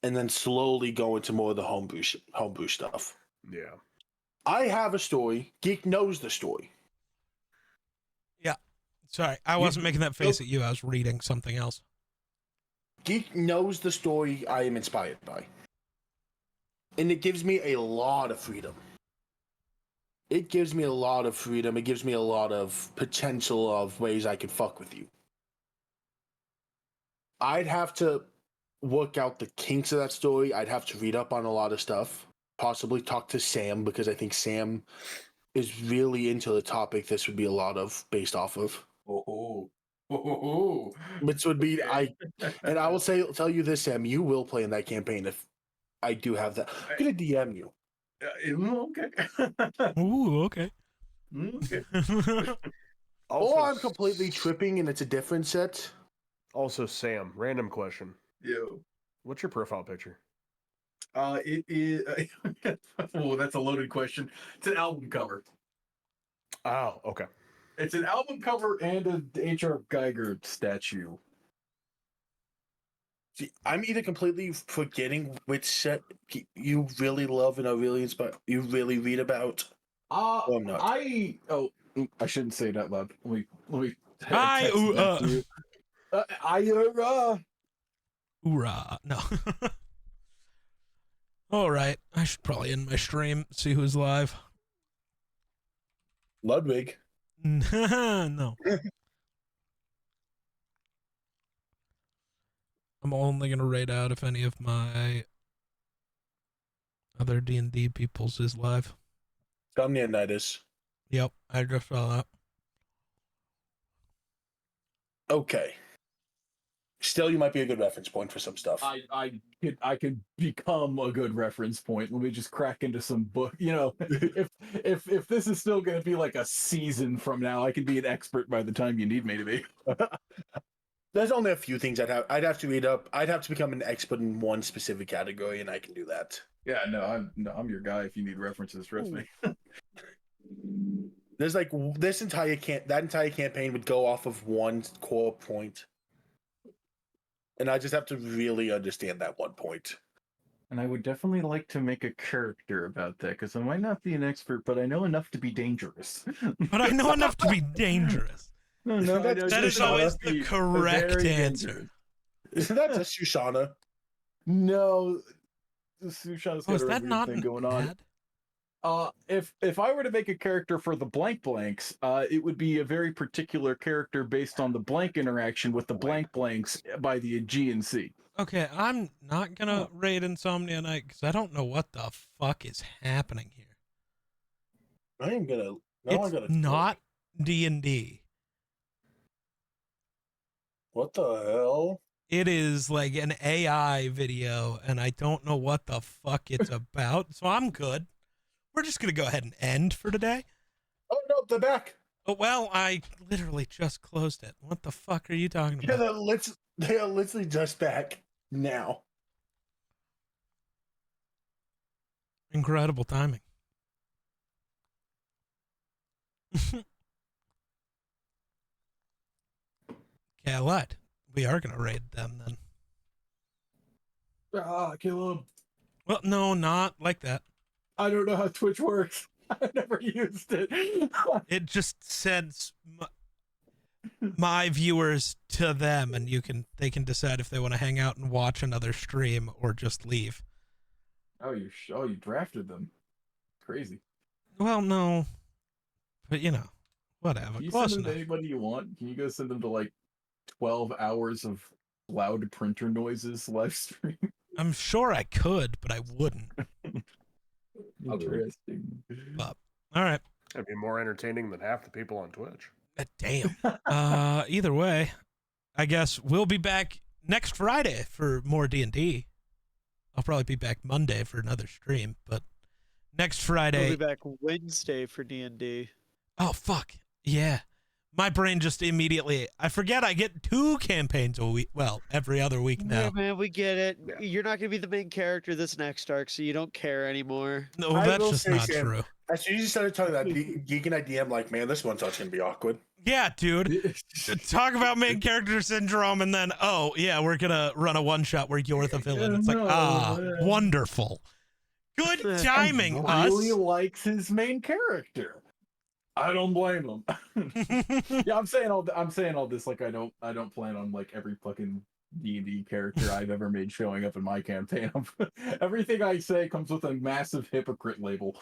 and then slowly go into more of the homebrew stuff. Yeah. I have a story. Geek knows the story. Sorry, I wasn't making that face at you. I was reading something else. Geek knows the story I am inspired by. And it gives me a lot of freedom. It gives me a lot of freedom. It gives me a lot of potential of ways I can fuck with you. I'd have to work out the kinks of that story. I'd have to read up on a lot of stuff. Possibly talk to Sam, because I think Sam is really into the topic this would be a lot of based off of. Which would be and I will tell you this, Sam, you will play in that campaign if I do have that. I'm gonna DM you. Okay. Ooh, okay. Okay. Or I'm completely tripping and it's a different set. Also, Sam, random question. Yo. What's your profile picture? It is. Oh, that's a loaded question. It's an album cover. Oh, okay. It's an album cover and a H.R. Geiger statue. See, I'm either completely forgetting which set you really love and are really inspired, you really read about. Or not. I shouldn't say that loud. Let me I text that to you. Hoorah. No. All right. I should probably end my stream, see who's live. Ludwig. No. I'm only going to raid out if any of my other D&D peoples is live. Somnianitis. Yep, I just saw that. Okay. Still, you might be a good reference point for some stuff. I could become a good reference point. Let me just crack into some book. You know, if this is still going to be like a season from now, I could be an expert by the time you need me to be. There's only a few things I'd have to read up. I'd have to become an expert in one specific category, and I can do that. Yeah, I'm your guy if you need references. Trust me. There's like that entire campaign would go off of one core point, and I just have to really understand that one point. And I would definitely like to make a character about that because I might not be an expert, but I know enough to be dangerous. But I know enough to be dangerous. No, That is always the correct answer. Isn't that just Shoshana? No, Sushana's got Was a that weird not thing an going on. ad? If I were to make a character for the blank blanks, it would be a very particular character based on the blank interaction with the blank blanks by the Aegean Sea. Okay, I'm not gonna raid Insomnia Night because I don't know what the fuck is happening here. I am gonna. It's not D&D. What the hell? It is like an AI video, and I don't know what the fuck it's about. So I'm good. We're just gonna go ahead and end for today. Oh no, they're back. Oh well, I literally just closed it. What the fuck are you talking Yeah, about? they are literally just back now. Incredible timing. Okay, I lied. We are gonna raid them then. Caleb. Well, no, not like that. I don't know how Twitch works. I've never used it. It just sends my viewers to them, and they can decide if they want to hang out and watch another stream or just leave. You drafted them. Crazy. Well, no, but whatever. Can you Close send them to enough. anybody you want? Can you go send them to like 12 hours of loud printer noises live stream? I'm sure I could, but I wouldn't. Interesting. All right. That'd be more entertaining than half the people on Twitch. Damn. Either way, I guess we'll be back next Friday for more D&D. I'll probably be back Monday for another stream, but next Friday. We'll be back Wednesday for D&D. Oh, fuck. Yeah. My brain just immediately, I forget I get 2 campaigns a week. Well, every other week now. Yeah, man, we get it. You're not going to be the main character this next arc, so you don't care anymore. No, I that's will just say, not Sam, true. As soon as you started talking about Geek and ID, I'm like, man, this one thought's gonna be awkward. Yeah, dude. Talk about main character syndrome, and then, oh, yeah, we're going to run a one-shot where you're the villain. It's like, wonderful. Good timing, Really us. likes his main character. I don't blame him. Yeah, I'm saying all this like I don't plan on like every fucking D&D character I've ever made showing up in my campaign. Everything I say comes with a massive hypocrite label.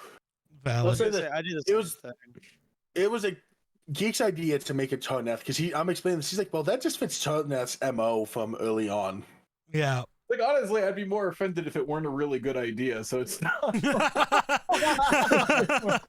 Valid. Let's say that I do the it same was- thing. It was a Geek's idea to make it Turneth because I'm explaining this. He's like, well, that just fits Turneth's MO from early on. Yeah. Like honestly, I'd be more offended if it weren't a really good idea. So it's not. It's like,